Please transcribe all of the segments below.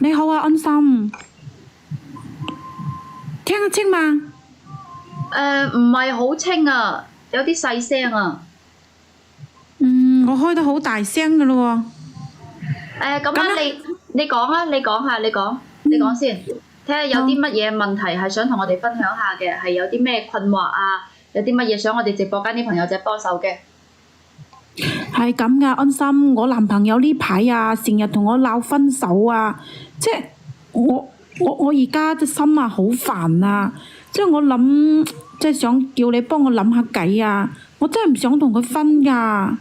你好啊，安心，聽得清嗎？唔係好清啊，有啲細聲啊。我開得好大聲噶咯咁啊，你講啊，你講先，睇下有啲乜嘢問題係想同我哋分享下嘅，係有啲咩困惑啊，有啲乜嘢想我哋直播間啲朋友仔幫手嘅。喎。係咁噶，安心，我男朋友呢排啊，成日同我鬧分手啊，即係我而家隻心啊好煩啊，即係我諗，即係想叫你幫我諗下計啊，我真係唔想同佢分噶。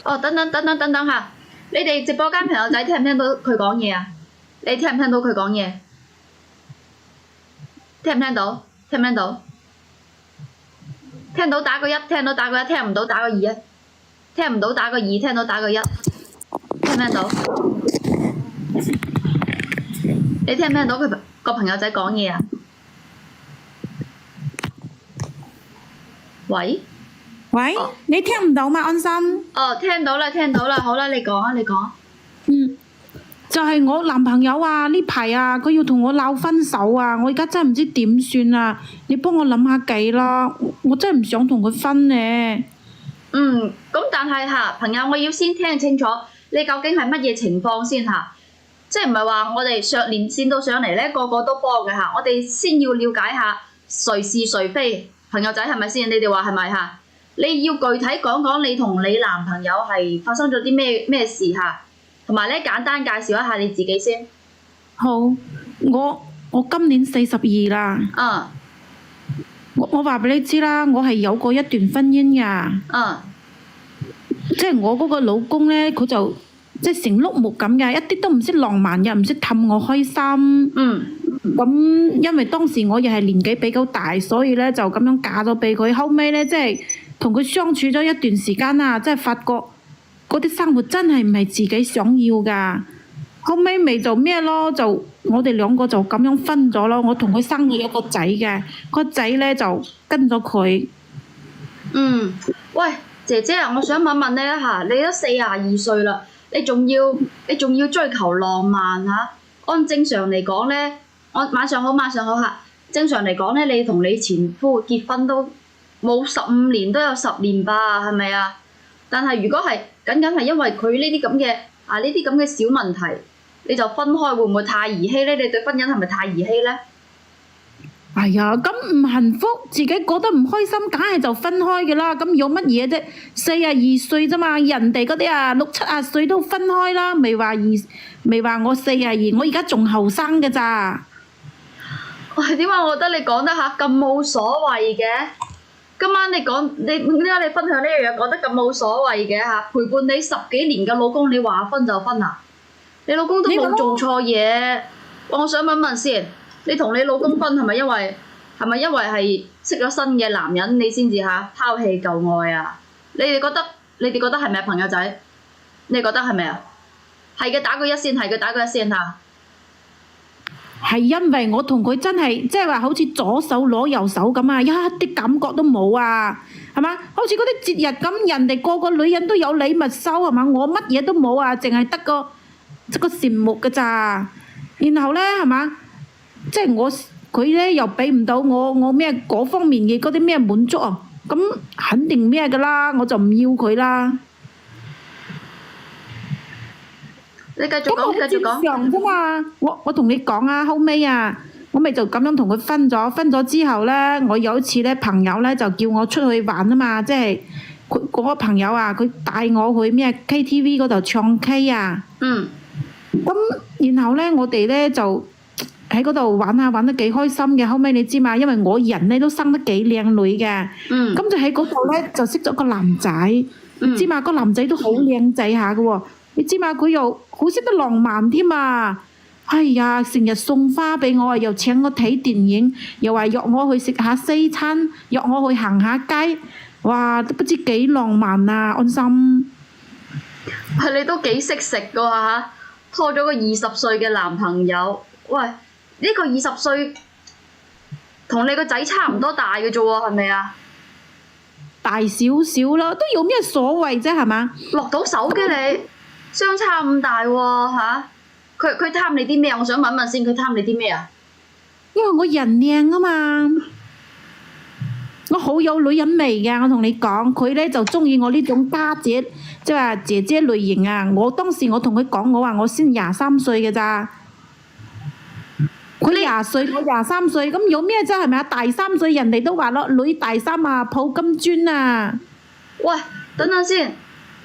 哦，等下，你哋直播間朋友仔聽唔聽到佢講嘢啊？你聽唔聽到佢講嘢？聽唔聽到？聽唔聽到？聽到打個一，聽到打個一，聽唔到打個二啊！聽唔到打個二，聽到打個一，聽唔聽到？你聽唔聽到佢個朋友仔講嘢啊？喂？喂，你聽唔到嗎？安心。哦，聽到啦，好啦，你講啊，你講。就係我男朋友啊，呢排啊，佢要同我鬧分手啊，我而家真係唔知點算啊！你幫我諗下計啦，我真係唔想同佢分呢。咁但係朋友，我要先聽清楚，你究竟係乜嘢情況先即係唔係話我哋連線到上嚟咧，個個都幫嘅我哋先要了解下誰是誰非，朋友仔係咪先？你哋話係咪你要具體講講你同你男朋友係發生咗啲咩事同埋咧簡單介紹一下你自己先。好，我今年42啦。我話俾你知啦，我係有過一段婚姻噶。即係我嗰個老公咧，佢就即係成碌木咁嘅，一啲都唔識浪漫，又唔識氹我開心。咁因為當時我又係年紀比較大，所以咧就咁樣嫁咗俾佢。後尾咧即係同佢相處咗一段時間啦，即係發覺嗰啲生活真係唔係自己想要噶。後尾咪就咩咯，就我哋兩個就咁樣分咗咯。我同佢生咗一個仔嘅，個仔咧就跟咗佢。喂，姐姐啊，我想問問你你都42歲啦，你仲要追求浪漫按正常嚟講咧，晚上好正常嚟講咧，你同你前夫結婚都冇15年，都有10年吧，係咪啊？但係如果係僅係因為佢呢啲咁嘅小問題，你就分開，會唔會太兒戲咧？你對婚姻係咪太兒戲咧？哎呀，咁唔幸福，自己覺得唔開心，梗係就分開嘅啦。咁有乜嘢啫？42歲啫嘛，人哋嗰啲60、70歲都分開啦，未話我42，我而家仲後生嘅咋。喂，點解我覺得你講得咁冇所謂嘅？今晚你點解你分享呢樣嘢講得咁冇所謂嘅陪伴你10幾年嘅老公，你話分就分啊？你老公都冇做錯嘢。我想問問先，你同你老公分係咪因為係識咗新嘅男人，你先至拋棄舊愛啊？你哋覺得係咪朋友仔？你覺得係咪啊？係嘅，打個一先，係因為我同佢真係即係話好似左手攞右手咁一啲感覺都冇係嘛？好似嗰啲節日咁，人哋個個女人都有禮物收係嘛？我乜嘢都冇淨係得個羨慕㗎咋。然後咧係嘛？即係佢咧又俾唔到我咩嗰方面嘅嗰啲咩滿足咁肯定咩㗎啦，我就唔要佢啦。你繼續講。正常啫嘛，我同你講後尾我咪就咁樣同佢分咗之後咧，我有一次咧朋友咧就叫我出去玩嘛，即係佢嗰個朋友佢帶我去咩 KTV 嗰度唱 K 咁然後咧我哋咧就喺嗰度玩得幾開心嘅。後尾你知嘛，因為我人咧都生得幾靚女嘅，咁就喺嗰度咧就識咗個男仔，你知嘛，個男仔都好靚仔下嘅喎。你知嘛？佢又好識得浪漫添哎呀，成日送花俾我又請我睇電影，又話約我去食下西餐，約我去行下街，哇，都不知幾浪漫安心。你都幾識食㗎拖咗個20歲嘅男朋友，喂，呢個20歲同你個仔差唔多大嘅啫喎，係咪啊？大少少啦，都有咩所謂啫，係嘛？落到手嘅你。相差咁大喎佢貪你啲咩？我想問問先，佢貪你啲咩啊？因為我人靚啊嘛，我好有女人味㗎。我同你講，佢咧就中意我呢種家姐，即係話姐姐類型啊。我當時我同佢講，我話我先23歲嘅咋，佢20歲，我23歲，咁有咩啫？係咪啊？大3歲，人哋都話咯，女大3啊，抱金磚啊。喂，等陣先，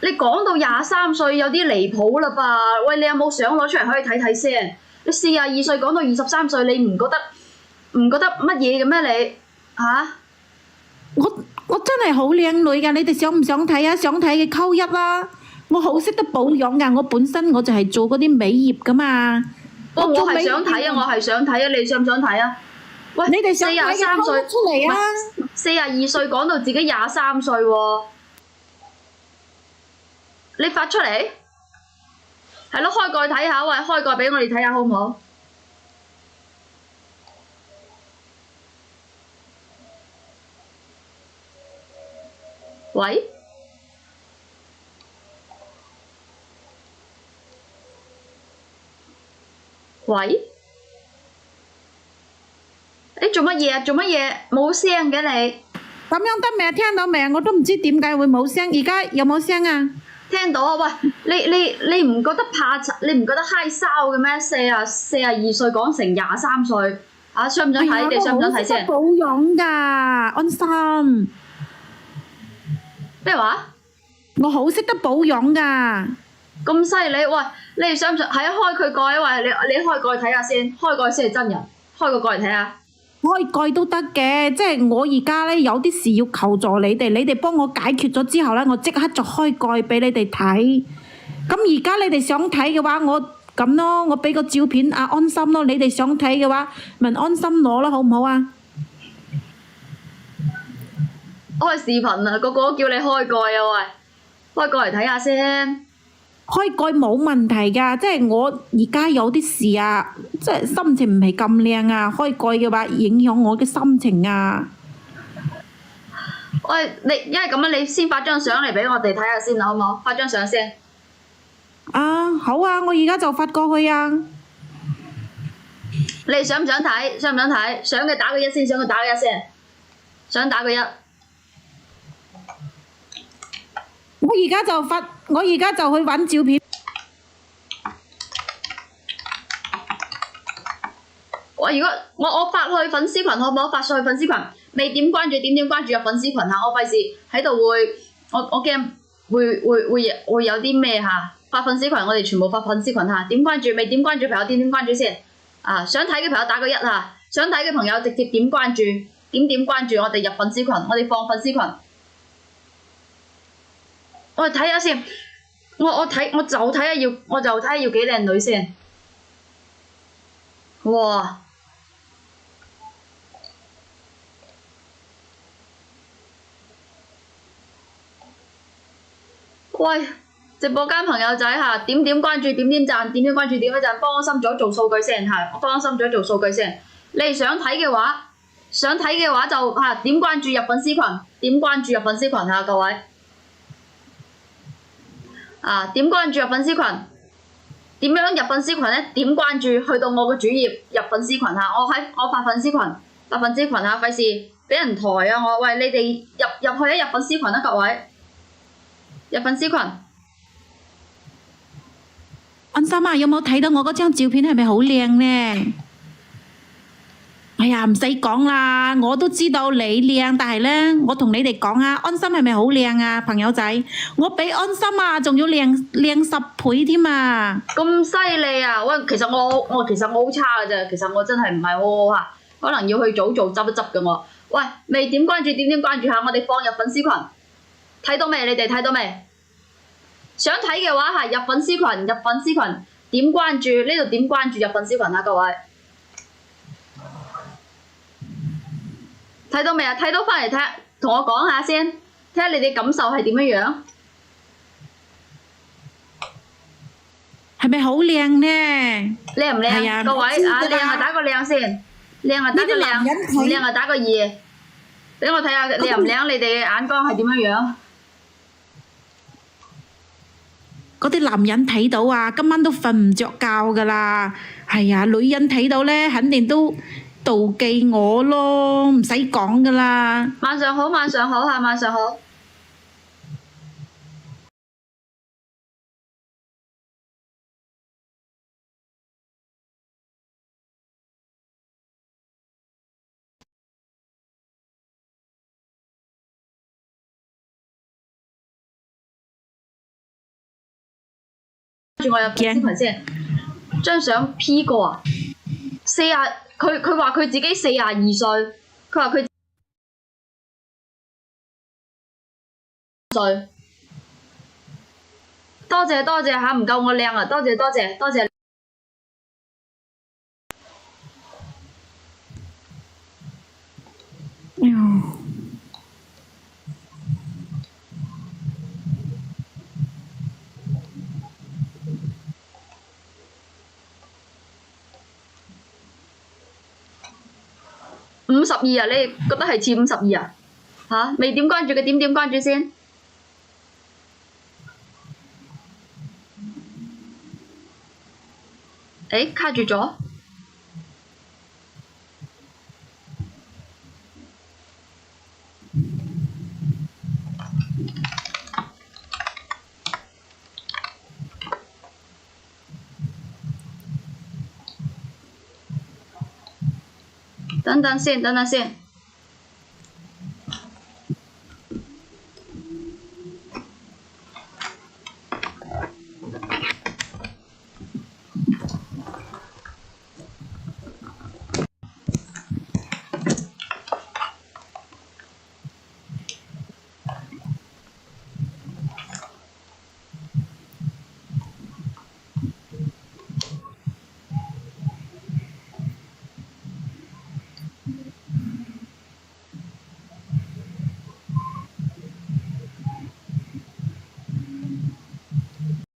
你講到23歲有啲離譜啦吧？喂，你有冇相攞出嚟可以睇睇先？你42歲講到23歲，你唔覺得乜嘢嘅咩你？嚇？我真係好靚女㗎，你哋想唔想睇啊？想睇嘅扣一啦。我好識得保養㗎，我本身我就係做嗰啲美業㗎嘛。我係想睇啊，我係想睇啊，你想唔想睇啊？喂，你哋想睇嘅43歲扣出嚟啊！42歲講到自己23歲喎，你發出嚟？係咯，開蓋睇下，喂，開蓋俾我哋睇下好唔好？喂？喂？你做乜嘢啊？做乜嘢？冇聲嘅你。咁樣得未啊？聽到未啊？我都唔知點解會冇聲，而家有冇聲啊？聽到啊！喂，你唔覺得怕醜？你唔覺得嗨臊嘅咩？42歲講成23歲，啊，想唔想睇？你想唔想睇先？保養㗎，安心。咩話？我好識得保養㗎。咁犀利！喂，你哋想唔想？係啊，開佢蓋啊！喂，你開蓋睇下先，開蓋先係真人，開個蓋嚟睇下。開蓋都得嘅，即係我而家咧有啲事要求助你哋，你哋幫我解決咗之後咧，我即刻就開蓋俾你哋睇。咁而家你哋想睇嘅話，我咁咯，我俾個照片啊安心咯。你哋想睇嘅話，問安心攞咯，好唔好啊？開視頻啊，個個都叫你開蓋啊！喂，開蓋嚟睇下先。開蓋冇問題㗎，即係我而家有啲事啊，即係心情唔係咁靚啊，開蓋嘅話影響我嘅心情啊。喂，你因為咁樣，你先發張相嚟俾我哋睇下先啦，好唔好？發張相先。啊，好啊，我而家就發過去啊。你哋想唔想睇？想唔想睇？想嘅打個1先，想嘅打個1先。想打個1。我而家就發，我而家就去揾照片。如果我發去粉絲群好唔好？發上去粉絲群，未點關注點關注入粉絲群嚇，我費事喺度我驚會有啲咩嚇。發粉絲群我哋全部發粉絲群嚇，點關注未點關注朋友點關注先啊！想睇嘅朋友打個1嚇，想睇嘅朋友直接點關注，點關注我哋入粉絲群，我哋放粉絲群。我睇下先，我就睇下要幾靚女先。哇！喂，直播間朋友仔嚇，點關注，點讚，點關注，點一讚，幫我心咗做數據先嚇，我幫心咗做數據先。你哋想睇嘅話就嚇點關注入粉絲群，點關注入粉絲群嚇各位。啊！點關注入粉絲群？點樣入粉絲群咧？點關注去到我個主頁入粉絲群嚇，我發粉絲群嚇，費事俾人抬啊！喂，你哋入去入粉絲群啦，各位入粉絲群。安心啊，有冇睇到我嗰張照片係咪好靚呢？哎呀，唔使講啦，我都知道你靚，但係咧，我同你哋講啊，安心係咪好靚啊，朋友仔？我比安心啊，仲要靚10倍添啊！咁犀利啊！喂，其實我好差㗎咋，其實我真係唔係好好嚇，可能要去早做執一執嘅我。喂，未點關注點關注下，我哋放入粉絲群，睇到未？你哋睇到未？想睇嘅話係入粉絲群，點關注呢度點關注入粉絲群啊，各位。睇到未啊？睇到翻嚟睇，同我講下先，睇下你哋感受係點樣？係咪好靚呢？靚唔靚？各位啊，靚啊打個靚先，靚啊打個靚，唔靚啊打個2。俾我睇下靚唔靚，你哋嘅眼光係點樣？嗰啲男人睇到啊，今晚都瞓唔着覺噶啦。係啊，女人睇到咧，肯定都妒忌我咯，唔使講噶啦。晚上好，晚上好嚇，晚上好。住我入粉絲群先，張相 P 過啊，40，佢話佢自己42歲，佢話佢歲，多謝多謝嚇，唔夠我靚啊，多謝多謝多謝。哎呦，52啊，你覺得係似52啊？嚇，未點關注嘅點關注先。誒，卡住咗。等等先，等等先。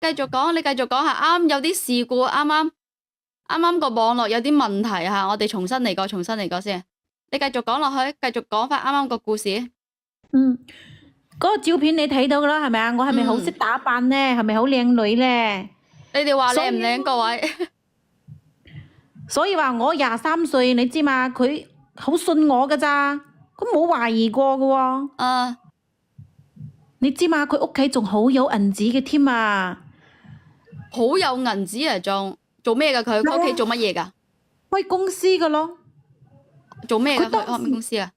繼續講，你繼續講下。啱有啲事故，啱啱個網絡有啲問題嚇，我哋重新嚟過先。你繼續講落去，繼續講翻啱啱個故事。嗰個照片你睇到噶啦，係咪啊？我係咪好識打扮咧？係咪好靚女咧？你哋話靚唔靚，各位？所以話我23歲，你知嘛？佢好信我噶咋，佢冇懷疑過噶喎。你知嘛？佢屋企仲好有銀紙嘅添啊！好有銀紙啊，仲做咩噶？佢屋企做乜嘢噶？開公司噶咯。做咩噶？佢開咩公司啊？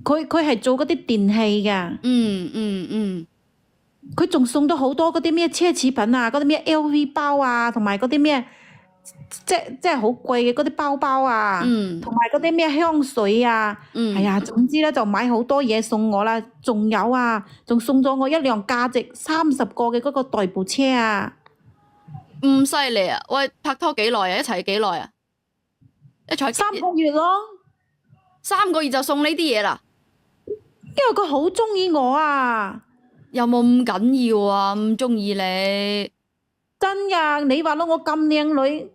佢係做嗰啲電器噶。佢仲送咗好多嗰啲咩奢侈品啊，嗰啲咩 LV 包啊，同埋嗰啲咩即係好貴嘅嗰啲包包啊，同埋嗰啲咩香水啊。係啊，總之咧就買好多嘢送我啦。仲有啊，仲送咗我一輛價值30個嘅嗰個代步車啊。咁犀利啊！喂，拍拖幾耐啊？一齊幾耐啊？一齊3個月咯。3個月就送呢啲嘢啦？因為佢好中意我啊。有冇咁緊要啊？咁中意你？真呀，你話咯，我咁靚女，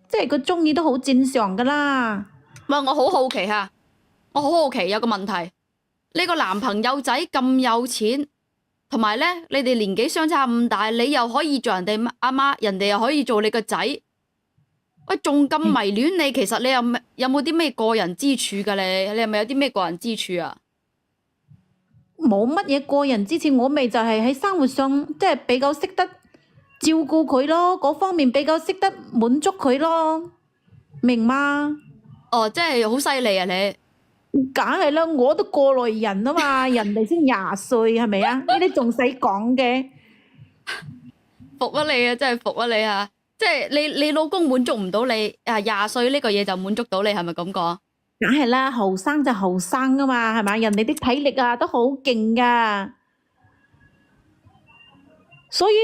即係佢中意都好正常噶啦。喂，我好好奇嚇，我好好奇有個問題，你個男朋友仔咁有錢，同埋咧你哋年紀相差咁大，你又可以做人哋阿媽，人哋又可以做你個仔，喂，仲咁迷戀你，其實你有冇啲咩過人之處㗎？你係咪有啲咩過人之處啊？冇乜嘢過人之處，我咪就係喺生活上即係比較識得照顧佢咯，嗰方面比較識得滿足佢咯，明嗎？哦，即係好犀利啊你！梗係啦，我都過來人啊嘛，人哋先20歲係咪啊？呢啲仲使講嘅？服啊你啊，真係服啊你啊！即係你老公滿足唔到你啊，20歲呢個嘢就滿足到你，係咪咁講？梗係啦，後生就後生啊嘛，係咪？人哋啲體力啊都好勁噶，所以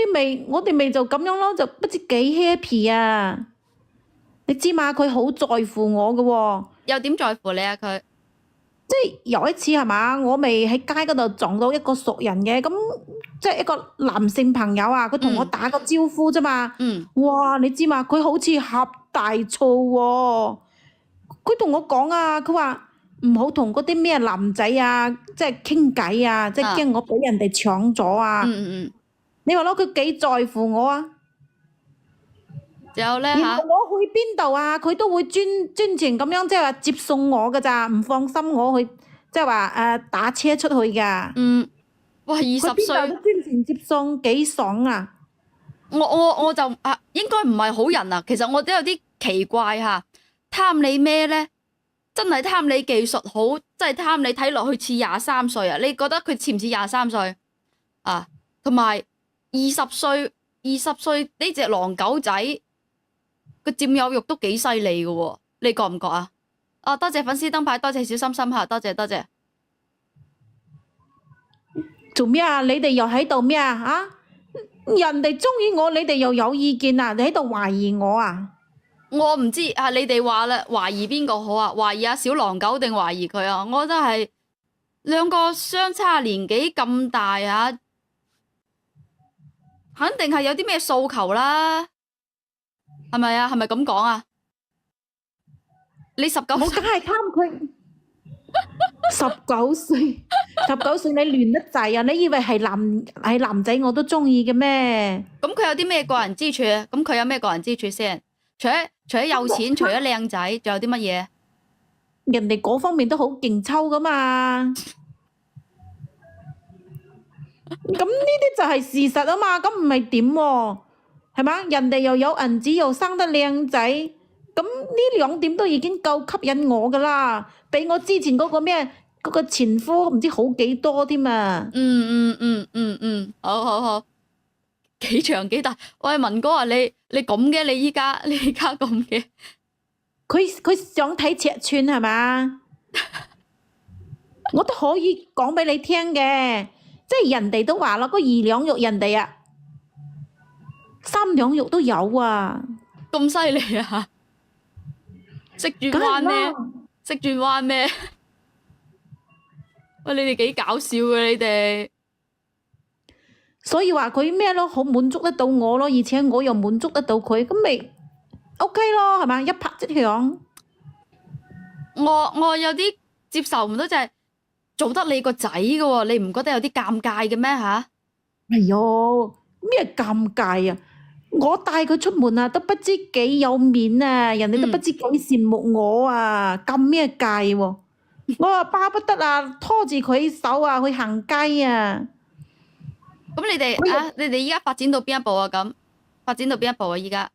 我哋咪就咁樣咯，就不知幾 happy 啊！你知嘛？佢好在乎我噶喎。又點在乎你啊佢？即係有一次係嘛，我咪喺街嗰度撞到一個熟人嘅，咁即係一個男性朋友啊，佢同我打個招呼啫嘛。哇，你知嘛？佢好似呷大醋喎。佢同我講啊，佢話唔好同嗰啲咩男仔啊，即係傾偈啊，即係驚我俾人哋搶咗啊。你話咯，佢幾在乎我啊？仲有咧然後嚇，我去邊度啊，佢都會專程咁樣即係話接送我噶咋，唔放心我去即係話打車出去噶。嗯，哇，二佢邊度十歲，都專程接送，幾爽啊！我就應該唔係好人啊。其實我都有啲奇怪嚇，貪你咩咧？真係貪你技術好，真係貪你睇落去似23歲啊！你覺得佢似唔似23歲啊？同埋20歲，20歲呢只狼狗仔個佔有欲都幾犀利嘅喎，你覺唔覺啊？啊，多謝粉絲燈牌，多謝小心心嚇，多謝多謝。做咩啊？你哋又喺度咩啊？啊！人哋中意我，你哋又有意見啊？你喺度懷疑我啊？我唔知啊，你哋話啦，懷疑邊個好啊？懷疑阿小狼狗定懷疑佢啊？我覺得係兩個相差年紀咁大啊，肯定係有啲咩訴求啦，係咪啊？係咪咁講啊？你19我梗歲，係貪佢19歲，19歲你亂得滯啊！你以為係男仔我都中意嘅咩？咁佢有啲咩個人之處啊？咁佢有咩個人之處先？除咗有錢，除咗靚仔，仲有啲乜嘢？人哋嗰方面都好勁抽噶嘛。咁呢啲就係事實啊嘛，咁唔係點喎？係嘛？人哋又有銀紙又生得靚仔，咁呢兩點都已經夠吸引我噶啦，比我之前嗰個咩嗰個前夫唔知好幾多添啊！好好好，幾長幾大？喂，文哥啊，你咁嘅，你依家咁嘅，佢想睇尺寸係嘛？我都可以講俾你聽嘅，即係人哋都話啦，嗰2兩肉人哋啊，3兩肉都有啊，咁犀利啊！識轉梗係彎咩？啦。識轉彎咩？喂，你哋幾搞笑嘅你哋。所以話佢咩咯，好滿足得到我咯，而且我又滿足得到佢，咁咪 OK 咯，係嘛？一拍即響。我有啲接受唔到，就係做得你個仔嘅喎，你唔覺得有啲尷尬嘅咩吓？哎喲，咩尷尬啊！我帶佢出門啊，都不知幾有面啊，人哋都不知幾羨慕我啊，咁咩界喎？我啊巴不得啊，拖住佢手啊去行街啊！咁你哋依家發展到邊一步啊？咁發展到邊一步啊？依家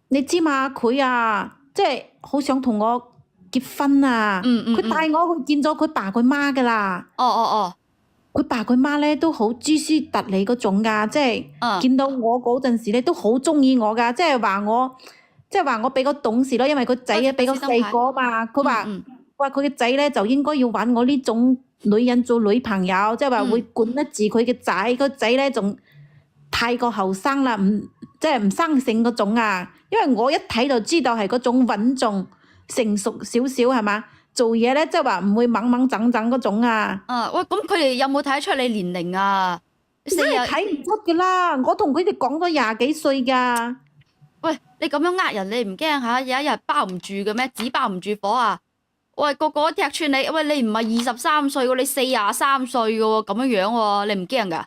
你知嘛？佢啊，即係好想同我結婚啊！佢帶我去見咗佢爸佢媽噶啦。哦，佢爸佢媽咧都好諸書達理嗰種噶，即係見到我嗰陣時咧都好中意我噶，即係話我比較懂事咯，因為個仔咧比較細個嘛。佢話佢嘅仔咧就應該要揾我呢種女人做女朋友，即係話會管得住佢嘅仔。個仔咧仲太過後生啦，即係唔生性嗰種啊。因為我一睇就知道係嗰種穩重成熟少少係嘛。做嘢咧，即係話唔會猛猛整整嗰種啊！喂，咁佢哋有冇睇得出你年齡啊？真係睇唔出㗎啦！我同佢哋講咗20幾歲㗎。喂，你咁樣呃人，你唔驚嚇？有一日包唔住嘅咩？紙包唔住火啊！喂，個個都踢穿你。喂，你唔係23歲喎，你43歲嘅喎，咁樣樣喎，你唔驚㗎？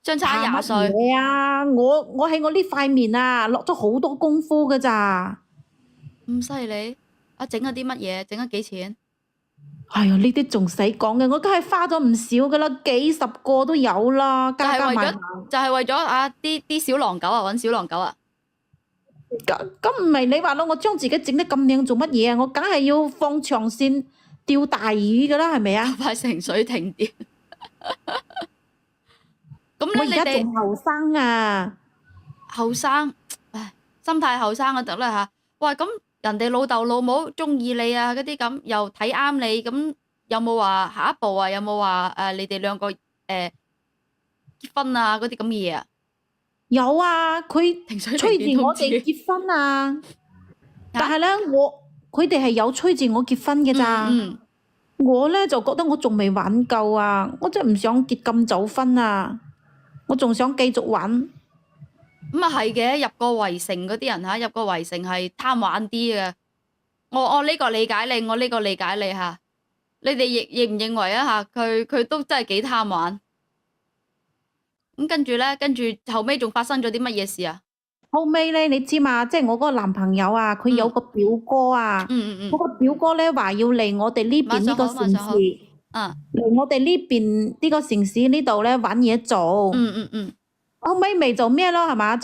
相差20歲。係啊！我喺我呢塊面啊，落咗好多功夫㗎咋。咁犀利？整咗啲乜嘢？整咗幾錢？哎呀，呢啲仲使講嘅，我梗係花咗唔少㗎啦，幾十個都有啦，加加埋埋。就係為咗啲小狼狗啊，揾小狼狗啊！咁唔係你話咯，我將自己整得咁靚做乜嘢啊？我梗係要放長線釣大魚㗎啦，係咪啊？快成水停電。咁我而家仲後生啊！後生，唉，心態後生就得啦嚇。喂，咁人哋老豆老母中意你啊，嗰啲咁又睇啱你，咁有冇話下一步啊？有冇話你哋兩個結婚啊嗰啲咁嘅嘢啊？有啊，佢催住我哋結婚啊！但係咧，佢哋係有催住我結婚嘅咋。我咧就覺得我仲未玩夠啊！我真係唔想結咁早婚啊！我仲想繼續玩。咁啊係嘅，入過圍城嗰啲人嚇，入過圍城係貪玩啲嘅。我呢個理解你，我呢個理解你嚇。你哋認唔認為啊嚇？佢都真係幾貪玩。咁跟住咧，跟住後尾仲發生咗啲乜嘢事啊？後尾咧，你知嘛？即係我嗰個男朋友啊，佢有個表哥啊，嗰個表哥咧話要嚟我哋呢邊呢個城市，嚟我哋呢邊呢個城市呢度咧揾嘢做。後尾咪就咩咯，係嘛？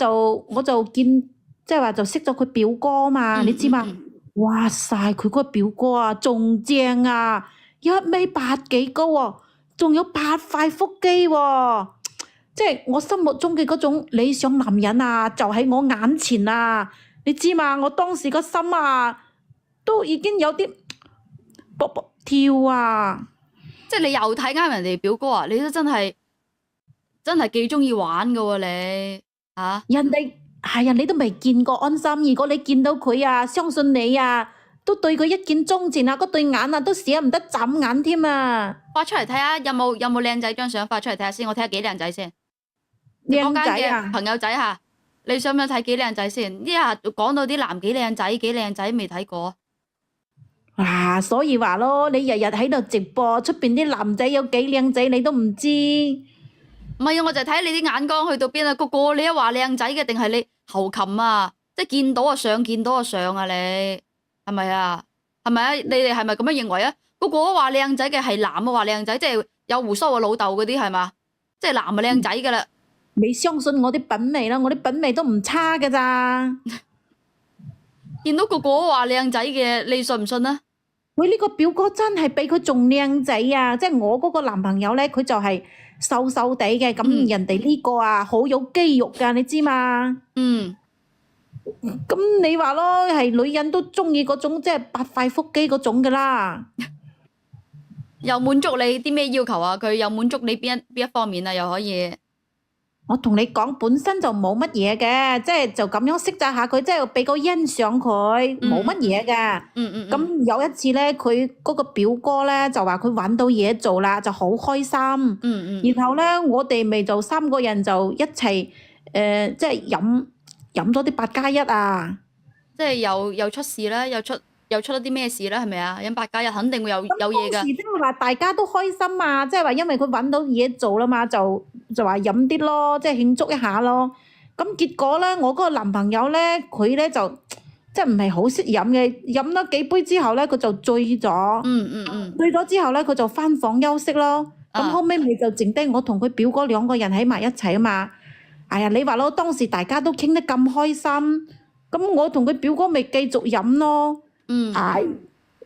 我就見即係話就識咗佢表哥嘛，你知嘛？哇晒，佢嗰個表哥啊，仲正啊，1米8幾高喎，仲有8塊腹肌喎。即係我心目中嘅嗰種理想男人啊，就喺我眼前啊！你知嘛？我當時個心啊，都已經有啲卜卜跳啊！即係你又睇啱人哋表哥啊！你都真係幾中意玩噶喎你嚇！人哋係啊，你都未見過安心。如果你見到佢啊，相信你啊，都對佢一見鍾情啊！嗰對眼啊，都捨唔得眨眼添啊！發出嚟睇下，有冇靚仔張相發出嚟睇下先，我睇下幾靚仔先。靚仔啊！朋友仔嚇，你想唔想睇幾靚仔先？呢下講到啲男幾靚仔未睇過。哇！所以話咯，你日日喺度直播，出邊啲男仔有幾靚仔，你都唔知。唔係啊，我就睇你啲眼光去到邊啊！個個你一話靚仔嘅，定係你猴擒啊？即係見到啊上啊！你係咪啊？係咪啊？你哋係咪咁樣認為啊？個個話靚仔嘅係男啊，話靚仔，即係有鬍鬚嘅老豆嗰啲係嘛？即係男係靚仔噶啦。你相信我啲品味啦，我啲品味都唔差噶咋。見到個個話靚仔嘅，你信唔信啊？佢呢個表哥真係比佢仲靚仔啊！即係我嗰個男朋友咧，佢就係瘦瘦地嘅，咁人哋呢個啊好有肌肉噶，你知嘛？咁你話咯，係女人都中意嗰種即係8塊腹肌嗰種噶啦。又滿足你啲咩要求啊？佢又滿足你邊一方面啊？又可以？我同你講，本身就冇乜嘢嘅，即係就咁樣識咋下佢，即係俾個欣賞佢，冇乜嘢嘅。咁有一次咧，佢嗰個表哥咧就話佢揾到嘢做啦，就好開心。然後咧，我哋咪就3個人就一齊即係飲咗啲8+1啊！即係又出事啦，又出咗啲咩事啦？係咪啊？飲8+1肯定會有嘢㗎。當時即係話大家都開心啊，即係話因為佢揾到嘢做啦嘛，就話飲啲咯，即係慶祝一下咯。咁結果咧，我嗰個男朋友咧，佢咧就即係唔係好識飲嘅，飲咗幾杯之後咧，佢就醉咗。醉咗之後咧，佢就返房休息咯。咁後尾咪就剩低我同佢表哥2個人喺埋一齊啊嘛。哎呀，你話咯，當時大家都傾得咁開心，咁我同佢表哥咪繼續飲咯。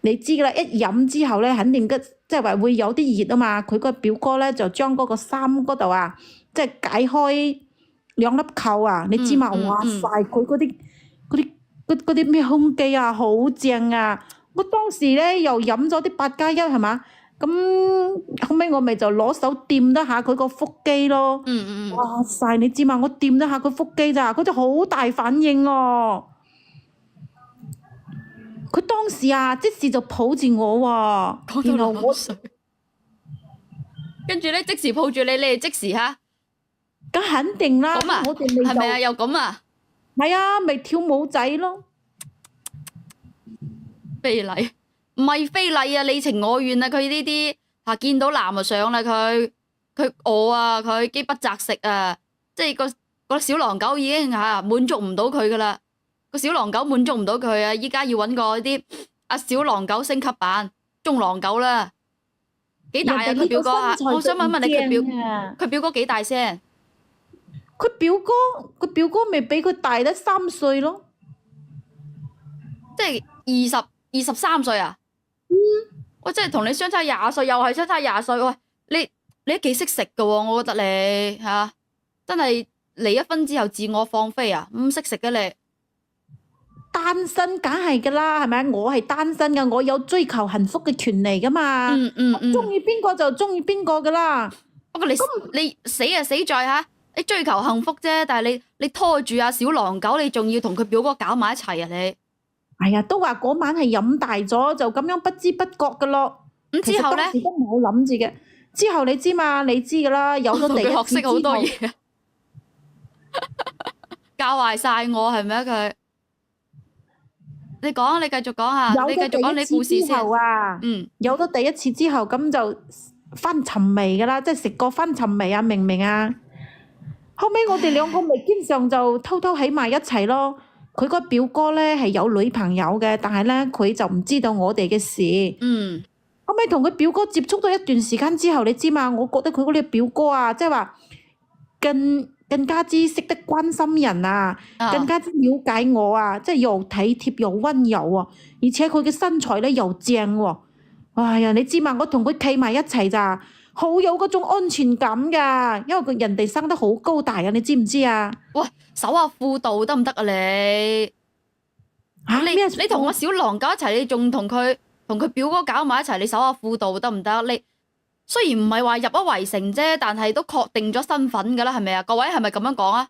你知噶啦，一飲之後咧，肯定即係話會有啲熱啊嘛。佢個表哥咧就將嗰個衫嗰度啊，即係解開2粒扣啊，你知嘛？哇晒，佢嗰啲咩胸肌啊，好正啊！我當時咧又飲咗啲8+1係嘛，咁後尾我咪就攞手掂得下佢個腹肌咯。哇晒，你知嘛？我掂得下佢腹肌咋，佢就好大反應喎。佢當時啊，即時就抱住我喎，然後我跟住咧即時抱住你哋即時嚇，咁肯定啦。咁啊，我哋咪係咪啊？又咁啊？係啊，咪跳舞仔咯。非禮唔係非禮啊，你情我願啊！佢呢啲嚇見到男就上啦，佢餓啊，佢飢不擇食啊，即係個小狼狗已經嚇滿足唔到佢噶啦。個小狼狗滿足唔到佢啊！依家要揾個啲小狼狗升級版中狼狗啦，幾大啊？佢表哥啊！我想問問你，佢表哥幾大先？佢表哥咪比佢大得3歲咯，即係23歲啊！我真係同你相差20歲，又係相差20歲。喂，你都幾識食噶喎？我覺得你嚇真係離咗婚之後自我放飛啊！唔識食嘅你。單身梗係噶啦，係咪？我係單身噶，我有追求幸福嘅權利噶嘛。我中意邊個就中意邊個噶啦。不過你死啊死在嚇，你追求幸福啫，但係你拖住阿小狼狗，你仲要同佢表哥搞埋一齊啊你？係啊，都話嗰晚係飲大咗，就咁樣不知不覺噶咯。咁之後咧，當時都冇諗住嘅。之後你知嘛？你知噶啦，有咗第一次之後，學識好多嘢，教壞晒我係咪啊佢？你講啊，你繼續講下，你繼續講你故事先。有咗第一次之後，咁就翻尋味噶啦，即係食過翻尋味啊，明唔明啊？後尾我哋兩個咪經常就偷偷喺埋一齊咯。佢個表哥咧係有女朋友嘅，但係咧佢就唔知道我哋嘅事。嗯後尾同佢表哥接觸咗一段時間之後，你知嘛？我覺得佢嗰啲表哥啊，即係話更加之識得關心人啊，更啊，加之了解我啊，即係又體貼又温柔啊，而且佢嘅身材咧又正喎。哎呀，你知嘛？我同佢企埋一齊咋，好有嗰種安全感㗎，因為佢人哋生得好高大啊，你知唔知啊？喂，搜下褲度得唔得啊你？咩？你同個小狼狗一齊，你仲同佢表哥搞埋一齊，你搜下褲度得唔得？你雖然唔係話入咗圍城啫，但係都確定咗身份㗎啦，係咪啊？各位係咪咁樣講啊？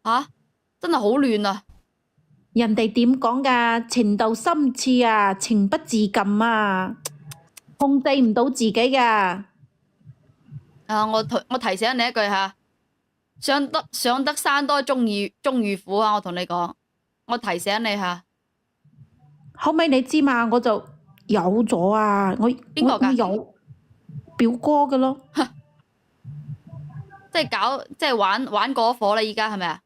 嚇，真係好亂啊！人哋點講㗎？情到深處啊，情不自禁啊，控制唔到自己㗎。啊，我提醒你一句嚇，上得山多終遇虎啊！我同你講，我提醒你嚇，後尾你知嘛？我就有咗啊！邊個㗎？我有表哥嘅咯。即係玩過火啦，依家係咪啊？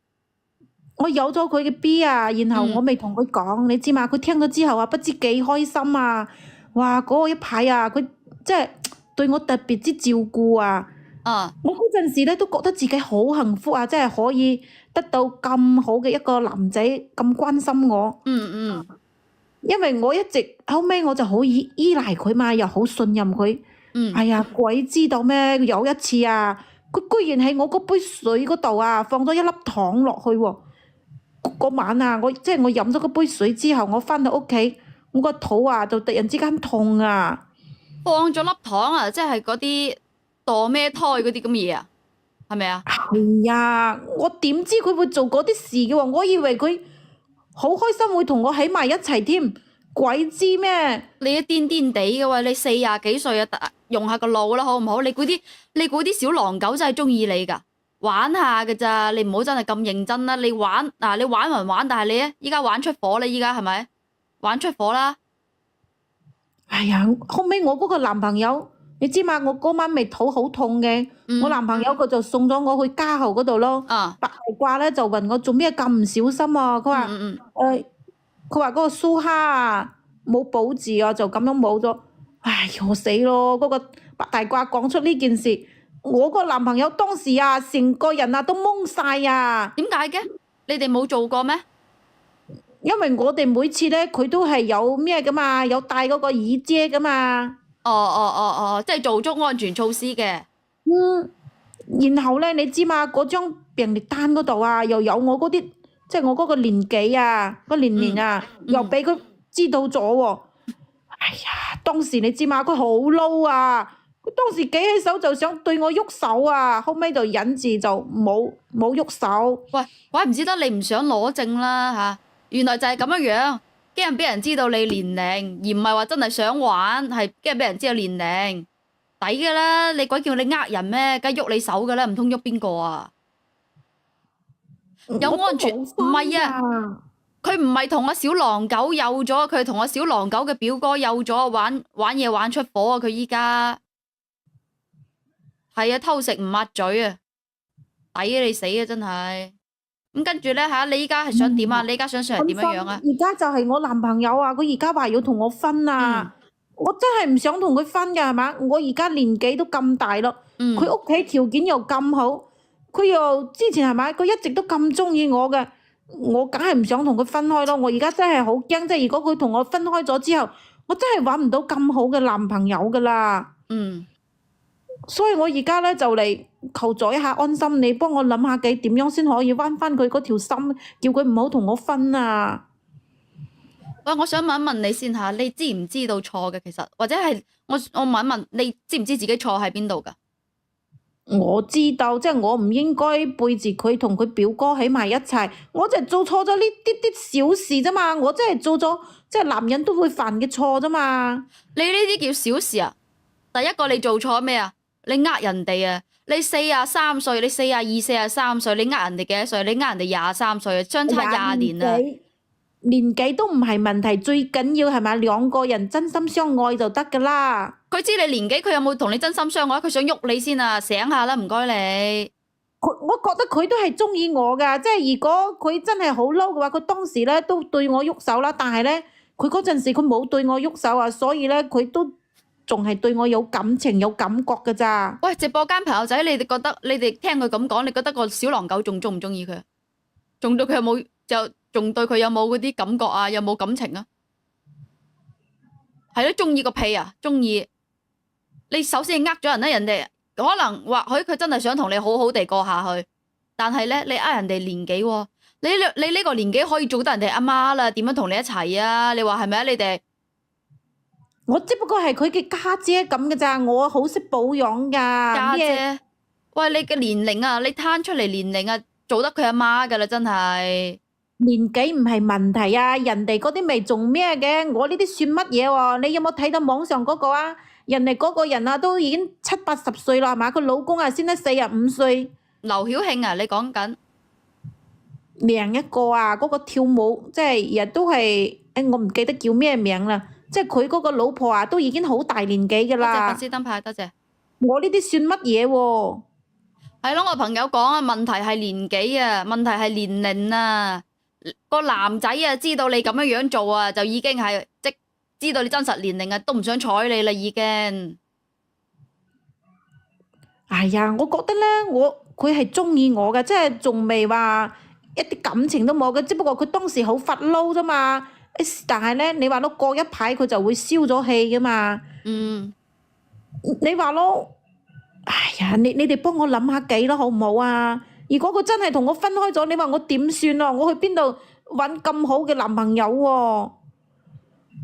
我有咗佢嘅 B 啊，然後嗯我未同佢講，你知嘛？佢聽咗之後啊，不知幾開心啊！哇，嗰個一排啊，佢即係對我特別之照顧啊！啊，我嗰陣時咧都覺得自己好幸福啊，即係可以得到咁好嘅一個男仔咁關心我。嗯，因為我一直後尾我就好依賴佢嘛，又好信任佢。哎呀，鬼知道咩？有一次啊，佢居然喺我嗰杯水嗰度啊，放咗一粒糖落去喎。嗰晚啊，即係我飲咗嗰杯水之後，我翻到屋企，我個肚啊就突然之間痛啊！放咗粒糖啊，即係嗰啲墮咩胎嗰啲咁嘅嘢啊，係咪啊？係呀，我點知佢會做嗰啲事嘅喎？我以為佢好開心會同我喺埋一齊添，鬼知咩？你都癲癲地嘅喎，你40幾歲啊，用下個腦啦，好唔好？你估啲小狼狗真係中意你㗎？玩下㗎咋，你唔好真係咁認真啦。你玩還玩，但係你咧依家玩出火啦，依家係咪？玩出火啦！哎呀，後尾我嗰個男朋友，你知嘛？我嗰晚咪肚好痛嘅，我男朋友佢就送咗我去家豪嗰度咯。啊，白大褂咧就問我做咩咁唔小心啊？佢話佢話嗰個蘇蝦啊冇保住啊，就咁樣冇咗。唉，我死咯！嗰個白大褂講出呢件事，我個男朋友當時啊，成個人啊都懵晒啊！點解嘅？你哋冇做過咩？因為我哋每次咧，佢都係有咩噶嘛，有戴嗰個耳遮噶嘛。哦，即係做足安全措施嘅。然後咧，你知嘛？嗰張病歷單嗰度啊，又有我嗰啲，即係我嗰個年紀啊，個年齡啊，又俾佢知道咗喎。哎呀，當時你知嘛？佢好嬲啊！佢當時舉起手就想對我喐手啊，後尾就忍住就冇喐手。喂，怪唔知得你唔想攞證啦嚇，原來就係咁樣，驚俾人知道你年齡，而唔係話真係想玩，係驚俾人知道年齡，抵㗎啦！你鬼叫你呃人咩？梗係喐你手㗎啦，唔通喐邊個啊？有安全唔係啊？佢唔係同個小狼狗有咗，佢係同個小狼狗嘅表哥有咗，玩嘢玩出火啊！佢依家係啊，偷食唔抹嘴啊，抵你死啊！真係咁跟住咧嚇，你依家係想點啊？你依家想上嚟點樣啊？而家就係我男朋友啊，佢而家話要同我分啊，我真係唔想同佢分㗎，係嘛？我而家年紀都咁大咯，佢屋企條件又咁好，佢又之前係咪？佢一直都咁中意我嘅。我梗係唔想同佢分開咯，我而家真係好驚，即係如果佢同我分開咗之後，我真係揾唔到咁好嘅男朋友噶啦。所以我而家咧就嚟求助一下安心，你幫我諗下計點樣先可以彎翻佢嗰條心，叫佢唔好同我分啊！喂，我想問一問你先嚇，你知唔知道錯嘅其實，或者係我問一問你知唔知自己錯喺邊度㗎？我知道，即係我唔應該背住佢同佢表哥喺埋一齊，我就係做錯咗呢啲小事啫嘛，我真係做咗即係男人都會犯嘅錯啫嘛。你呢啲叫小事啊？第一個你做錯咩啊？你呃人哋啊！你43歲，你42、43歲，你呃人哋幾多歲？你呃人哋23歲啊，相差20年啊！年紀都唔係問題，最緊要係咪兩個人真心相愛就得噶啦。佢知你年紀，佢有冇同你真心相愛？佢想喐你先啊，醒下啦，唔該你。我覺得佢都係中意我㗎，即係如果佢真係好嬲嘅話，佢當時咧都對我喐手啦，但係咧佢嗰陣時佢冇對我喐手啊，所以咧佢都仲係對我有感情有感覺㗎咋。喂，直播間朋友仔，你哋覺得你哋聽佢咁講，你覺得個小狼狗仲中唔中意佢啊？仲對佢有冇仲對佢有冇嗰啲感覺啊？有冇感情啊？係咯，中意個屁啊！中意你首先呃咗人咧，人哋可能或許佢真係想同你好好地過下去，但係咧你呃人哋年紀喎，你呢個年紀可以做得人哋阿媽啦，點樣同你一齊啊？你話係咪啊？你哋我只不過係佢嘅家姐咁嘅咋，我好識保養㗎。家咩姐，喂，你嘅年齡啊，你攤出嚟年齡啊，做得佢阿媽㗎啦，真係。年紀唔係問題啊，人哋嗰啲咪仲咩嘅，我呢啲算乜嘢喎？你有冇睇到網上嗰個啊？人哋嗰個人啊都已經70、80歲啦，係嘛？佢老公啊先得45歲，劉曉慶啊，你講緊另一個啊，嗰個跳舞即係亦都係，我唔記得叫咩名啦，即係佢嗰個老婆啊都已經好大年紀㗎多謝啦。粉絲燈牌，多謝。我呢啲算乜嘢喎？係咯，我朋友講啊，問題係年紀啊，問題係年齡啊。個男仔啊，知道你咁樣做啊，就已經係即知道你真實年齡啊，都唔想睬你啦，已經。哎呀，我覺得咧，佢係中意我嘅，即係仲未話一啲感情都冇嘅，只不過佢當時好發嬲啫嘛。但係咧，你話咯，過一排佢就會消咗氣噶嘛。嗯，你話咯，哎呀，你哋幫我諗下計啦，好唔好啊？如果佢真係同我分開咗，你話我點算啊？我去邊度揾咁好嘅男朋友喎？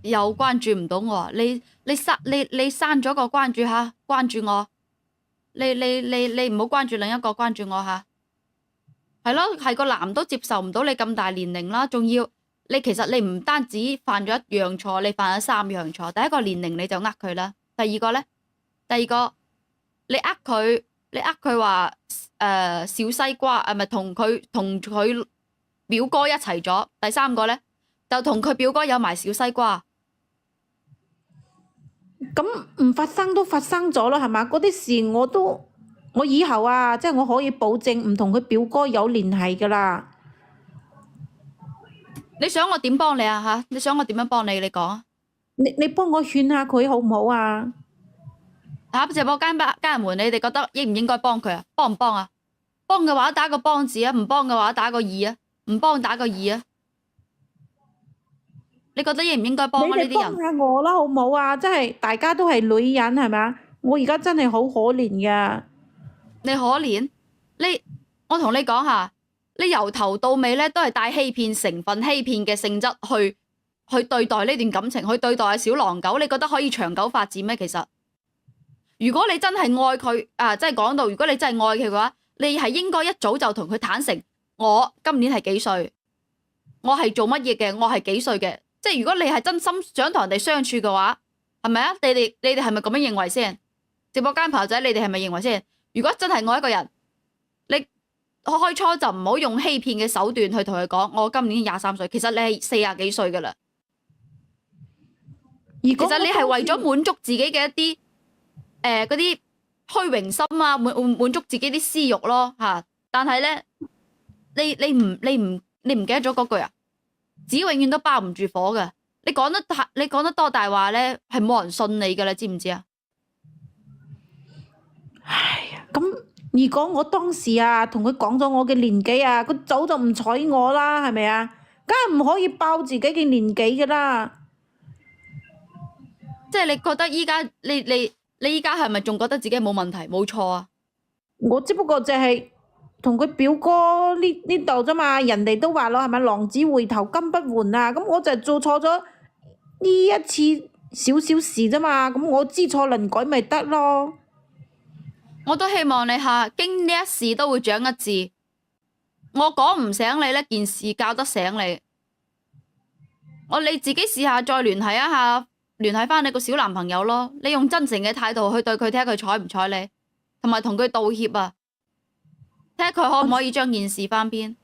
又關注唔到我啊！你刪咗個關注下，關注我。你唔好關注另一個，關注我下。係咯，係個男都接受唔到你咁大年齡啦，仲要其實你唔單止犯咗一樣錯，你犯咗3樣錯。第一個年齡你就呃佢啦，第二個咧，你呃佢話小西瓜咪同佢表哥一齊咗。第三個咧就同佢表哥有埋小西瓜。咁唔發生都發生咗啦，係嘛？嗰啲事我以後啊，即係我可以保證唔同佢表哥有聯繫㗎啦。你想我點幫你啊嚇？你想我點樣幫你？你講啊！你幫我勸下佢好唔好啊？直播間人們，你哋覺得應唔應該幫佢啊？幫唔幫啊？幫嘅話打個幫字啊，唔幫嘅話打個2啊，唔幫打個2啊。你覺得應唔應該幫啊？呢你哋啲人幫下我啦，好唔好啊？真係大家都係女人係咪啊？我而家真係好可憐㗎。你可憐我同你講下，你由頭到尾咧都係帶欺騙成分、欺騙嘅性質去對待呢段感情，去對待小狼狗，你覺得可以長久發展咩？其實，如果你真係愛佢啊，即係講到如果你真係愛佢嘅話，你係應該一早就同佢坦誠，我今年係幾歲，我係做乜嘢嘅，我係幾歲嘅。即係如果你係真心想同人哋相處嘅話，係咪啊？你哋係咪咁樣認為先？直播間朋友仔，你哋係咪認為先？如果真係愛一個人，你開初就唔好用欺騙嘅手段去同佢講，我今年23歲，其實你係40幾歲噶啦。其實你係為咗滿足自己嘅一啲嗰啲虛榮心啊，滿足自己啲私欲咯嚇。但係咧，你唔記得咗嗰句啊？紙永遠都包唔住火嘅。你講得多大話咧，係冇人信你噶啦，知唔知啊？唉呀，咁如果我當時啊同佢講咗我嘅年紀啊，佢早就唔睬我啦，係咪啊？梗係唔可以爆自己嘅年紀噶啦。即係你覺得依家你依家係咪仲覺得自己冇問題冇錯啊？我只不過就係同佢表哥呢度啫嘛，人哋都話咯，係咪浪子回頭金不換啊？咁我就係做錯咗呢一次少少事啫嘛，咁我知錯能改咪得咯。我都希望你下經呢一事都會長一智。我講唔醒你呢件事教得醒你。你自己試下再聯繫一下，聯繫翻你個小男朋友咯。你用真誠嘅態度去對佢，睇下佢睬唔睬你，同埋同佢道歉啊，睇下佢可唔可以將件事翻邊。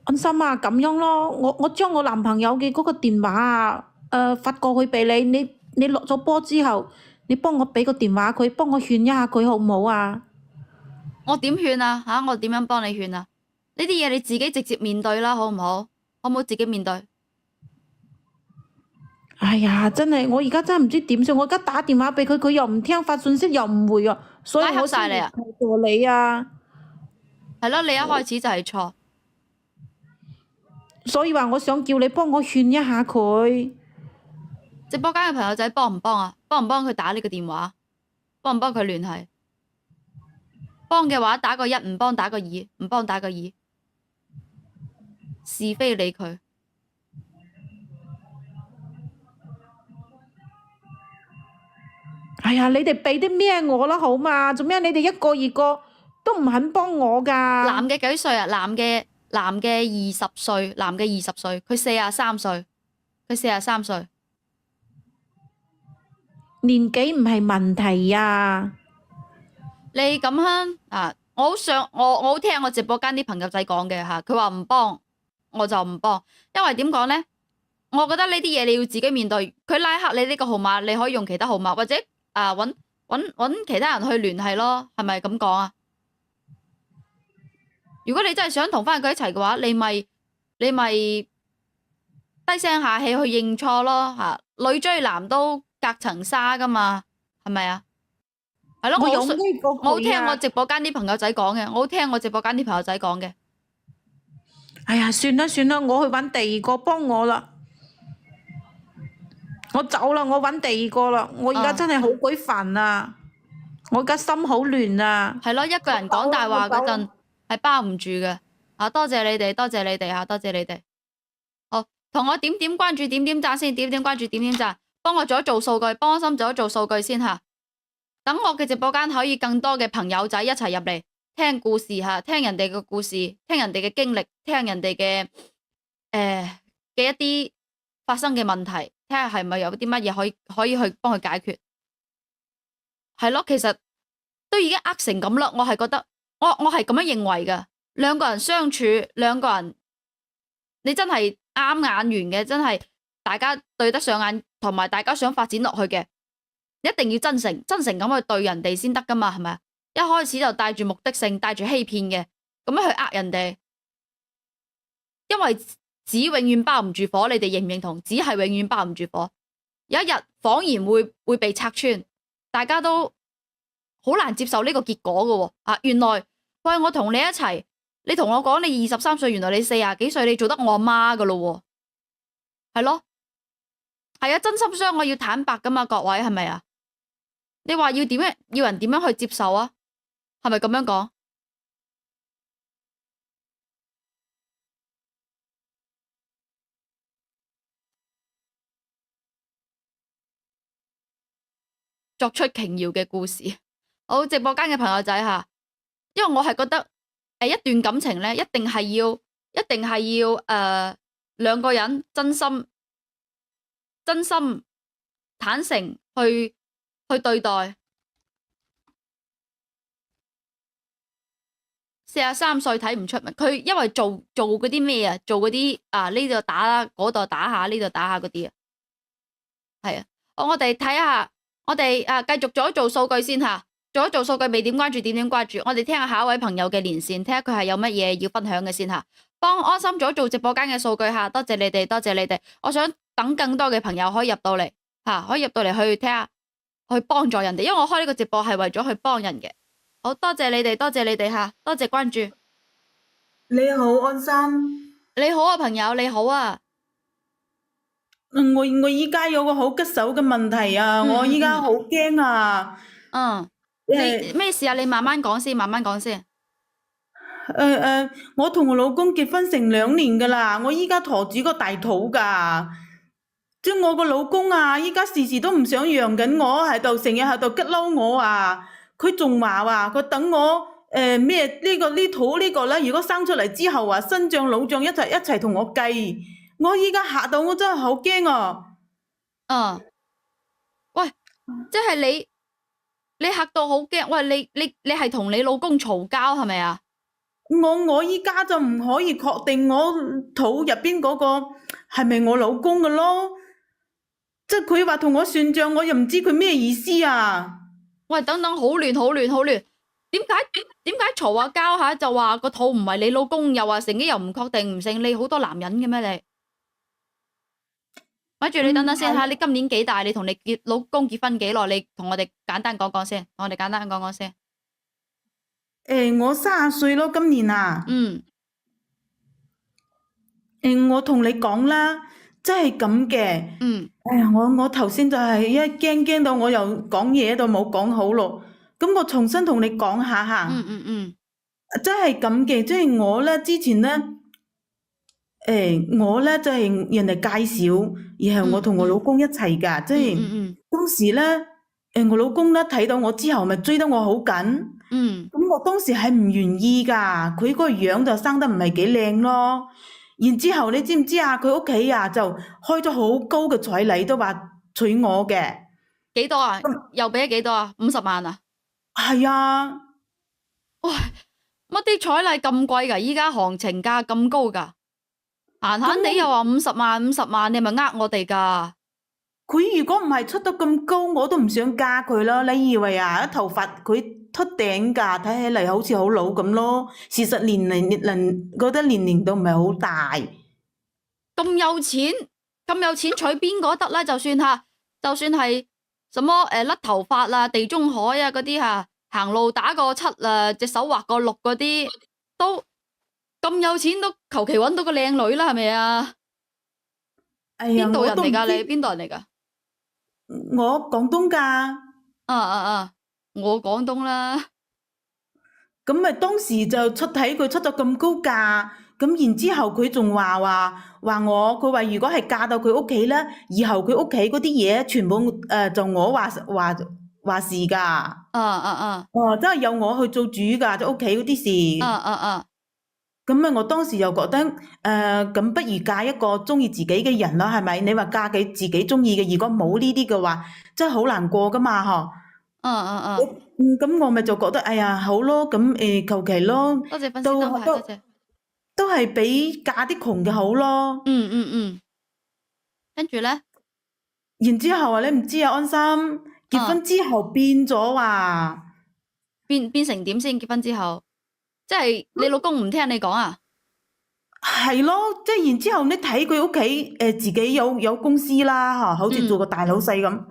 安心啊，咁樣咯，我將我男朋友嘅嗰個電話啊，發過去俾你，你落咗波之後，你幫我俾個電話佢，幫我勸一下佢好唔好啊？我點勸啊？吓，我點樣幫你勸啊？呢啲嘢你自己直接面對啦，好唔好？好唔好自己面對？哎呀，真係我而家真係唔知點算，我而家打電話俾佢，佢又唔聽，發信息又唔回啊，所以拉黑我先嚟晒你啊！求助你啊。係咯，你一開始就係錯。所以話我想叫你幫我勸一下佢。直播間嘅朋友仔幫唔幫啊？幫唔幫佢打呢個電話？幫唔幫佢聯繫？幫嘅話打個1，唔幫打個2，唔幫打個2，是非理佢。哎呀，你哋俾啲咩我啦好嘛？做咩你哋一個二個都唔肯幫我㗎？男嘅幾歲啊？男嘅20歲，男嘅20歲，佢43歲，佢43歲。年紀唔係問題啊。你咁樣啊？我好想我好聽我直播間啲朋友仔講嘅吓，佢話唔幫我就唔幫，因為點講呢？我覺得呢啲嘢你要自己面對。佢拉黑你呢個號碼，你可以用其他號碼或者揾其他人去聯繫咯，係咪咁講啊？如果你真係想同翻佢一齊嘅話，你咪低聲下氣去認錯咯吓。女追男都隔層紗噶嘛，係咪啊？係咯，我有呢個我好聽佢啊。我直播間啲朋友仔講嘅，我好聽我直播間啲朋友仔講嘅。哎呀，算啦算啦，我去揾第二個幫我啦。我走啦，我揾第二個啦。我而家真係好鬼煩啊！我而家心好亂啊。係咯，一個人講大話嗰陣係包唔住嘅。多謝你哋，多謝你哋嚇，多謝你哋。好，同我點點關注，點點讚先，點點關注，點點讚，幫我做一做數據，幫我心做一做數據先嚇。等我嘅直播間可以更多嘅朋友仔一齊入嚟聽故事嚇，聽人哋嘅故事，聽人哋嘅經歷，聽人哋嘅一啲發生嘅問題，睇下係咪有啲乜嘢可以去幫佢解決。係咯，其實都已經呃成咁啦，我係覺得我係咁樣認為㗎。兩個人相處，兩個人你真係啱眼緣嘅，真係大家對得上眼，同埋大家想發展落去嘅，一定要真誠咁去對人哋先得噶嘛，係咪啊？一開始就帶住目的性，帶住欺騙嘅，咁樣去呃人哋，因為紙永遠包唔住火，你哋認唔認同？紙係永遠包唔住火，有一日謊言會被拆穿，大家都好難接受呢個結果噶喎。原來喂，我同你一齊，你同我講你23歲，原來你40幾歲，你做得我阿媽噶咯喎，係咯，係啊，真心相愛要坦白噶嘛，各位係咪啊？你話要人點樣去接受啊？係咪咁樣講？作出瓊瑤嘅故事。好，直播間嘅朋友仔吓，因為我係覺得一段感情咧，一定係要兩個人真心坦誠去對待。43歲睇唔出咩？佢因為做嗰啲咩啊？做嗰啲呢度打嗰度打下，呢度打下嗰啲啊，係啊。我哋睇下，我哋繼續做一做數據先吓，做一做數據未點關注，點點關注。我哋聽下下一位朋友嘅連線，睇下佢係有乜嘢要分享嘅先吓。幫安心做一做直播間嘅數據吓，多謝你哋，多謝你哋。我想等更多嘅朋友可以入到嚟吓，可以入到嚟去睇下，去幫助人哋。因為我開呢個直播係為咗去幫人嘅。好多謝你哋，多謝你哋吓，多謝關注。你好，安心。你好啊，朋友，你好啊。我依家有個好棘手嘅問題啊，我依家好驚啊。你咩事啊？你慢慢講先，慢慢講先。我同我老公結婚成2年噶啦，我依家陀住個大肚噶。即係我個老公啊，依家時時都唔想讓緊我，喺度成日喺度激嬲我啊。佢仲話佢等我咩呢肚呢個咧，如果生出嚟之後新賬老賬一齊同我計。我依家嚇到我真係好驚啊！喂，即係你嚇到好驚。喂，你係同你老公嘈交係咪啊？我依家就唔可以確定我肚入邊嗰個係咪我老公嘅咯？即係佢話同我算賬，我又唔知佢咩意思啊！喂，等等，好亂好亂好亂！點解嘈下交下就話個肚唔係你老公，又話成機又唔確定唔成，你好多男人嘅咩你？咪住你等等先嚇，你今年幾大？你同你老公結婚幾耐？你同我哋簡單講講先，同我哋簡單講講先。我30歲咯，今年啊。嗯我同你講啦，真係咁嘅。嗯哎呀，我頭先就係一驚到我又講嘢都冇講好咯。咁我重新同你講下嚇。嗯。真係咁嘅，即係我咧之前咧，我咧就係人哋介紹，然後我同我老公一齊㗎，即係當時咧，我老公咧睇到我之後，咪追得我好緊，咁我當時係唔願意㗎，佢個樣就生得唔係幾靚咯，然之後你知唔知啊？佢屋企啊就開咗好高嘅彩禮，都話娶我嘅，幾多啊？又俾咗幾多啊？50萬啊？係啊，喂，乜啲彩禮咁貴㗎？依家行情價咁高㗎？閒閒地又話50萬，你咪呃我哋㗎？佢如果唔係出得咁高，我都唔想嫁佢啦。你以為啊，啲頭髮佢禿頂㗎，睇起嚟好似好老咁咯。事實覺得年齡都唔係好大。咁有錢娶邊個得咧？就算係什麼甩頭髮啊、地中海啊嗰啲嚇，行路打個7啊，隻手畫個6嗰啲，都咁有錢都求其揾到個靚女啦，係咪啊？哎呀，邊度人嚟㗎？我都唔知你邊度人嚟㗎？我廣東㗎。我廣東啦。咁咪當時就睇佢出咗咁高價，咁然之後佢仲話我，佢話如果係嫁到佢屋企咧，以後佢屋企嗰啲嘢全部就我話事㗎。哦，真係由我去做主㗎，即屋企嗰啲事。咁啊，我當時又覺得咁不如嫁一個中意自己嘅人啦，係咪？你話嫁俾自己中意嘅，如果冇呢啲嘅話，真係好難過㗎嘛，嗬。咁我咪就覺得，哎呀，好咯，咁求其咯，多謝分析多謝。都係比嫁啲窮嘅好咯。跟住咧，然之後啊，你唔知啊，安心結婚之後變咗啊，變成點先？結婚之後，即係你老公唔聽你講啊？係咯，即係然之後你睇佢屋企自己有公司啦，嚇，好似做個大老細咁。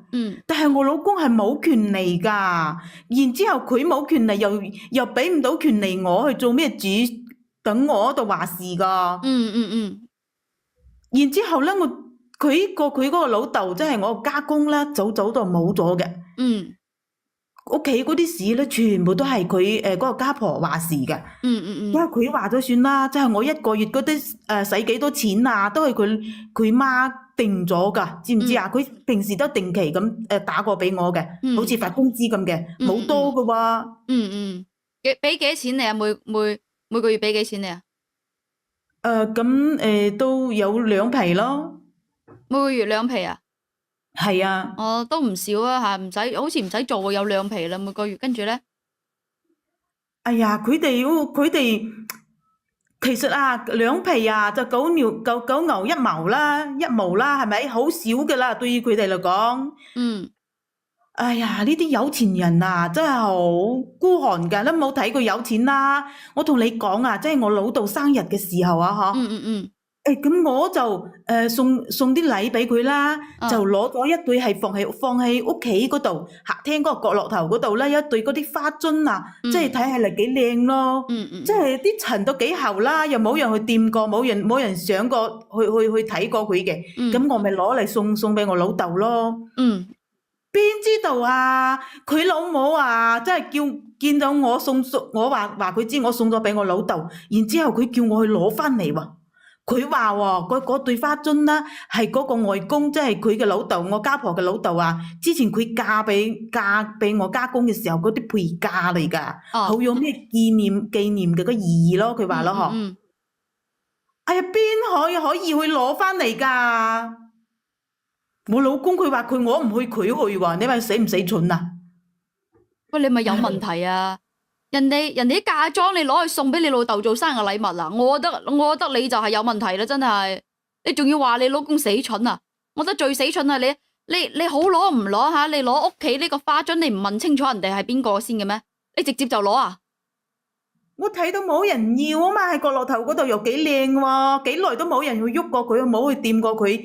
但係我老公係冇權利㗎，然之後佢冇權利，又俾唔到權利我去做咩主，等我度話事㗎。然之後咧，佢嗰個老豆，即係我個家公啦，早就冇咗嘅。屋企嗰啲事咧，全部都係佢嗰個家婆話事嘅。因為佢話咗算啦，即係我一個月嗰啲使幾多錢啊，都係佢媽定咗㗎，知唔知啊？佢平時都定期咁打過俾我嘅，好似發工資咁嘅，冇多㗎喎。俾幾多錢你啊？每個月俾幾錢你啊？都有2皮咯。每個月2皮啊？係啊。都唔少啊嚇，好似唔使做喎，有2皮啦每個月，跟住咧。哎呀，佢哋其實啊，2皮啊就九牛一毛啦，係咪？好少㗎啦，對於佢哋嚟講。哎呀，呢啲有錢人啊，真係好孤寒㗎，都冇睇佢有錢啦。我同你講啊，即係我老豆生日嘅時候啊，咁我就送啲禮俾佢啦，就攞咗一對係放喺屋企嗰度客廳嗰個角落頭嗰度啦，一對嗰啲花樽啊，即係睇起嚟幾靚咯，即係啲塵都幾厚啦，又冇人去掂過，冇人上過去睇過佢嘅，咁我咪攞嚟送俾我老豆咯。邊知道啊？佢老母啊，真係見到我我話佢知我送咗俾我老豆，然之後佢叫我去攞翻嚟喎。佢話喎，嗰對花樽啦，係嗰個外公，即係佢嘅老豆，我家婆嘅老豆啊。之前佢嫁俾我家公嘅時候，嗰啲陪嫁嚟㗎，好有咩紀念嘅個意義咯。佢話咯，嗬。哎呀，邊可以去攞翻嚟㗎？我老公佢話我唔去，佢去喎。你話死唔死蠢啊？喂，你咪有問題啊！人哋啲嫁妝你攞去送俾你老豆做生日禮物啦，我覺得你就係有問題啦，真係。你仲要話你老公死蠢啊？我覺得最死蠢啊！你好攞唔攞吓？你攞屋企呢個花樽，你唔問清楚人哋係邊個先嘅咩？你直接就攞啊？我睇到冇人要啊嘛，喺角落頭嗰度又幾靚喎，幾耐都冇人去喐過佢，冇去掂過佢，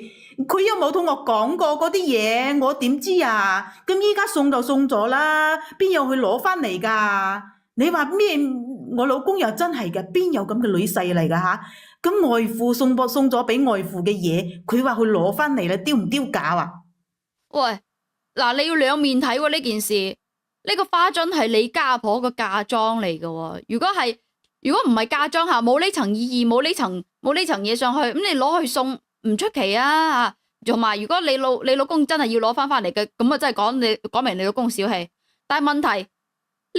佢又冇同我講過嗰啲嘢，我點知啊？咁依家送就送咗啦，邊有去攞翻嚟㗎？你話咩？我老公又真係嘅，邊有咁嘅女婿嚟㗎吓？咁外父送咗俾外父嘅嘢，佢話去攞翻嚟啦，丟唔丟架啊？喂，嗱，你要兩面睇喎呢件事。呢個花樽係你家婆個嫁妝嚟嘅喎。如果唔係嫁妝下，冇呢層意義，冇呢層嘢上去，咁你攞去送唔出奇啊！同埋如果你老公真係要攞翻嚟嘅，咁啊真係講明你老公小氣。但係問題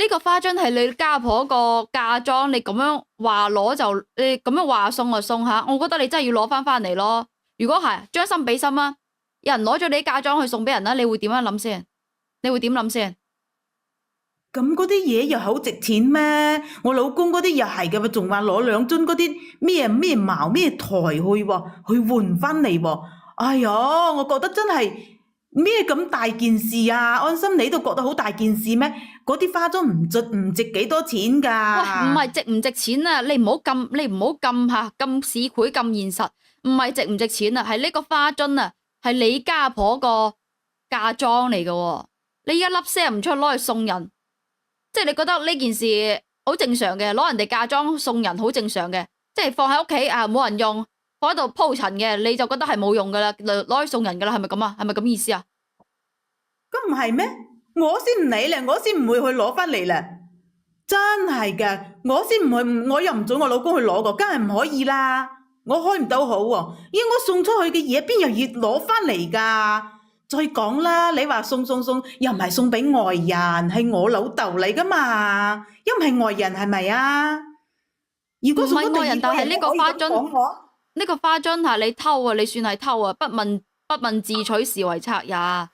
呢個花樽係你家婆個嫁妝，你咁樣話攞就你咁樣話送就送下，我覺得你真係要攞翻嚟咯。如果係將心比心啊，有人攞咗你啲嫁妝去送俾人啦，你會點樣諗先？你會點諗先？咁嗰啲嘢又好值錢咩？我老公嗰啲又係嘅，仲話攞兩樽嗰啲咩茅咩台去喎，去換翻嚟喎。哎呀，我覺得真係咩咁大件事啊！安心你都覺得好大件事咩？嗰啲花樽唔值幾多錢㗎？喂，唔係值唔值錢啊？你唔好咁嚇咁市儈咁現實，唔係值唔值錢啊？係呢個花樽啊，係你家婆個嫁妝嚟嘅喎。你一粒聲唔出攞去送人。即係你覺得呢件事好正常嘅，攞人哋嫁妝送人好正常嘅，即係放喺屋企啊冇人用，放喺度鋪塵嘅，你就覺得係冇用噶啦，攞去送人噶啦，係咪咁啊？係咪咁意思啊？咁唔係咩？我先唔理咧，我先唔會去攞翻嚟咧。真係㗎，我先唔去，我又唔准我老公去攞個，梗係唔可以啦。我開唔到好喎，而我送出去嘅嘢邊有要攞翻嚟㗎？再講啦，你話送又唔係送俾外人，係我老豆嚟噶嘛，又唔係外人係咪啊？如果送咗第二個人，但係呢個花樽，講我呢個花樽係你偷啊，你算係偷啊，不問自取是為賊也。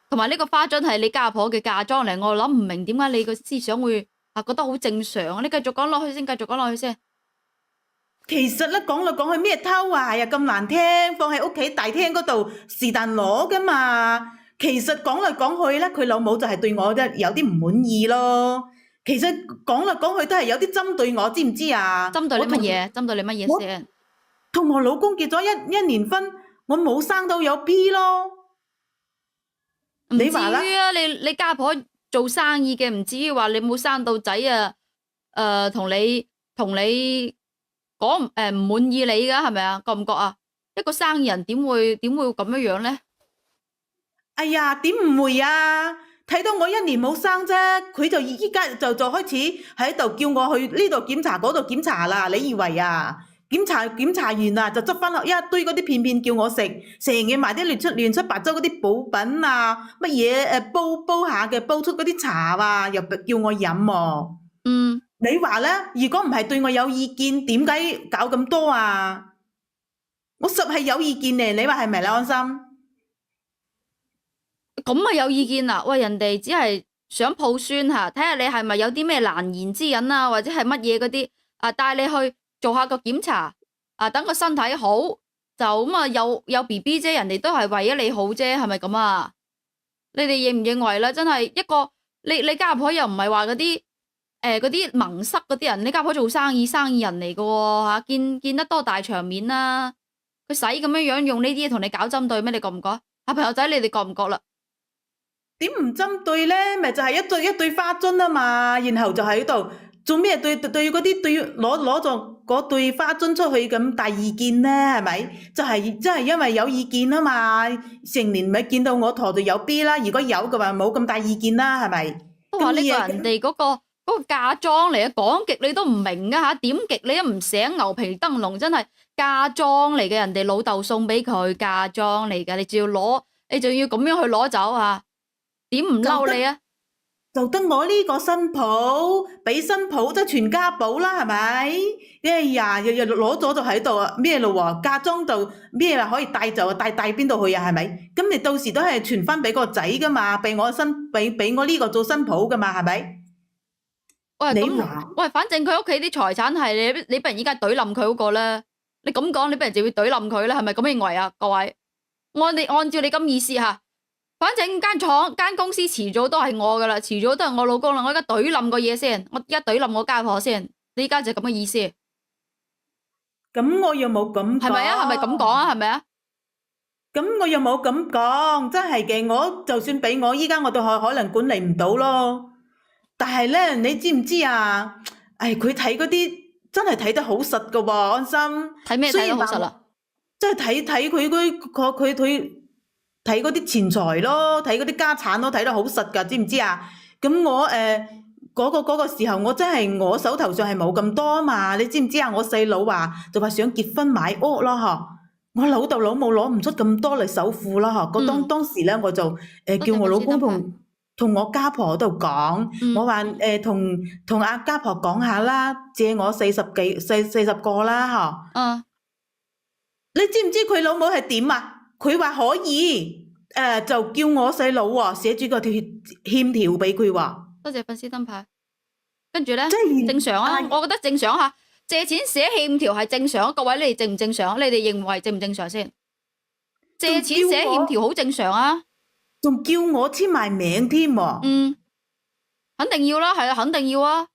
同埋呢個花樽係你家婆嘅嫁妝嚟，我諗唔明點解你個思想會覺得好正常。你繼續講落去先，繼續講落去先。其實咧講嚟講去咩偷啊呀咁難聽，放喺屋企大廳嗰度是但攞噶嘛。其實講嚟講去咧，佢老母就係對我有啲唔滿意咯。其實講嚟講去都係有啲針對我，知唔知啊？針對你乜嘢？針對你乜嘢先？同我老公結咗一年婚，我冇生到有 B 咯。你話啦？你家婆做生意嘅，唔至於話你冇生到仔啊？同你講唔滿意你噶係咪啊？覺唔覺啊？一個生意人點會咁樣樣咧？哎呀，點唔會啊？睇到我一年冇生啫，佢就依家就開始喺度叫我去呢度檢查嗰度檢查啦。你以為啊？檢查完啦，就執翻落一堆嗰啲片叫我食，成日買啲亂七八糟嗰啲補品啊，乜嘢煲下嘅，煲出嗰啲茶啊，又叫我飲喎。嗯。你話咧？如果唔係對我有意見，點解搞咁多啊？我實係有意見咧，你話係咪咧？安心咁啊有意見啦！喂，人哋只係想抱孫吓，睇下你係咪有啲咩難言之隱啊，或者係乜嘢嗰啲啊，帶你去做下個檢查啊，等個身體好就咁啊，有 BB 啫，人哋都係為咗你好啫，係咪咁啊？你哋認唔認為咧？真係一個你家婆又唔係話嗰啲嗰啲蒙塞嗰啲人，你家婆做生意人嚟嘅喎嚇，見得多大場面啦，佢使咁樣用呢啲嘢同你搞針對咩？你覺唔覺？啊朋友仔，你哋覺唔覺啦？點唔針對咧？咪就係一對花樽啊嘛，然後就喺度做咩對嗰啲攞咗嗰對花樽出去咁大意見咧？係咪？就係真係因為有意見啊嘛，成年咪見到我陀就有 B 啦，如果有嘅話冇咁大意見啦，係咪？都話呢個人哋嗰個嫁妝嚟嘅，講極你都唔明啊嚇，點極你都唔醒，牛皮燈籠真係嫁妝嚟嘅，人哋老豆送俾佢嫁妝嚟嘅，你仲要攞，你仲要咁樣去攞走啊？點唔嬲你啊？就得我呢個新抱，俾新抱即係全家寶啦，係咪？哎呀，日日攞咗就喺度啊，咩咯喎？嫁妝就咩可以帶就帶邊度去啊？係咪？咁你到時都係傳翻俾個仔噶嘛，俾我呢個做新抱噶嘛，係咪？喂，咁喂，反正佢屋企啲財產係你不如依家懟冧佢嗰個咧，你咁講，你不如就要懟冧佢咧，係咪咁認為啊？各位，按照你咁意思吓，反正間廠間公司遲早都係我噶啦，遲早都係我老公啦。我而家懟冧個嘢先，我而家懟冧我家婆先。你而家就咁嘅意思，咁我又冇咁講。係咪啊？係咪咁講啊？係咪啊？咁我又冇咁講，真係嘅。我就算俾我依家我都可能管理唔到咯。但係咧，你知唔知啊？佢睇嗰啲真係睇得好實噶喎，安心。睇咩睇得好實啦？即係睇佢睇嗰啲錢財咯，睇嗰啲家產咯，睇得好實㗎，知唔知啊？咁我嗰個時候，我真係我手頭上係冇咁多嘛，你知唔知啊？我細佬就話想結婚買屋咯，嗬。我老豆老母攞唔出咁多嚟首付啦，嗬。當時咧，我就叫我老公同我家婆度講，我話同阿家婆講下啦，借我40個啦，嗬。你知唔知佢老母係點啊？佢話可以，就叫我細佬喎寫住個欠條俾佢喎。多謝粉絲燈牌。跟住咧，即係正常啊，我覺得正常嚇。借錢寫欠條係正常，各位你哋正唔正常？你哋認為正唔正常先？借錢寫欠條好正常啊。仲叫我簽埋名添喎。肯定要啦，係啊，肯定要啊。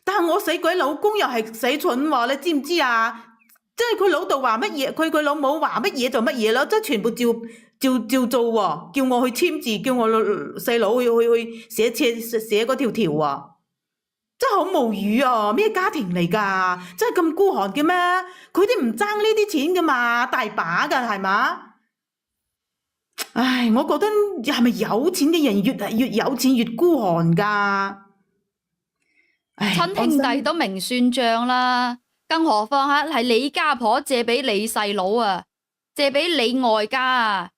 但係我死鬼老公又係死蠢喎，你知唔知啊？即係佢老豆話乜嘢，佢老母話乜嘢就乜嘢咯，即係全部照做喎，叫我去簽字，叫我細佬去寫嗰條條喎，真係好無語啊！咩家庭嚟㗎？真係咁孤寒嘅咩？佢哋唔爭呢啲錢㗎嘛，大把㗎係嘛？唉，我覺得係咪有錢嘅人越有錢越孤寒㗎？親兄弟都明算賬啦。更何況嚇係你家婆借俾你細佬啊，借俾你外家啊，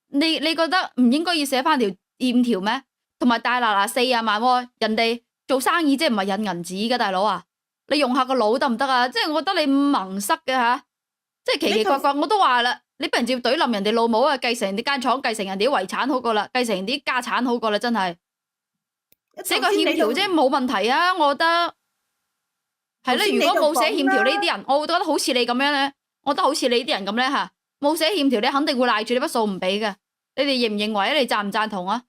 你覺得唔應該要寫翻條欠條咩？同埋大嗱40萬喎，人哋做生意即係唔係印銀紙㗎，大佬啊，你用下個腦得唔得啊？即係我覺得你蒙塞嘅嚇，即係奇奇怪怪。我都話啦，你俾人接懟冧人哋老母啊，繼承人哋間廠，繼承人哋啲遺產好過啦，繼承人啲家產好過啦，真係寫個欠條啫，冇問題啊，我覺得。係啦，如果冇寫欠條呢啲人，我會覺得好似你咁樣咧，我覺得好似你啲人咁咧嚇，冇寫欠條，你肯定會賴住呢筆數唔俾嘅。你哋認唔認為啊？你贊唔贊同啊？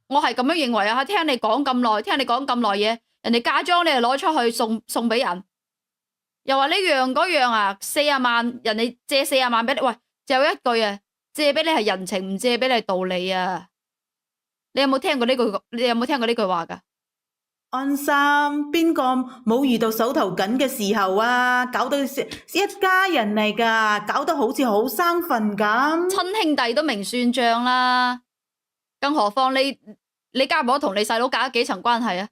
我係咁樣認為啊！聽你講咁耐，聽你講咁耐嘢，人哋嫁妝你又攞出去送俾人，又話呢樣嗰樣啊，40萬，人哋借40萬俾你，喂，就有一句啊，借俾你係人情，唔借俾你係道理啊！你有冇聽過呢句？你有冇聽過呢句話㗎？安心，邊個冇遇到手頭緊嘅時候啊？搞到一家人嚟㗎，搞得好似好生分咁。親兄弟都明算賬啦，更何況你家婆同你細佬隔咗幾層關係啊？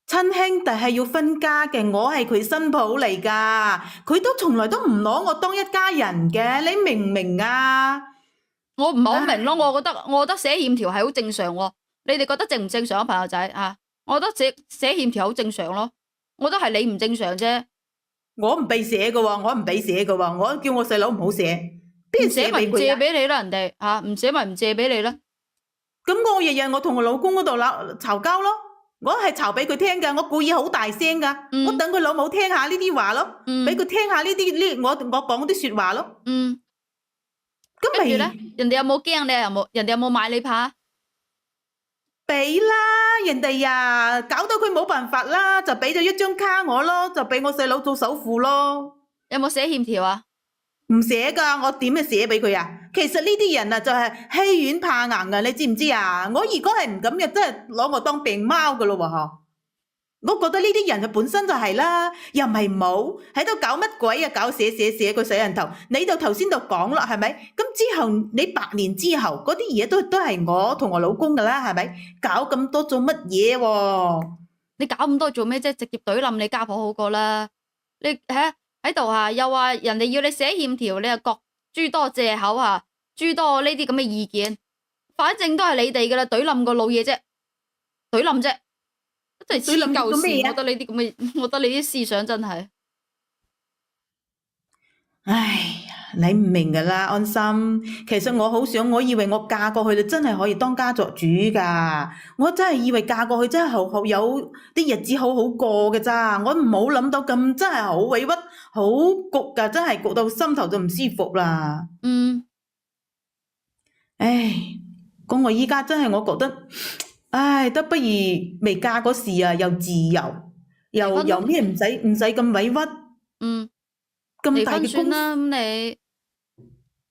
親兄弟係要分家嘅，我係佢新抱嚟㗎，佢都從來都唔攞我當一家人嘅，你明唔明啊？我唔係好明咯，我覺得寫欠條係好正常喎，你哋覺得正唔正常啊，朋友仔啊？我覺得寫欠條好正常咯，我覺得係你唔正常啫。我唔俾寫嘅喎，我唔俾寫嘅喎，我叫我細佬唔好寫，邊寫俾佢啊？唔借俾你啦，人哋嚇唔寫咪唔借俾你啦。咁我日日我同我老公嗰度嘈交咯，我係嘈俾佢聽㗎，我故意好大聲㗎，我等佢老母聽下呢啲話咯，俾佢聽下我講啲説話咯。咁跟住咧，人哋有冇驚你？人哋有冇買你怕？俾啦，人哋呀，搞到佢冇辦法啦，就俾咗一張卡我咯，就俾我細佬做首付咯。有冇寫欠條啊？唔寫㗎，我點樣寫俾佢啊？其實呢啲人啊，就係欺軟怕硬㗎，你知唔知啊？我如果係唔咁嘅，真係攞我當病貓㗎咯喎嗬！我覺得呢啲人本身就係啦，又唔係冇喺度搞乜鬼啊？搞寫個死人頭，你就頭先就講啦，係咪？咁之後你8年之後嗰啲嘢都係我同我老公噶啦，係咪？搞咁多做乜嘢喎？你搞咁多做咩啫？直接懟冧你家婆好過啦！你喺度啊，又話人哋要你寫欠條，你又各諸多藉口啊，諸多呢啲咁嘅意見，反正都係你哋噶啦，懟冧個老嘢啫，懟冧啫。真係黐鳩線，我覺得你啲咁嘅，我覺得你啲思想真係，唉，你唔明噶啦，安心。其實我好想，我以為我嫁過去，你真係可以當家作主噶。我真係以為嫁過去真係好有啲日子好好過嘅咋。我冇諗到咁真係好委屈，好焗噶，真係焗到心頭就唔舒服啦。唉，講我依家真係我覺得，唉，都不如未嫁嗰時啊，又自由，又咩唔使咁委屈，嗯，咁離大嘅公司，婚算啦，咁你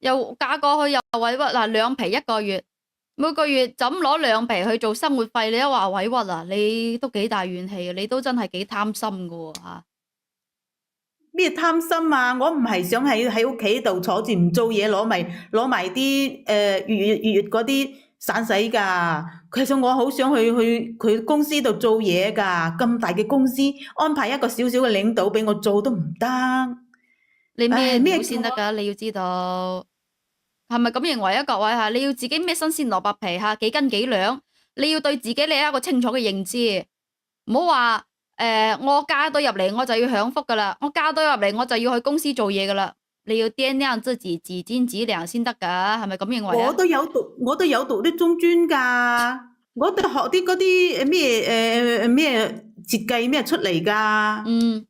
又嫁過去又委屈嗱，兩皮一個月，每個月就咁攞兩皮去做生活費，你一話委屈啊，你都幾大怨氣啊，你都真係幾貪心噶喎嚇。咩貪心啊！我唔係想喺屋企度坐住唔做嘢，攞埋啲月嗰啲散使㗎。其實我好想去佢公司度做嘢㗎，咁大嘅公司安排一個小小嘅領導俾我做都唔得。你咩唉咩料先得㗎？你要知道係咪咁認為啊？各位嚇，你要自己咩新鮮蘿蔔皮嚇，幾斤幾兩，你要對自己你有一個清楚嘅認知，唔好話我嫁到入嚟我就要享福㗎啦，我嫁到入嚟我就要去公司做嘢㗎啦，你要掂量自己幾斤幾兩先得㗎，係咪咁認為啊？我都有讀啲中專㗎，我都學啲嗰啲咩設計咩出嚟㗎。嗯，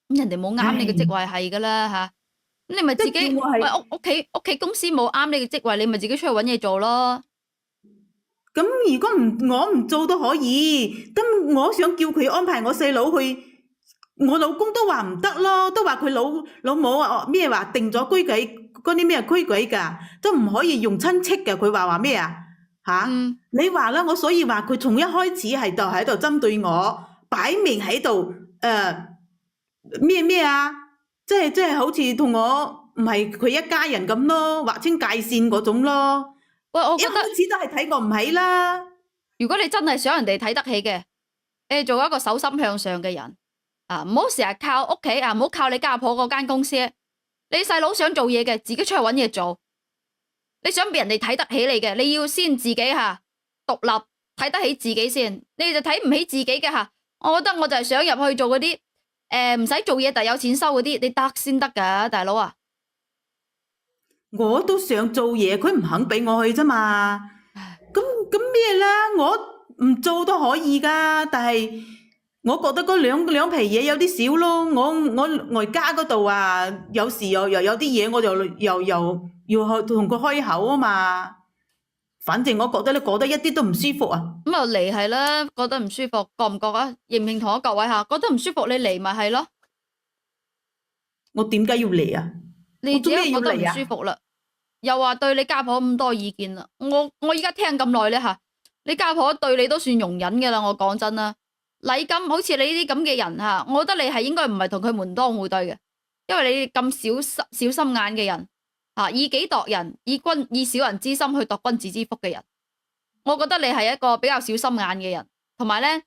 咁人哋冇啱你嘅職唉，位係㗎啦嚇，咁你咪自即己係叫我係。喂屋企公司冇啱你嘅職位，你咪自己出去揾嘢做咯。咁如果我唔做都可以，咁我想叫佢安排我細佬去，我老公都話唔得咯，都話佢老母啊咩話定咗規矩嗰啲咩規矩㗎，都唔可以用親戚㗎。佢話咩啊吓？嗯。你話啦，我所以話佢從一開始係就喺度針對我，擺明喺度咩啊，即係好似同我唔係佢一家人咁咯，劃清界線嗰種咯。喂，我一覺得開始都係睇我唔起啦。如果你真係想人哋睇得起嘅，你做一個手心向上嘅人啊，唔好成日靠屋企啊，唔好靠你家婆嗰間公司。你細佬想做嘢嘅，自己出去揾嘢做。你想俾人哋睇得起你嘅，你要先自己獨立睇得起自己先。你就睇唔起自己嘅我覺得我就係想入去做嗰啲唔使做嘢但有錢收嗰啲，你得先得㗎，大佬啊！我都想做嘢，佢唔肯俾我去啫嘛。咁咩啦？我唔做都可以噶，但係我覺得嗰兩皮嘢有啲少咯。我外家嗰度啊，有時又有啲嘢，我就又要去同佢開口啊嘛。反正我覺得你過得一啲都唔舒服啊。咁啊嚟係啦，覺得唔舒服，覺唔覺啊？認唔認同啊？各位覺得唔舒服你嚟咪係咯。我點解要嚟啊？你自己我做咩覺得唔要嚟啊？舒服啦，又話對你家婆咁多意見啦。我依家聽咁耐咧你家婆對你都算容忍嘅啦。我講真啦，禮金好似你呢啲咁嘅人我覺得你係應該唔係同佢門當戶對嘅，因為你咁小心眼嘅人以己度人，以小人之心去度君子之腹嘅人，我覺得你係一個比較小心眼嘅人，同埋咧，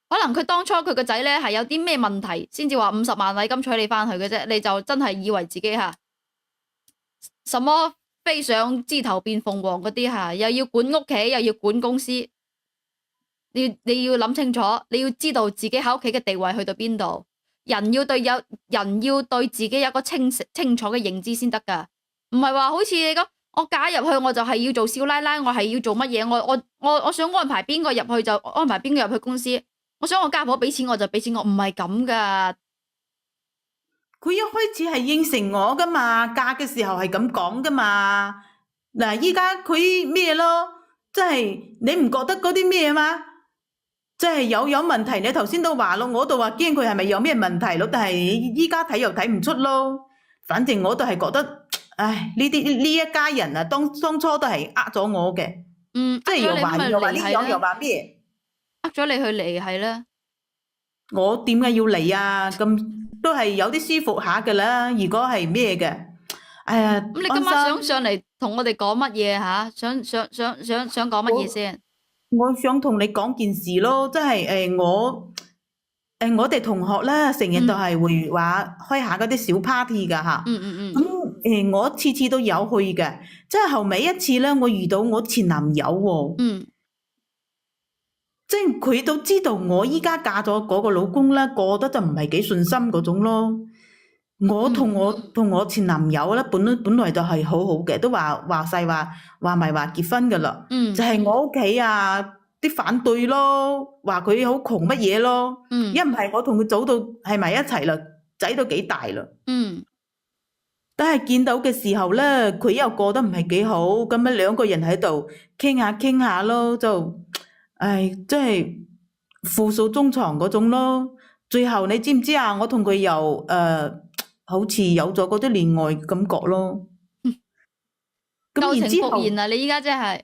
可能佢當初佢個仔咧係有啲咩問題，先至話50萬禮金娶你翻去嘅啫，你就真係以為自己什麼飛上枝頭變鳳凰嗰啲又要管屋企又要管公司，你要諗清楚，你要知道自己喺屋企嘅地位去到邊度，人要對自己有個清楚嘅認知先得噶，唔係話好似你咁，我嫁入去我就係要做少奶奶，我係要做乜嘢，我想安排邊個入去就安排邊個入去公司，我想我家婆俾錢我就俾錢我，唔係咁噶。佢一開始係應承我噶嘛，嫁嘅時候係咁講噶嘛。嗱，依家佢咩咯？即係你唔覺得嗰啲咩嘛？即係有問題，你頭先都話咯，我都話驚佢係咪有咩問題咯，但係依家睇又睇唔出咯。反正我都係覺得，唉，呢一家人啊，當初都係呃咗我嘅，即係又話呢樣又話咩？呃咗你去離係啦。我點解要嚟啊？咁都係有啲舒服下噶啦。如果係咩嘅，哎呀，咁你今晚想上嚟同我哋講乜嘢吓？想講乜嘢先？我想同你講件事咯，即係我哋同學啦，成日都係會話開下嗰啲小 party 噶吓。咁我次次都有去嘅，即係後尾一次咧，我遇到我前男友喎。即係佢都知道我依家嫁咗嗰個老公咧，過得就唔係幾順心嗰種咯。我同我前男友咧，本來就係好好嘅，都話晒話埋話結婚噶啦。就係我屋企啲反對咯，話佢好窮乜嘢咯。一唔係我同佢早到係埋一齊啦，仔都幾大啦。但係見到嘅時候咧，佢又過得唔係幾好，咁樣兩個人喺度傾下咯，就唉，真係負數中床嗰種咯。最後你知唔知啊？我同佢又好似有咗嗰啲戀愛感覺咯。咁舊情然之後復燃啊！你依家真係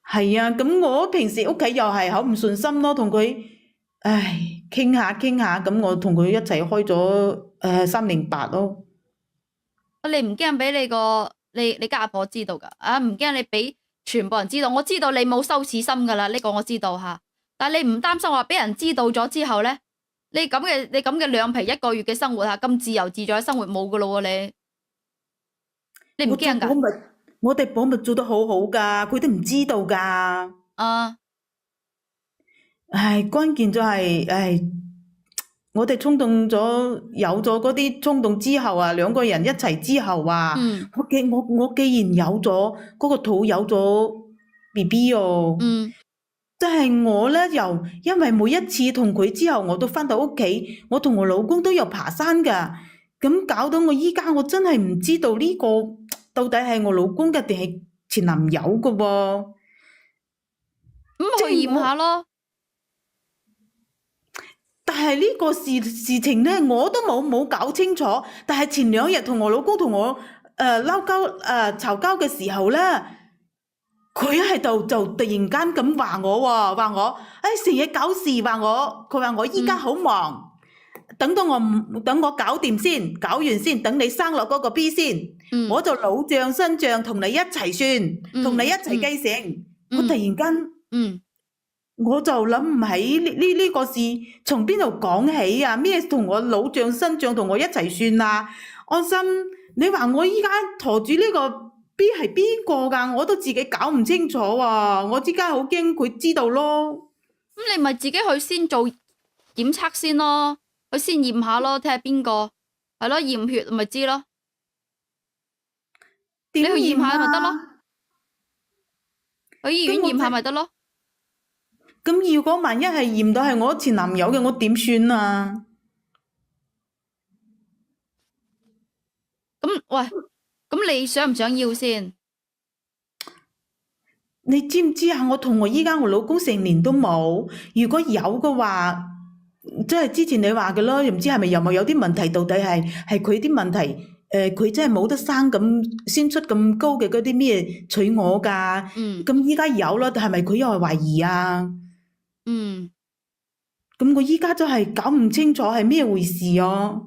係啊，咁我平時屋企又係好唔順心咯，同佢唉傾下，咁我同佢一齊開咗308咯。你唔驚俾你家婆知道㗎？啊，唔驚你俾全部人知道？我知道你冇羞恥心㗎啦，呢個我知道嚇。但係你唔擔心話俾人知道咗之後咧，你咁嘅兩皮1個月嘅生活嚇，咁自由自在嘅生活冇㗎咯喎你唔驚㗎？我哋保密做得好好㗎，佢哋唔知道㗎。啊，唉，關鍵就係唉，我哋衝動咗，有咗嗰啲衝動之後啊，兩個人一齊之後啊，嗯我既然有咗嗰個肚有咗 BB 哦，嗯，即係我咧又因為每一次同佢之後，我都翻到屋企，我同我老公都有爬山㗎，咁搞到我依家我真係唔知道呢個到底係我老公嘅定係前男友㗎喎。咁去驗下咯。但係呢個事情咧，我都冇搞清楚。但係前2日同我老公同我鬧交嘈交嘅時候咧，佢喺度就突然間咁話我喎，話我成日搞事，佢話我依家好忙，等我搞掂先，搞完先，等你生落嗰個 B 先，嗯我就老帳新帳同你一齊算，同你一齊繼承。我突然間。嗯。我就諗唔起呢個事從邊度講起啊？咩同我老帳新帳同我一齊算啊？安心，你話我依家陀住呢個 B 係邊個㗎？我都自己搞唔清楚啊！我依家好驚佢知道咯。咁你咪自己去先做檢測先咯，去先驗下咯，睇下邊個係咯，驗血咪知咯。你去驗下咪得咯，去醫院驗下咪得咯。咁如果萬一係驗到係我前男友嘅，我點算啊？咁喂，咁你想唔想要先？你知唔知啊？我同我依家我老公成年都冇，如果有嘅話，即係之前你話嘅咯，又唔知係咪有冇有啲問題？到底係佢啲問題？佢真係冇得生咁先出咁高嘅嗰啲咩娶我㗎？咁依家有啦，但係咪佢又係懷疑啊？咁我依家就係搞唔清楚係咩回事啊！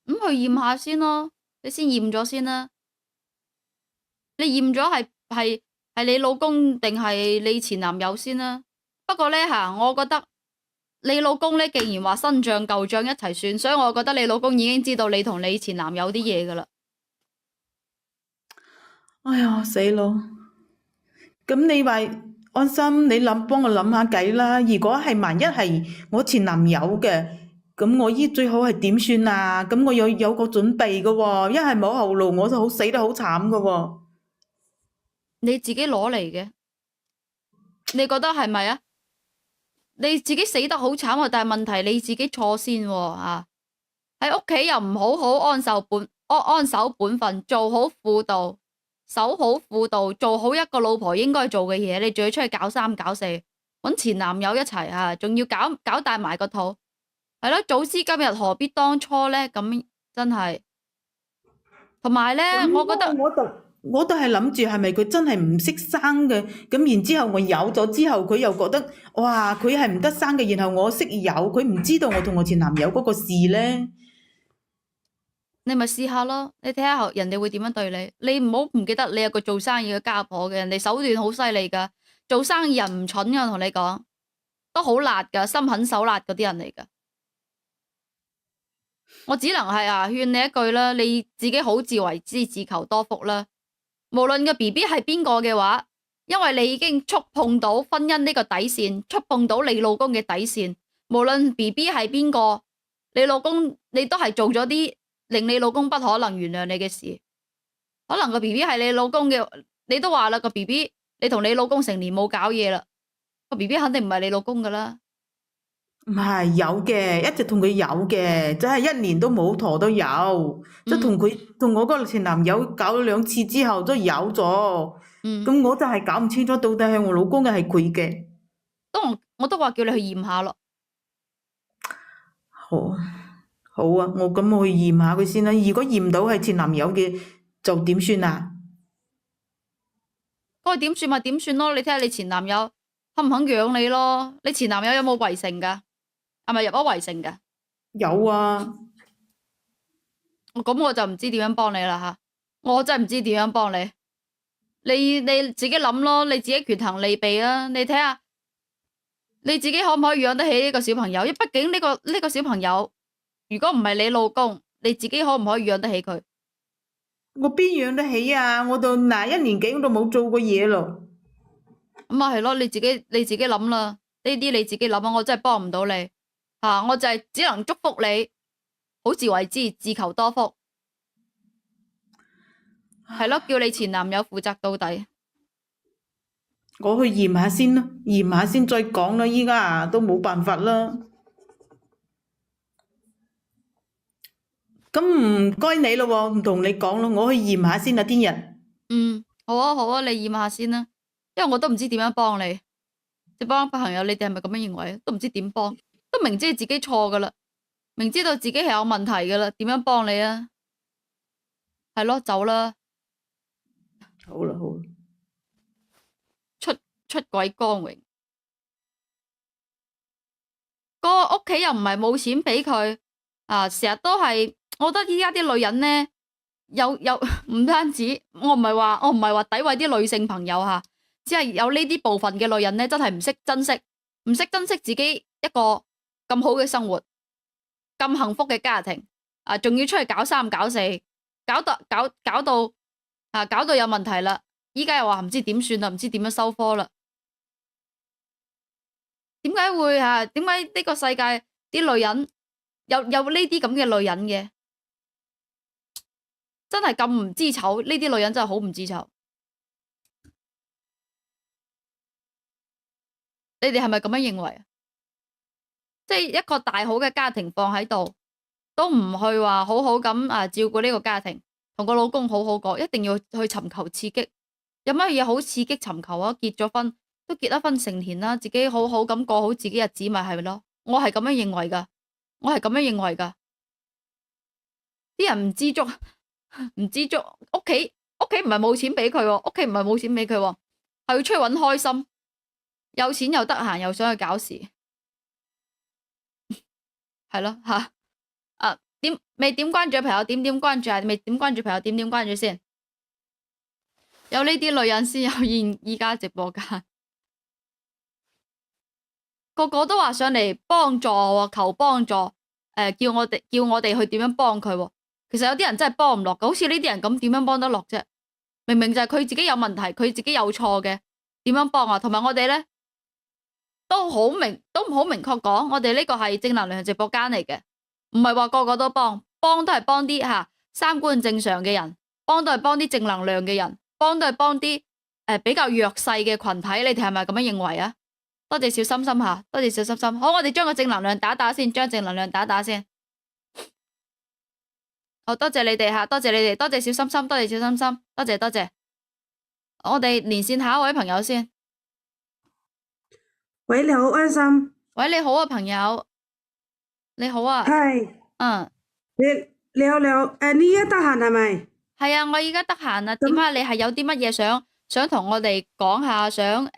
咁去驗下先咯，你先驗咗先啦。你驗咗係你老公定係你前男友先啦？不過咧我覺得你老公咧，既然話新帳舊帳一齊算，所以我覺得你老公已經知道你同你前男友啲嘢噶啦。哎呀，死咯！咁你話安心，你幫我諗下計啦。如果係萬一係我前男友嘅，咁我最好係點算啊？咁我有個準備嘅喎，一係冇後路，我就死得好慘嘅喎。你自己攞嚟嘅，你覺得係咪啊？你自己死得好慘啊！但係問題你自己錯先喎，喺屋企又唔好好安守本分，做好輔導，守好輔導，做好一個老婆應該做嘅嘢。你仲要出去搞3搞4，搵前男友一齊仲要搞大埋個肚，係咯？早知今日何必當初咧？咁真係，同埋咧，我覺得我都係諗住係咪佢真係唔識生嘅？咁然之後我有咗之後，佢又覺得哇，佢係唔得生嘅，然後我識有，佢唔知道我同我前男友嗰個事咧。你咪試下咯，你睇下人哋會點樣對你。你唔好唔記得你有個做生意嘅家婆嘅，人哋手段好犀利噶。做生意人唔蠢噶，我同你講，都好辣噶，心狠手辣嗰啲人嚟噶。我只能係勸你一句啦，你自己好自為之，自求多福啦。無論個 BB 係邊個嘅話，因為你已經觸碰到婚姻呢個底線，觸碰到你老公嘅底線。無論 BB 係邊個，你老公你都係做咗啲令你老公不可能原諒你嘅事。可能個 BB 係你老公嘅，你都話啦，個 BB 你同你老公成年冇搞嘢啦，個 BB 肯定唔係你老公噶啦。唔係有嘅，一直同佢有嘅，真係1年都冇陀都有，即係同我個前男友搞咗2次之後都有咗，嗯，咁我就係搞唔清楚到底係我老公嘅係佢嘅。我都話叫你去驗下咯。好，好啊，我去驗下佢先啦。如果驗到係前男友嘅，就點算啊？嗰個點算咪點算咯？你睇下你前男友肯唔肯養你咯？你前男友有冇圍城㗎？係咪入咗圍城㗎？有啊，咁我就唔知點樣幫你啦嚇，我真係唔知點樣幫你。你自己諗咯，你自己權衡利弊啦。你睇下你自己可唔可以養得起呢個小朋友？因為畢竟呢個小朋友，如果唔係你老公，你自己可唔可以養得起佢？我邊養得起啊？我到1年幾我都冇做過嘢咯。咁啊係咯，你自己諗啦。呢啲你自己諗啊，我真係幫唔到你嚇，我就係只能祝福你，好自為之，自求多福。係咯，叫你前男友負責到底。我去驗下先啦，驗下先再講啦。依家啊都冇辦法啦。咁唔該你咯喎，唔同你講咯，我去驗下先啦，聽日。嗯，好啊好啊，你驗下先啦，因為我都唔知點樣幫你。你幫朋友，你哋係咪咁樣認為？都唔知點幫，都明知自己錯噶啦，明知道自己係有問題噶啦，點樣幫你啊？係咯，走啦，好啦好啦，出軌光榮。個屋企又唔係冇錢俾佢啊，成日都係，我覺得依家啲女人咧，有唔單止，我唔係話詆毀啲女性朋友嚇，只係有呢啲部分嘅女人咧，真係唔識珍惜，唔識珍惜自己一個咁好嘅生活，咁幸福嘅家庭啊，仲要出去搞三搞四，搞到有問題啦，依家又話唔知點算啦，唔知點樣收科啦。點解會啊？點解呢個世界啲女人有呢啲咁嘅女人嘅？真係咁唔知醜，呢啲女人真係好唔知醜。你哋係咪咁樣認為啊？即係一個大好嘅家庭放喺度，都唔去話好好咁照顧呢個家庭，同個老公好好過，一定要去尋求刺激。有乜嘢好刺激尋求啊？結咗婚都結得婚成年啦，自己好好咁過好自己日子咪係咯？我係咁樣認為噶，我係咁樣認為噶。啲人唔知足，唔知足，屋企唔係冇錢俾佢喎，屋企唔係冇錢俾佢喎，係要出去揾開心，有錢又得閒又想去搞事，係咯吓。未點關注嘅朋友點關注啊？未點關注朋友點關注先。有呢啲女人先有依家直播間，個個都話上嚟幫助喎，求幫助，叫我哋去點樣幫佢喎。其實有啲人真係幫唔落嘅，好似呢啲人咁點樣幫得落啫？明明就係佢自己有問題，佢自己有錯嘅，點樣幫啊？同埋我哋咧都好明確講，我哋呢個係正能量直播間嚟嘅，唔係話個個都幫都係幫啲三觀正常嘅人，幫都係幫啲正能量嘅人，幫都係幫啲比較弱勢嘅群體。你哋係咪咁樣認為啊？多謝小心心吓，多謝小心心。好，我哋將個正能量打先，將正能量打先。好，多謝你哋吓，多謝你哋，多謝小心心，多謝小心心，多謝。我哋連線下一位朋友先。喂，你好，安心。喂，你好啊，朋友。你好啊。係。嗯。你好。你而家得閒係咪？係啊，我而家得閒啊。點啊？你係有啲乜嘢想同我哋講下？想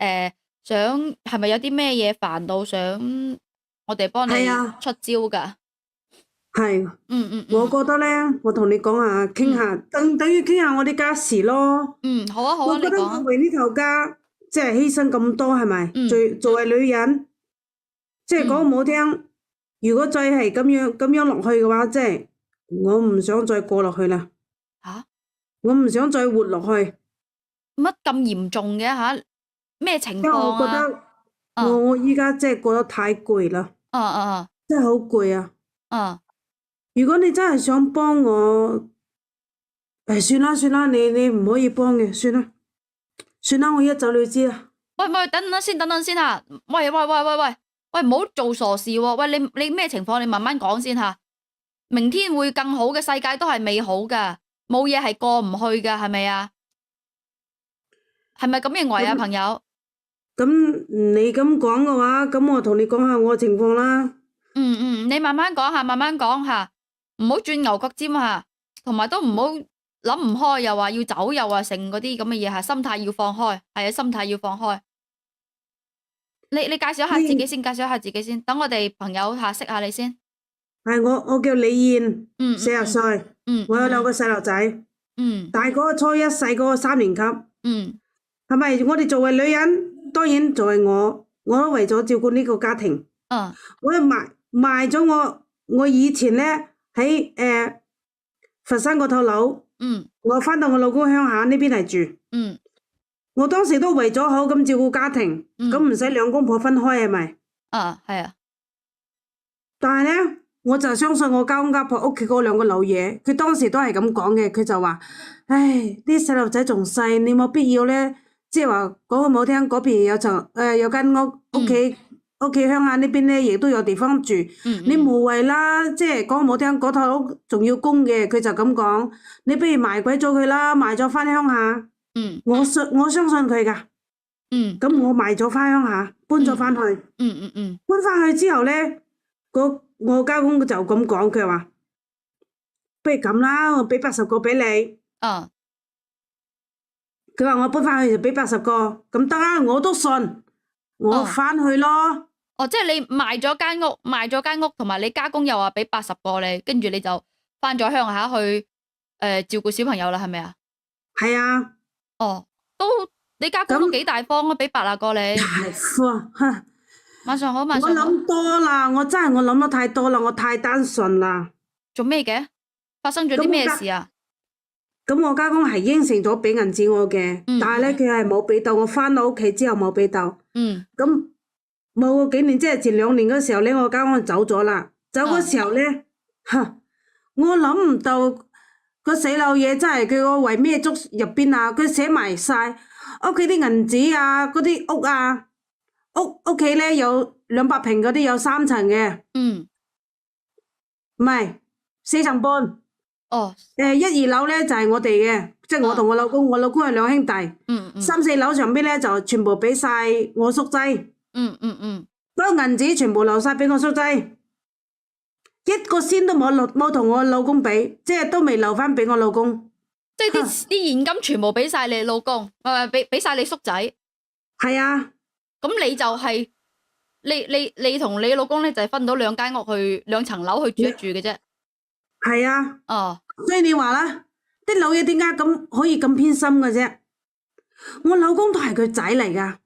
係咪有啲咩嘢煩惱想我哋幫你出招噶？係。我覺得咧，我同你講下，傾下，等於傾下我啲家事咯。好啊，我覺得我為呢頭家即係犧牲咁多，係咪？作為女人，即係講唔好聽，如果再係咁樣落去嘅話，即係我唔想再過落去啦。吓？我唔想再活落去。乜咁嚴重嘅吓？咩情況啊？因為我覺得我依家即係過得太攰啦。真係好攰啊。如果你真係想幫我，算啦，你唔可以幫嘅，算啦，我一走了之啦。喂，等等先吓，喂，喂，唔好做傻事喎！喂，你咩情況？你慢慢講先吓。明天會更好嘅，世界都係美好噶，冇嘢係過唔去噶，係咪啊？係咪咁認為啊，朋友？咁你咁講嘅話，咁我同你講下我嘅情況啦。你慢慢講下，慢慢講下，唔好轉牛角尖吓，同埋都唔好諗唔開，又話要走，又話成嗰啲咁嘅嘢吓，心態要放開，係啊，心態要放開。你介紹下自己先，介紹下自己先，等我哋朋友吓識下你先。係我叫李燕，40歲，我有2個細路仔，大個初一，細個3年級，係咪？我哋作為女人，當然作為我都為咗照顧呢個家庭，我賣咗我以前咧喺佛山嗰套樓，我翻到我老公鄉下呢邊嚟住，我當時都為咗好咁照顧家庭，咁唔使兩公婆分開係咪？係啊，但係咧。我就相信我家公家婆屋企嗰2個老爺，佢當時都係咁講嘅，佢就話：唉，啲細路仔仲細，你冇必要咧，即係話講句唔好聽，嗰邊有間屋企鄉下呢邊咧，亦都有地方住，你無謂啦，即係講句唔好聽，嗰套屋仲要供嘅，佢就咁講，你不如賣鬼咗佢啦，賣咗翻鄉下。我相信佢噶。咁我賣咗翻鄉下，搬咗翻去。搬翻去之後咧，我家公就咁講，佢話不如咁啦，我俾80個俾你。佢話我搬翻去就俾80個，咁得啊，我都信，我翻去咯。即係你賣咗間屋，同埋你家公又話俾80個你，跟住你就翻咗鄉下去照顧小朋友啦，係咪啊？係啊。你家公都幾大方啊，俾80個你。大方，晚上好，晚上好。我諗多啦，我諗得太多啦，我太單純啦。做咩嘅？發生咗啲咩事啊？咁我家公係應承咗俾銀紙我嘅，但係咧佢係冇俾到，我翻到屋企之後冇俾到。咁冇幾年，即係前2年嗰時候咧，我家公就走咗啦。走嗰時候咧，我諗唔到個死老嘢真係佢個為咩捉入邊啊？佢寫埋晒屋企啲銀紙啊，嗰啲屋啊。屋企咧有200平嗰啲有3層嘅，唔係4層半。1、2樓咧就係我哋嘅，即係我同我老公，我老公係2兄弟。3、4樓上邊咧就全部俾晒我叔仔。嗰個銀紙全部留晒俾我叔仔，一個仙都冇同我老公俾，即係都未留翻俾我老公。即係啲現金全部俾晒你老公，俾晒你叔仔。係啊。咁你就係你同你老公咧就係分到2間屋去2層樓去住一住嘅啫。係啊。所以你話啦，啲老嘢點解可以咁偏心嘅啫？我老公都係佢仔嚟噶。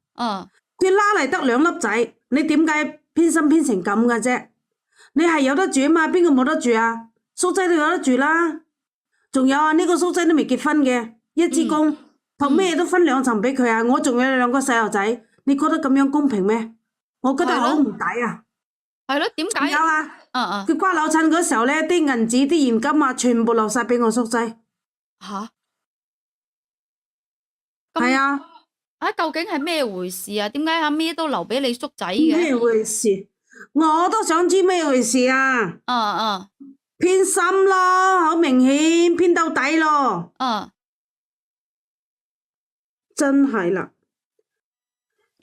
佢拉嚟得2粒仔，你點解偏心偏成咁嘅啫？你係有得住啊嘛，邊個冇得住啊？叔仔都有得住啦。仲有啊，呢個叔仔都未結婚嘅，一支公，憑咩都分2層俾佢啊？我仲有2個細路仔。你覺得咁樣公平咩？我覺得好唔抵啊！係咯，點解？有啊，佢瓜老襯嗰時候咧，啲銀紙、啲現金啊，全部留晒俾我叔仔。係啊！究竟係咩回事啊？點解阿咩都留俾你叔仔嘅？咩回事？我都想知咩回事啊！偏心咯，好明顯偏到底咯。真係啦。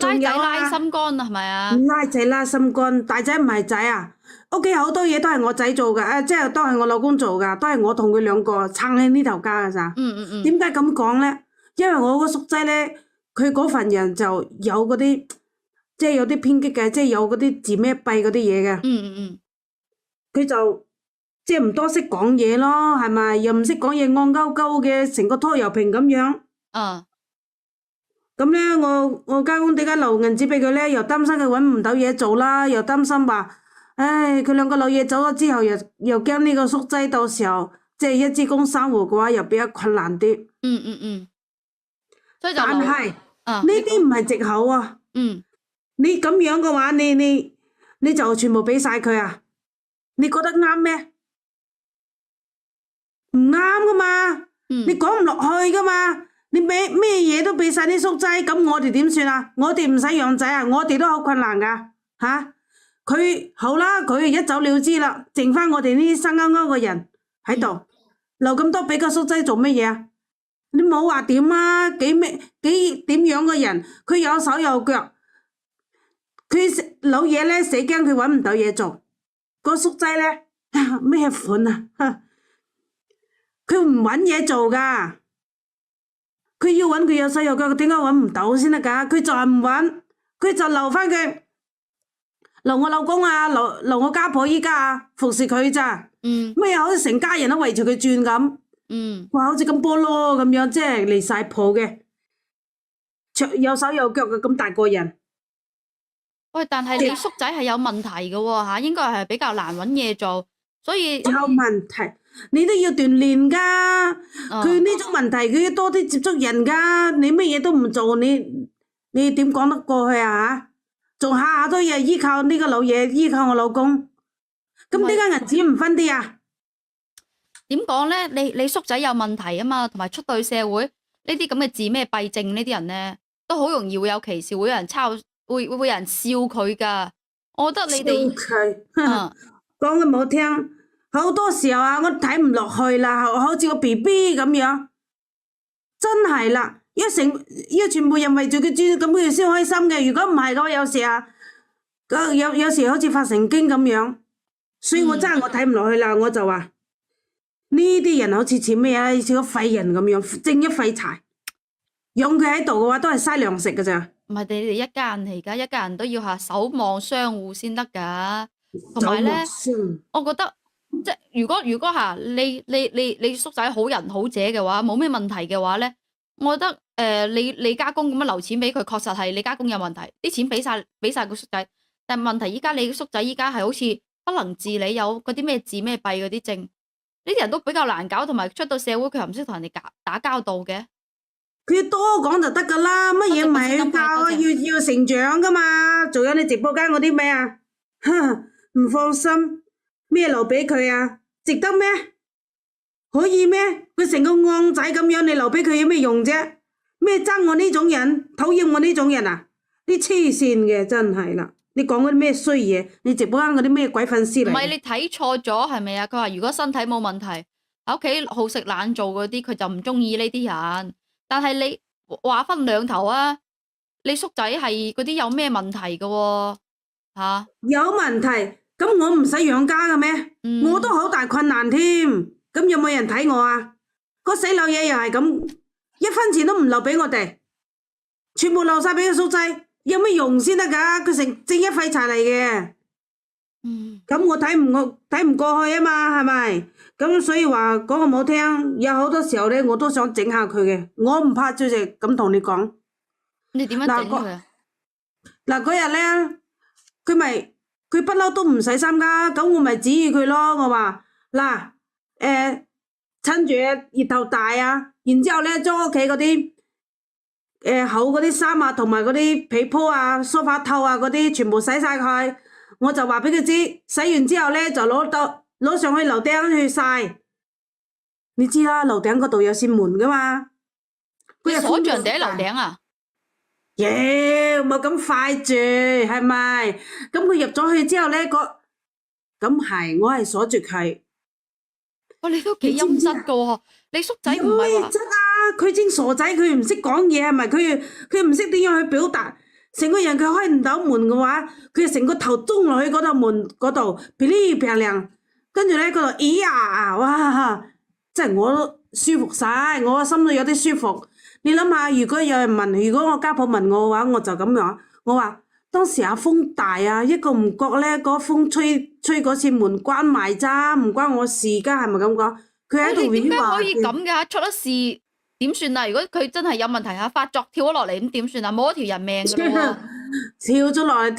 拉仔拉心肝啊，係咪啊？拉仔拉心肝，大仔唔係仔啊！屋企好多嘢都係我仔做噶，即係都係我老公做噶，都係我同佢2個撐起呢頭家噶咋。點解咁講咧？因為我個叔仔咧，佢嗰份人就有嗰啲，即係有啲偏激嘅，即係有嗰啲自咩弊嗰啲嘢嘅。佢就即係唔多識講嘢咯，係咪？又唔識講嘢，戇鳩鳩嘅，成個拖油瓶咁樣。咁咧，我家公點解留銀紙俾佢咧？又擔心佢搵唔到嘢做啦，又擔心話，唉，佢2個老嘢走咗之後，又驚呢個叔仔到時候即係一支公生活嘅話，又比較困難啲。所以就但係呢啲唔係藉口啊。你咁樣嘅話，你就全部俾晒佢啊？你覺得啱咩？唔啱噶嘛？你講唔落去噶嘛？你咩嘢都俾晒啲叔仔，咁我哋點算啊？我哋唔使養仔啊？我哋都好困難噶，佢好啦，佢一走了之啦，剩翻我哋呢啲生勾勾嘅人喺度，留咁多俾個叔仔做乜嘢啊？你冇話點啊？幾點樣嘅人，佢有手有腳，佢老嘢咧死驚佢揾唔到嘢做，個叔仔咧咩款啊？佢唔揾嘢做噶，佢要揾佢有手有腳，佢點解揾唔到先得噶？佢就係唔揾，佢就留翻佢。留我老公啊，留我家婆依家啊，服侍佢咋？咩好似成家人都圍住佢轉咁。哇，好似咁菠蘿咁樣，即係離晒譜嘅，有手有腳嘅咁大個人。喂，但係你叔仔係有問題嘅喎嚇，應該係比較難揾嘢做，所以有問題，你都要鍛鍊㗎。佢呢種問題，佢要多啲接觸人㗎。你乜嘢都唔做，你點講得過去啊？嚇！仲下下都要依靠呢個老嘢，依靠我老公，咁點解銀紙唔分啲啊？點講咧？你叔仔有問題啊嘛，同埋出到去社會呢啲咁嘅自咩弊症呢啲人咧，都好容易會有歧視，會有人會有人笑佢噶。我覺得你哋講得唔好聽，好多時候啊，我睇唔落去啦，好似個 BB 咁樣，真係啦。要全部人圍住佢轉，咁佢先開心嘅。如果唔係嘅話，有時啊，有時好似發神經咁樣，所以我真係我睇唔落去啦。我就話呢啲人好似咩啊，似個廢人咁樣，正一廢柴，養佢喺度嘅話都係嘥糧食㗎咋。唔係你哋一家人嚟㗎，一家人都要守望相互先得㗎。同埋咧，我覺得即係如果嚇你叔仔好人好姐嘅話，冇咩問題嘅話咧。我覺得你家公咁樣留錢俾佢，確實係你家公有問題，啲錢俾晒個叔仔。但係問題依家你個叔仔依家係好似不能自理，有嗰啲咩自咩弊嗰啲症，呢啲人都比較難搞，同埋出到社會佢又唔識同人哋打交道嘅。佢多講就得㗎啦，乜嘢唔係去教啊？要成長㗎嘛。仲有你直播間嗰啲咩啊？唔放心，咩留俾佢啊？值得咩？可以咩？佢成個戇仔咁樣，你留俾佢有咩用啫？咩憎我呢種人，討厭我呢種人啊？啲黐線嘅真係啦！你講嗰啲咩衰嘢？你直播間嗰啲咩鬼粉絲嚟？唔係你睇錯咗係咪啊？佢話如果身體冇問題，喺屋企好食懶做嗰啲，佢就唔中意呢啲人。但係你話分兩頭啊！你叔仔係嗰啲有咩問題嘅喎？嚇？有問題，咁我唔使養家嘅咩？我都好大困難添。咁有冇人睇我啊？個死老嘢又係咁，一分錢都唔留俾我哋，全部留晒俾個叔仔，有咩用先得噶？佢正一廢柴嚟嘅。咁我睇唔過去啊嘛，係咪？咁所以話講個唔好聽，有好多時候咧，我都想整下佢嘅，我唔怕，主席咁同你講。你點樣整佢啊？嗱嗰日咧，佢不嬲都唔洗衫噶，咁我咪指意佢咯，我話嗱。趁住熱頭大啊，然之後咧將屋企嗰啲厚嗰啲衫啊，同埋嗰啲被鋪啊、梳化套啊嗰啲全部洗晒佢，我就話俾佢知，洗完之後咧就攞上去樓頂去曬。你知啦，樓頂嗰度有扇門噶嘛，佢鎖住人哋喺樓頂啊？冇咁快住，係咪？咁佢入咗去之後咧，咁係我係鎖住佢。你都幾陰質噶喎！你叔仔唔係話質啊？佢正傻仔，佢唔識講嘢係咪？佢唔識點樣去表達，成個人佢開唔到門嘅話，佢成個頭中落去嗰道門嗰度，噼哩啪亮，跟住咧嗰度，咦呀，哇！即係我都舒服晒，我個心都有啲舒服。你諗下，如果有人問，如果我家婆問我嘅話，我就咁樣，我話。當時阿風大啊，一個唔覺咧，嗰風吹嗰扇門關埋咋，唔關我事㗎，係咪咁講？佢喺度點解可以咁嘅？出咗事點算啊？如果佢真係有問題嚇，發作跳咗落嚟咁點算啊？冇一條人命㗎喎！跳咗落嚟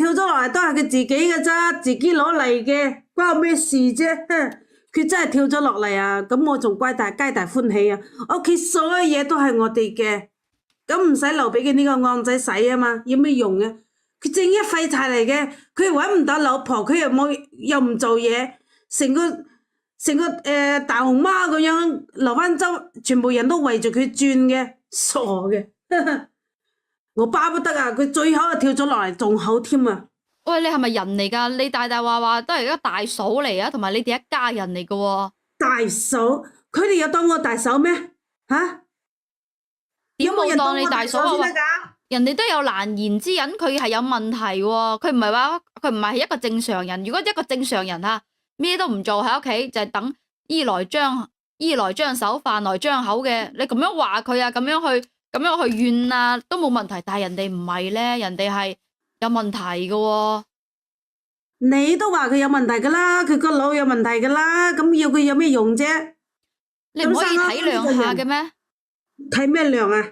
都係佢自己嘅咋，自己攞嚟嘅，關我咩事啫？佢真係跳咗落嚟啊！咁我仲皆大歡喜啊！屋企所有嘢都係我哋嘅，咁唔使留俾佢呢個戇仔使啊嘛，有咩用啊？佢正一廢柴嚟嘅，佢又搵唔到老婆，佢又唔做嘢，成個大熊貓咁樣留翻周，全部人都圍住佢轉嘅，傻嘅。我巴不得啊，佢最後跳咗落嚟仲好添啊！喂，你係咪人嚟㗎？你大大話都係一個大嫂嚟啊，同埋你哋一家人嚟㗎喎。大嫂，佢哋有當我大嫂咩？嚇？點冇當你我大嫂啊？喂，人哋都有難言之隱，佢係有問題喎。佢唔係話佢唔係一個正常人。如果一個正常人嚇咩都唔做喺屋企，就係等衣來張手飯來張口嘅，你咁樣話佢啊，咁樣去怨啊，都冇問題。但係人哋唔係咧，人哋係有問題嘅喎。你都話佢有問題㗎啦，佢個腦有問題㗎啦，咁要佢有咩用啫？你唔可以體諒下嘅咩？睇咩量啊？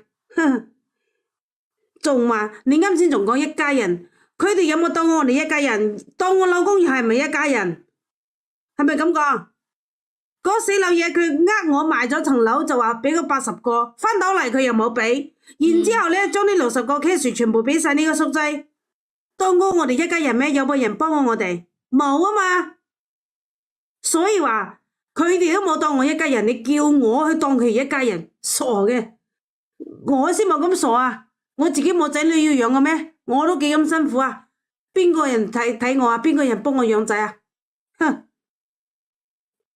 仲話你啱先仲講一家人，佢哋有冇當我哋一家人？當我老公係咪一家人？係咪咁講？嗰死老嘢佢我賣咗層樓就話俾佢80個，翻到嚟佢又冇俾，然之後咧將呢60個 cash 全部俾晒呢個叔仔，當我哋一家人咩？有冇人幫我哋？冇啊嘛，所以話佢哋都冇當我一家人，你叫我去當佢一家人，傻嘅，我先冇咁傻啊！我自己冇仔女要養嘅咩？我都幾咁辛苦啊！邊個人睇我啊？邊個人幫我養仔啊？哼！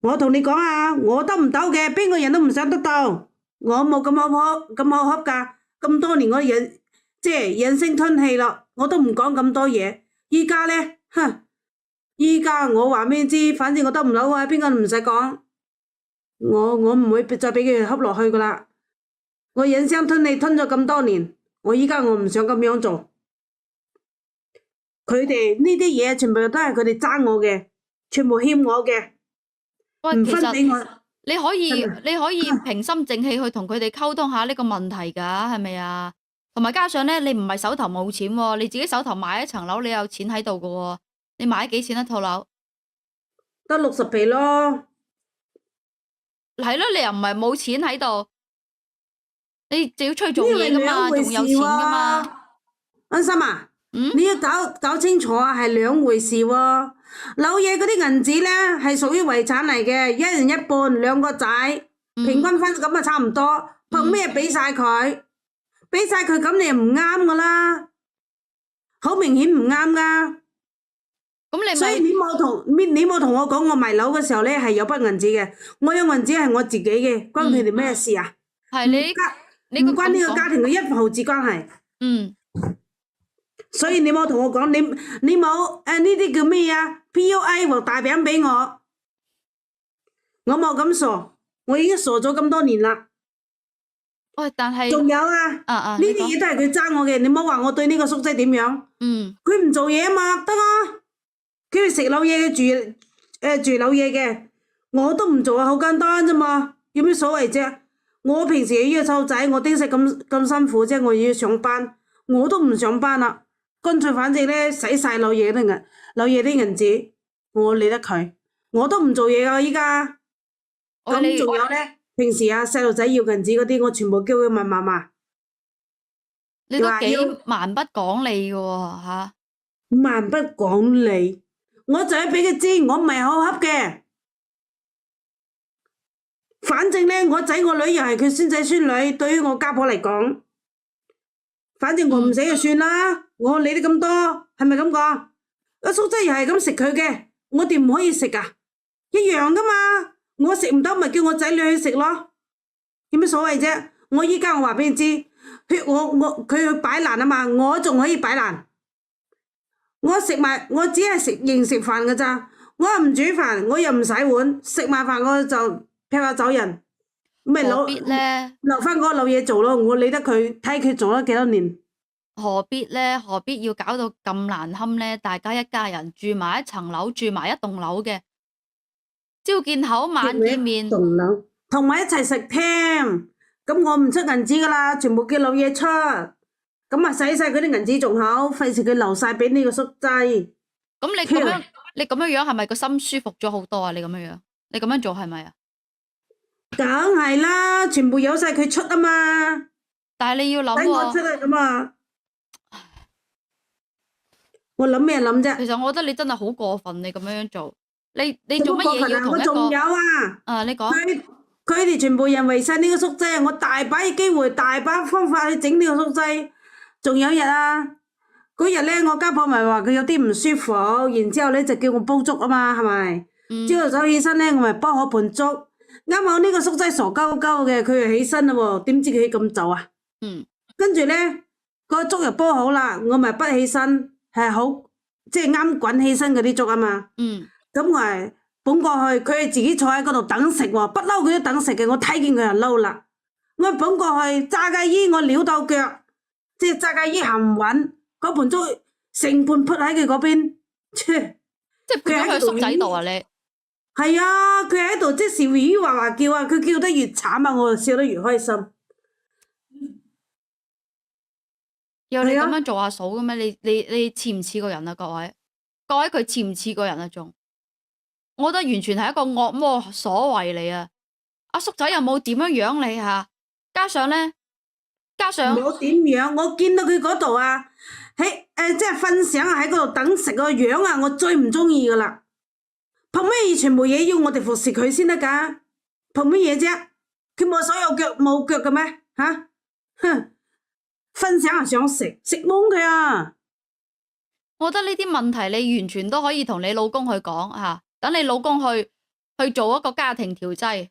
我同你講啊，我得唔到嘅，邊個人都唔想得到。我冇咁好恰噶，咁多年我即係忍聲吞氣咯，我都唔講咁多嘢。依家咧，依家我話俾你知，反正我得唔到啊，邊個都唔使講。我唔會再俾佢恰落去噶啦。我忍聲吞氣吞咗咁多年，我依家我唔想咁樣做。佢哋呢啲嘢全部都係佢哋爭我嘅，全部欠我嘅。喂，唔分俾我，你可以平心靜氣去同佢哋溝通下呢個問題㗎，係咪啊？同埋加上咧，你唔係手頭冇錢喎，你自己手頭買一層樓，你有錢喺度㗎喎。你買幾錢一套樓？得60皮咯。係咯，你又唔係冇錢喺度，你就要出去做嘢㗎嘛，仲有錢㗎嘛。安心啊，你要搞清楚啊，係兩回事喎。老嘢嗰啲銀紙咧係屬於遺產嚟嘅，一人一半，2個仔，平均分咁啊差唔多。憑咩俾晒佢？俾晒佢咁你又唔啱噶啦，好明顯唔啱噶。所以你冇同我講我賣樓嘅時候咧係有筆銀紙嘅，我有銀紙係我自己嘅，關佢哋咩事啊？係你唔關呢個家庭嘅1毫子關係。所以你冇同我講，你冇呢啲叫咩啊 ？PUA 和大餅俾我，我冇咁傻，我已經傻咗咁多年啦。喂，但係仲有啊，呢啲嘢都係佢爭我嘅，你唔好話我對呢個叔仔點樣。佢唔做嘢啊嘛，得啊，佢哋食老嘢嘅住老嘢嘅，我都唔做啊，好簡單啫嘛，有咩所謂啫？我平時要湊仔，我丁食咁辛苦啫，我要上班，我都唔上班啦。乾脆反正咧使晒老嘢啲銀紙，我理得佢，我都唔做嘢噶依家。咁仲有咧，平時啊細路仔要銀紙嗰啲，我全部叫佢問媽媽。你都幾蠻不講理嘅喎嚇！蠻不講理，我就係俾佢知，我唔係好恰嘅。反正咧，我仔我女又係佢孫仔孫女，對於我家婆嚟講。反正我唔死就算啦，我理得咁多，係咪咁講？阿叔仔又係咁食佢嘅，我哋唔可以食啊，一樣噶嘛。我食唔到咪叫我仔女去食咯，有咩所謂啫？我依家我話俾你知，佢去擺爛啊嘛，我仲可以擺爛。我只係認食飯噶咋，我又唔煮飯，我又唔洗碗，食埋飯我就劈下走人。咪留翻嗰個老嘢做咯，我理得佢，睇佢做咗幾多年。何必咧？何必要搞到咁難堪咧？大家一家人住埋一層樓，住埋一棟樓嘅，朝見口晚見面，棟樓同埋一齊食添。咁我唔出銀紙噶啦，全部叫老嘢出。咁啊使晒佢啲銀紙仲好，費事佢留晒俾呢個叔仔。咁你咁樣係咪個心舒服咗好多啊？你咁樣做係咪啊？梗係啦，全部有晒佢出啊嘛。但係你要諗喎，我出啊咁啊。我諗咩諗啫？其實我覺得你真係好過分，你咁樣做，你做乜嘢要同一個？我仲有啊。你講。佢哋全部人為晒呢個叔仔，我大把嘅機會，大把方法去整呢個叔仔。仲有一日啊，嗰日咧，我家婆咪話佢有啲唔舒服，然之後咧就叫我煲粥啊嘛，係咪？朝頭早起身咧，我咪煲好盤粥。啱好呢個叔仔傻鳩鳩嘅，佢又起身啦喎，點知佢咁早啊？跟住咧，個粥又煲好啦，我咪不起身，係好即係啱滾起身嗰啲粥啊嘛。咁我係捧過去，佢係自己坐喺嗰度等食喎，不嬲佢都等食嘅，我睇見佢就嬲啦。我捧過去炸雞衣，我撩到腳，即係炸雞衣行唔穩。嗰盤粥成盤潑喺佢嗰邊，即係潑咗佢叔仔度啊！你係啊，佢喺度即係笑語話話叫啊，佢叫得越慘啊，我就笑得越開心。要你咁樣做阿嫂嘅咩？你似唔似個人啊？各位佢似唔似個人啊？仲，我覺得完全係一個惡魔所為嚟啊！阿叔仔又冇點樣養你嚇，加上冇點樣，我見到佢嗰度啊。即係瞓醒喺嗰度等食個樣啊！我最唔中意噶啦，憑咩嘢全部嘢要我哋服侍佢先得噶？憑乜嘢啫？佢冇手有腳冇腳嘅咩？吓，哼！瞓醒啊想食懵佢啊！我覺得呢啲問題你完全都可以同你老公去講吓，等你老公去做一個家庭調劑。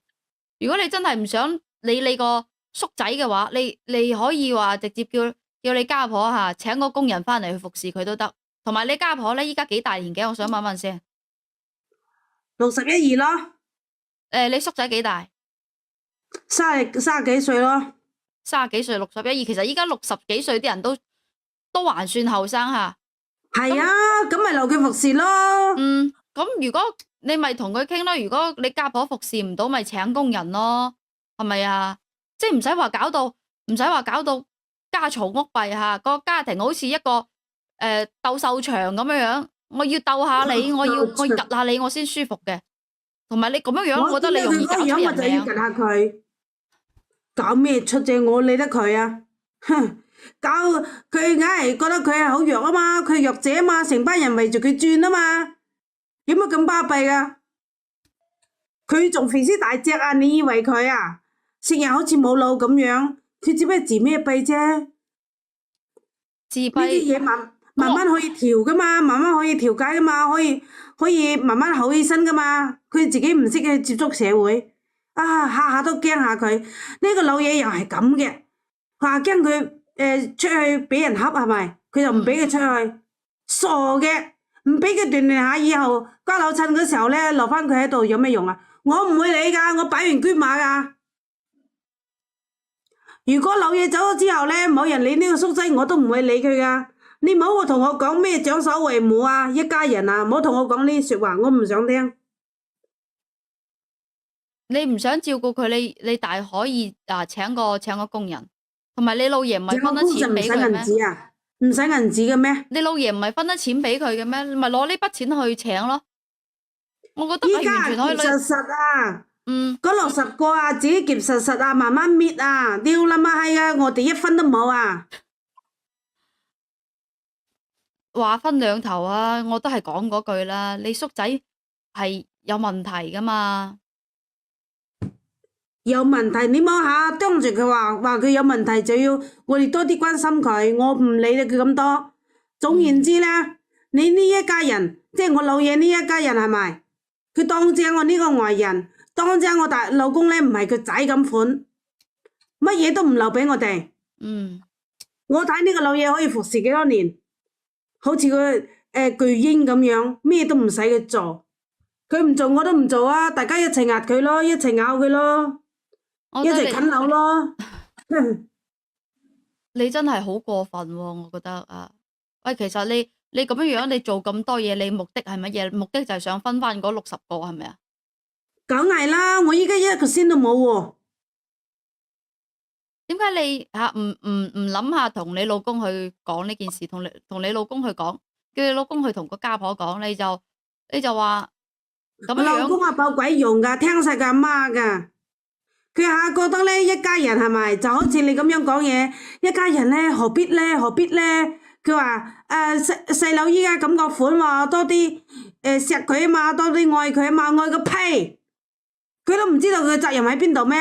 如果你真係唔想理你個叔仔嘅話，你可以話直接叫你家婆吓請個工人翻嚟去服侍佢都得，同埋你家婆咧依家幾大年紀？我想問問先。61、2咯。你叔仔幾大？30幾歲咯。30幾歲，61、2，其實依家60幾歲啲人都還算後生吓。係啊，咁咪留佢服侍咯。咁如果你咪同佢傾咯，如果你家婆服侍唔到，咪請工人咯，係咪啊？即係唔使話搞到家嘈屋閉吓，個家庭好似一個鬥獸場咁樣，我要鬥下你，我要吉下你，我先舒服嘅。同埋你咁樣，我覺得你容易搞出人命。我就要吉下佢，搞咩出啫？我理得佢啊！哼，搞佢硬係覺得佢係好弱啊嘛，佢係弱者啊嘛，成班人圍住佢轉啊嘛，有乜咁巴閉噶？佢仲肥屍大隻啊！你以為佢啊，成日好似冇腦咁樣？佢只不過自咩閉啫？自閉呢啲嘢慢慢可以調噶嘛，慢慢可以調解噶嘛，可以慢慢好起身噶嘛。佢自己唔識去接觸社會，下下都驚下佢。呢個老嘢又係咁嘅，話驚佢出去俾人恰係咪？佢就唔俾佢出去，傻嘅，唔俾佢鍛鍊下，以後瓜老襯嗰時候咧留翻佢喺度有咩用啊？我唔會理噶，我擺完車馬噶。如果老嘢走咗之後咧，冇人理呢個叔仔，我都唔會理佢噶。你唔好同我講咩長嫂為母啊，一家人啊，唔好同我講呢啲說話，我唔想聽。你唔想照顧佢，你大可以請個工人，同埋你老爺唔係分得錢俾佢咩？唔使銀紙嘅咩？你老爺唔係分得錢俾佢嘅咩？咪攞呢筆錢去請咯。我覺得係完全可以。依家結實啊！嗰60個啊，自己結實啊，慢慢搣啊，屌啦媽閪啊！我哋一分都冇啊！話分兩頭啊，我都係講嗰句啦。你叔仔係有問題噶嘛？有問題，你摸下當住佢話佢有問題，就要我哋多啲關心佢。我唔理佢咁多。總言之咧，你呢一家人，即係我老爺呢一家人係咪？佢當正我呢個外人。當正我大老公咧，唔係佢仔咁款，乜嘢都唔留俾我哋。我睇呢個老嘢可以服侍幾多年，好似個巨嬰咁樣，咩都唔使佢做，佢唔做我都唔做啊！大家一齊壓佢咯，一齊咬佢咯，一齊啃咬咯。你真係好過分喎！我覺得啊，喂，其實你咁樣你做咁多嘢，你目的係乜嘢？目的就係想分翻嗰60個係咪啊？梗係啦，我依家1個先都冇喎。點解你唔諗下同你老公去講呢件事？同你老公去講，叫你老公去同個家婆講，你就話咁樣。老公話冇鬼用噶，聽晒佢阿媽噶。佢下覺得咧一家人係咪就好似你咁樣講嘢？一家人咧何必咧？何必咧？佢話細佬依家咁個款喎，多啲錫佢啊嘛，多啲愛佢啊嘛，愛個屁！佢都唔知道佢嘅責任喺邊度咩？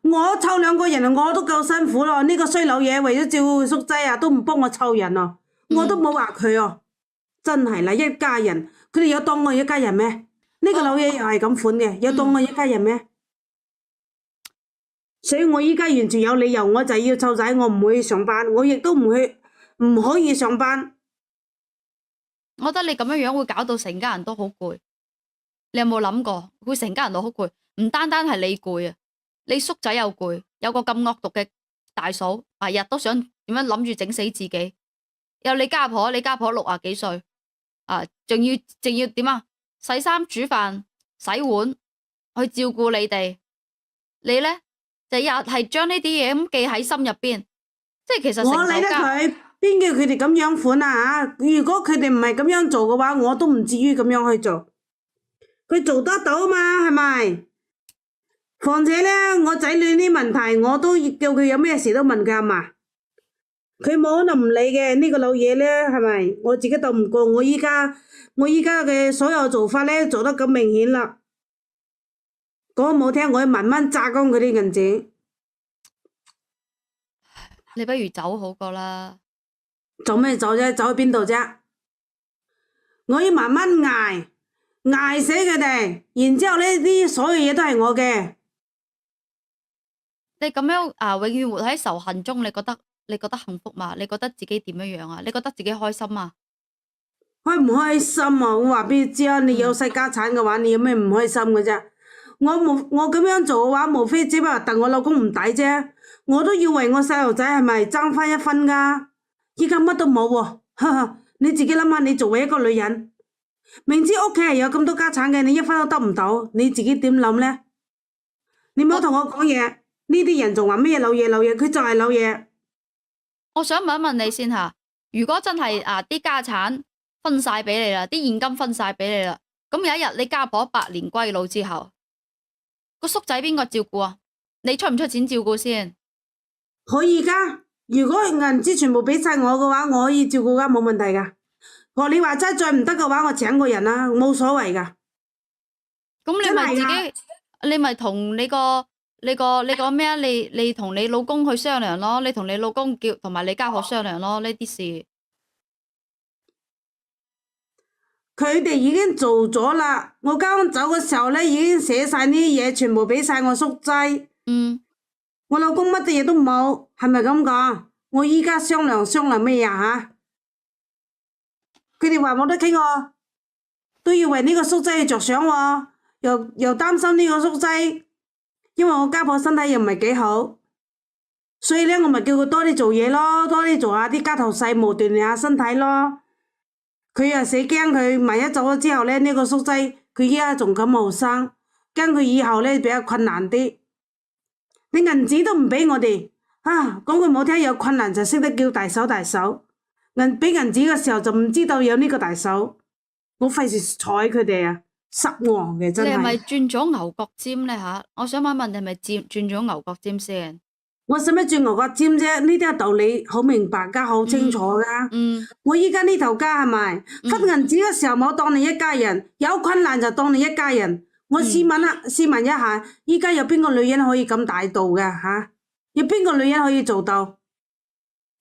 我湊2個人我都夠辛苦咯，呢個衰老嘢為咗照顧叔仔啊，都唔幫我湊人啊！我都冇話佢哦，真係啦，一家人，佢哋有當我係一家人咩？呢個老嘢又係咁款嘅，有當我係一家人咩？所以我依家完全有理由，我就要湊仔，我唔會上班，我亦都唔可以上班。我覺得你咁樣會搞到成家人都好攰。你有冇諗過會成家人都好攰？唔單單係你攰啊，你叔仔又攰，有個咁惡毒嘅大嫂，日都想點樣諗住整死自己。有你家婆60幾歲，仲要點啊？洗衫煮飯洗碗去照顧你哋，你咧就日係將呢啲嘢咁記喺心入邊，即係其實我理得佢，邊叫佢哋咁樣款啊嚇？如果佢哋唔係咁樣做嘅話，我都唔至於咁樣去做。佢做得到嘛，係咪？況且咧，我仔女啲問題，我都叫佢有咩事都問佢阿嫲。佢冇可能唔理嘅，呢個老嘢咧，係咪？我自己鬥唔過，我依家嘅所有做法咧，做得咁明顯啦。講冇聽，我要慢慢榨乾佢啲銀紙。你不如走好過啦。做咩走啫？走去邊度啫？我要慢慢捱死佢哋，然之後呢啲所有嘢都係我嘅。你咁樣永遠活喺仇恨中，你覺得幸福嘛？你覺得自己點樣啊？你覺得自己開心啊？開唔開心啊？我話俾你知啊，你有世家產嘅話，你有咩唔開心嘅啫？我咁樣做嘅話，無非只不過戥我老公唔抵啫。我都要為我細路仔係咪爭翻一分噶？依家乜都冇喎，你自己諗下，你作為一個女人，明知屋企係有咁多家產嘅，你一分都得唔到，你自己點諗呢？你唔好同我講嘢，呢啲人仲話咩老嘢，佢就係老嘢。我想問一問你先吓，如果真係啲家產分晒俾你啦，啲現金分晒俾你啦，咁有一日你家婆百年歸老之後，個叔仔邊個照顧啊？你出唔出錢照顧先？可以噶，如果銀紙全部俾晒我嘅話，我可以照顧噶，冇問題噶。學你話齋，再唔得嘅話，我請個人啦，冇所謂噶。咁你咪自己，你咪同你個咩啊？你同你老公去商量咯，你同你老公同埋你家婆商量咯，呢啲事。佢哋已經做咗啦，我剛走嘅時候咧，已經寫晒呢啲嘢，全部俾晒我叔仔。我老公乜嘢都冇，係咪咁講？我依家商量咩呀吓？佢哋話冇得傾喎，都要為呢個叔仔去着想喎，又擔心呢個叔仔，因為我家婆身體又唔係幾好，所以咧我咪叫佢多啲做嘢咯，多啲做下啲家頭細務，鍛煉下身體咯。佢又死驚佢萬一走咗之後咧，呢個叔仔佢依家仲咁後生，驚佢以後咧比較困難啲。你銀紙都唔俾我哋，講句唔好聽，有困難就識得叫大手。俾銀紙嘅時候就唔知道有呢個大手，我費事睬佢哋啊，失望嘅真係。你係咪轉咗牛角尖咧吓？我想問你係咪轉咗牛角尖先？我使乜轉牛角尖啫？呢啲道理好明白噶，好清楚噶。我依家呢頭家係咪分銀紙嘅時候冇當你一家人，有困難就當你一家人。我試問一下，依家有邊個女人可以咁大度嘅吓？有邊個女人可以做到？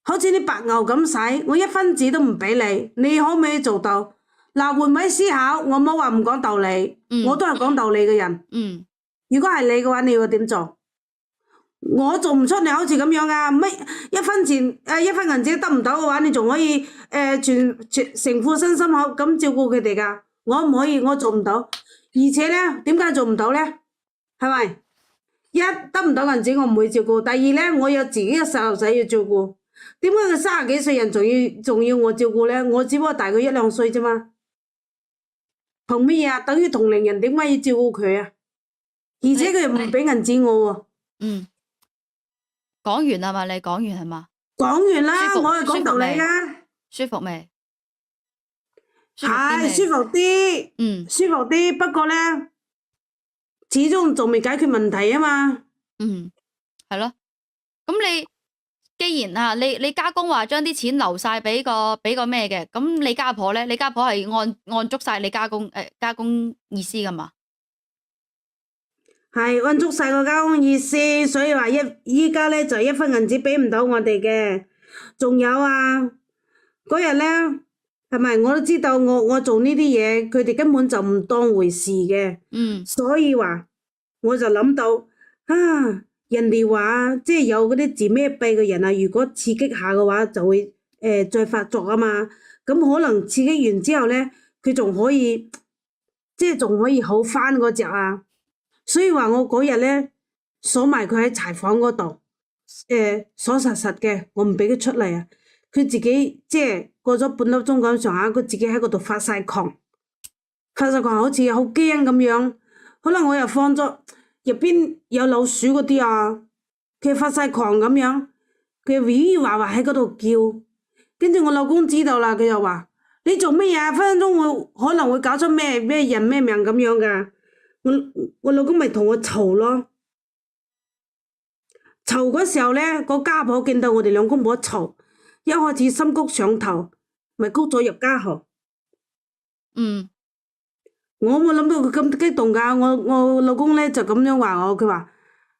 好似啲白牛咁使，我一分紙都唔俾你，你可唔可以做到？嗱，換位思考，我冇話唔講道理，我都係講道理嘅人。如果係你嘅話，你會點做？我做唔出你好似咁樣啊！乜一分銀紙得唔到嘅話，你仲可以全成副身心口咁照顧佢哋噶？我唔可以，我做唔到。而且咧，點解做唔到咧？係咪？一得唔到銀紙，我唔會照顧。第二咧，我有自己嘅細路仔要照顧。點解佢30幾歲人仲要我照顧咧？我只不過大佢1-2歲啫嘛。憑咩啊？等於同齡人，點解要照顧佢啊？而且佢又唔俾銀紙我喎。講完啦嘛？你講完係嘛？講完啦，我係講道理㗎。舒服未？係舒服啲，舒服啲。不過咧，始終仲未解決問題啊嘛。係咯。咁你既然你家公話將啲錢留晒俾個咩嘅，咁你家婆咧？你家婆係按足晒你家公意思噶嘛？係按足晒個家公意思，所以話依家咧就1分銀紙俾唔到我哋嘅。仲有啊，嗰日咧，係咪我都知道我做呢啲嘢，佢哋根本就唔當回事嘅。所以話我就諗到啊，人哋話即係有嗰啲自閉嘅人啊，如果刺激下嘅話，就會再發作啊嘛。咁可能刺激完之後咧，佢仲可以即係仲可以好返嗰隻啊。所以話我嗰日咧鎖埋佢喺柴房嗰度，鎖實實嘅，我唔俾佢出嚟啊。佢自己即係過咗半粒鐘咁上下，佢自己喺嗰度發晒狂，好似好驚咁樣。可能我又放咗入邊有老鼠嗰啲啊，佢發晒狂咁樣，佢嘩嘩喺嗰度叫。跟住我老公知道啦，佢就話：你做乜嘢啊？分分鐘可能會搞出咩人咩命咁樣噶。我老公咪同我嘈咯。嘈嗰時候咧，個家婆見到我哋兩公婆嘈，一開始心谷上頭，咪谷咗入家河。我冇諗到佢咁激動噶，我老公咧就咁樣話我，佢話：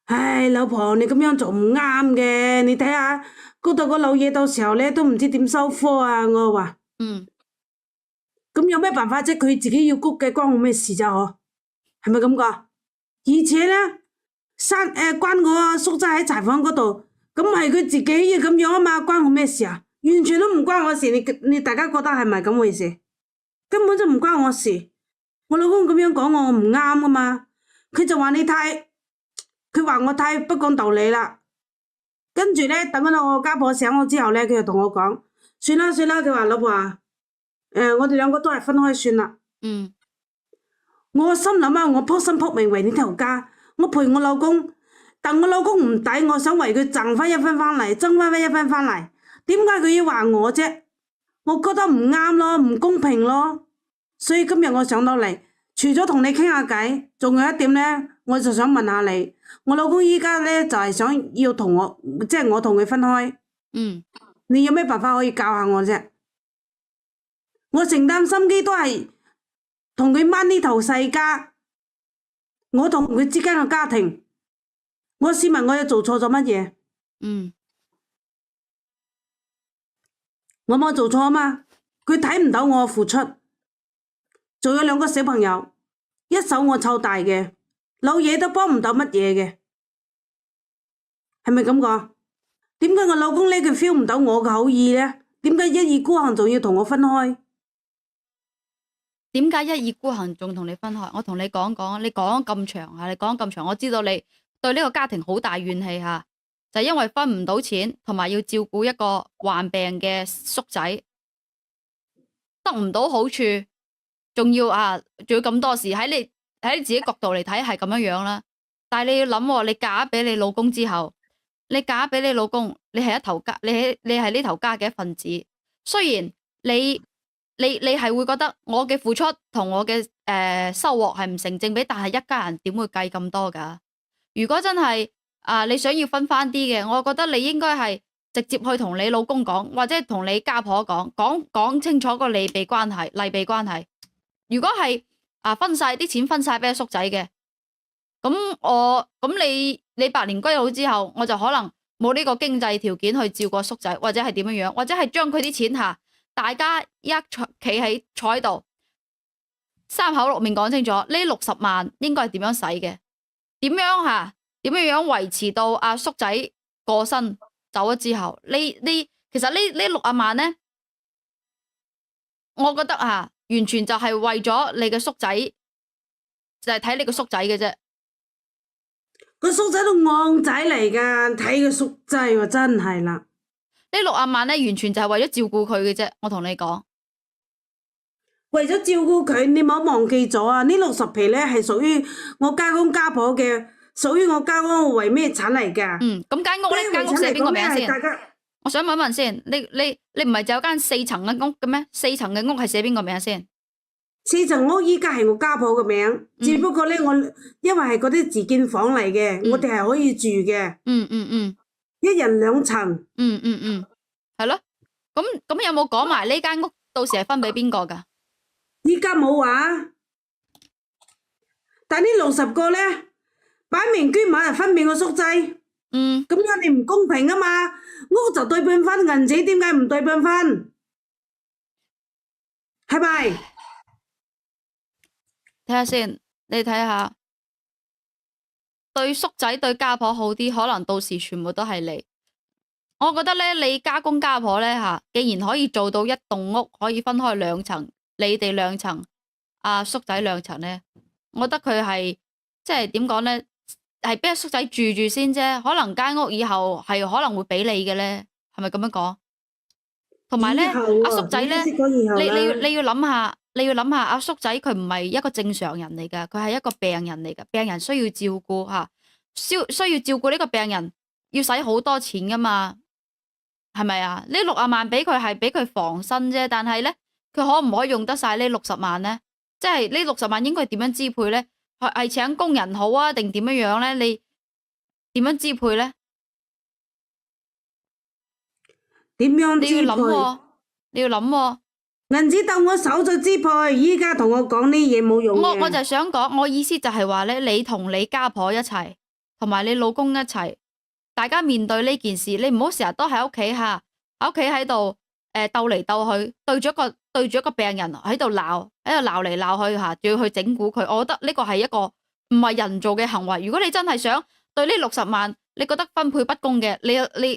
唉，老婆你咁樣做唔啱嘅，你睇下嗰度個老嘢到時候咧都唔知點收科啊！我話，咁有咩辦法啫？佢自己要谷嘅，關我咩事咋？嗬，係咪咁講？而且咧，關我阿叔仔喺柴房嗰度，咁係佢自己要咁樣啊嘛，關我咩事啊？完全都唔關我事，你大家覺得係咪咁回事？根本就唔關我事。我老公咁樣講我唔啱噶嘛，佢就話佢話我太不講道理啦。跟住咧，等我家婆醒咗之後咧，佢就同我講：算啦，佢話老婆啊，我哋兩個都係分開算啦。我心諗啊，我撲心撲命為呢頭家，我陪我老公，但我老公唔抵，我想為佢掙翻一分翻嚟，爭翻一分翻嚟。點解佢要話我啫？我覺得唔啱咯，唔公平咯。所以今日我上到嚟，除咗同你傾下偈，仲有一點咧，我就想問下你，我老公依家咧就係想要同我，即係我同佢分開。你有咩辦法可以教下我啫？我承擔心機都係同佢掹呢頭世家，我同佢之間嘅家庭，我試問我又做錯咗乜嘢？我冇做錯啊嘛，佢睇唔到我嘅付出。仲有兩個小朋友，一手我湊大嘅，老嘢都幫唔到乜嘢嘅，係咪咁講？點解我老公呢佢 feel 唔到我嘅好意呢？點解一意孤行仲要同我分開？點解一意孤行仲同你分開？我同你講講，你講咁長啊，你講咁長，我知道你對呢個家庭好大怨氣吓，就係因為分唔到錢，同埋要照顧一個患病嘅叔仔，得唔到好處。仲要咁多事，喺你自己角度嚟睇係咁樣啦，但係你要諗，你嫁俾你老公之後，你嫁俾你老公，你係一頭家，你係呢頭家嘅一份子。雖然你係會覺得我嘅付出同我嘅收穫係唔成正比，但係一家人點會計咁多噶？如果真係你想要分翻啲嘅，我覺得你應該係直接去同你老公講，或者同你家婆講清楚個利弊關係。如果係分晒啲錢分晒俾叔仔嘅，咁你百年歸老之後，我就可能冇呢個經濟條件去照顧叔仔，或者係點樣，或者係將佢啲錢大家一坐喺度，三口六面講清楚，呢60萬應該係點樣使嘅，點樣維持到叔仔過身走咗之後，其實呢60萬咧，我覺得完全就係為咗你嘅叔仔，就係睇你個叔仔嘅啫。個叔仔都戇仔嚟噶，睇個叔仔喎，真係啦。呢60萬咧，完全就係為咗照顧佢嘅啫。我同你講，為咗照顧佢，你唔好忘記咗啊！呢60皮咧係屬於我家公家婆嘅，屬於我家公為咩產嚟噶？咁間屋咧，間屋寫邊個名先？我想問一問先，你唔係就有間4層嘅屋嘅咩？4層嘅屋係寫邊個名先？4層屋依家係我家婆嘅名，只不過咧我因為係嗰啲自建房嚟嘅，我哋係可以住嘅。一人2層。係咯。咁有冇講埋呢間屋到時係分俾邊個噶？依家冇話，但呢60個咧擺明捐埋係分俾我叔仔。咁樣你唔公平啊嘛！屋就對半分，銀紙點解唔對半分？係咪？睇下先，你睇下，對叔仔對家婆好啲，可能到時全部都係你。我覺得咧，你家公家婆咧吓，既然可以做到一棟屋可以分開2層，你哋2層，阿叔仔2層咧，我覺得佢係即係點講咧，係俾阿叔仔住住先啫，可能間屋以後係可能會俾你嘅咧，係咪咁樣講？同埋咧，阿叔仔咧，你要諗下，阿叔仔佢唔係一個正常人嚟噶，佢係一個病人嚟噶，病人需要照顧吓，需要照顧呢個病人，要使好多錢噶嘛，係咪啊？呢60萬俾佢係俾佢防身啫，但係咧，佢可唔可以用得晒呢60萬咧？即係呢60萬應該點樣支配咧？係請工人好啊，定點樣樣咧？你點樣支配咧？點樣支配？你要諗喎。銀紙到我手就支配，依家同我講呢嘢冇用嘅。我就係想講，我意思就係話咧，你同你家婆一齊，同埋你老公一齊，大家面對呢件事，你唔好成日都喺屋企吓，喺屋企喺度鬥嚟鬥去，對住一個病人喺度鬧嚟鬧去吓，仲要去整蠱佢，我覺得呢個係一個唔係人做嘅行為。如果你真係想對呢60萬，你覺得分配不公嘅，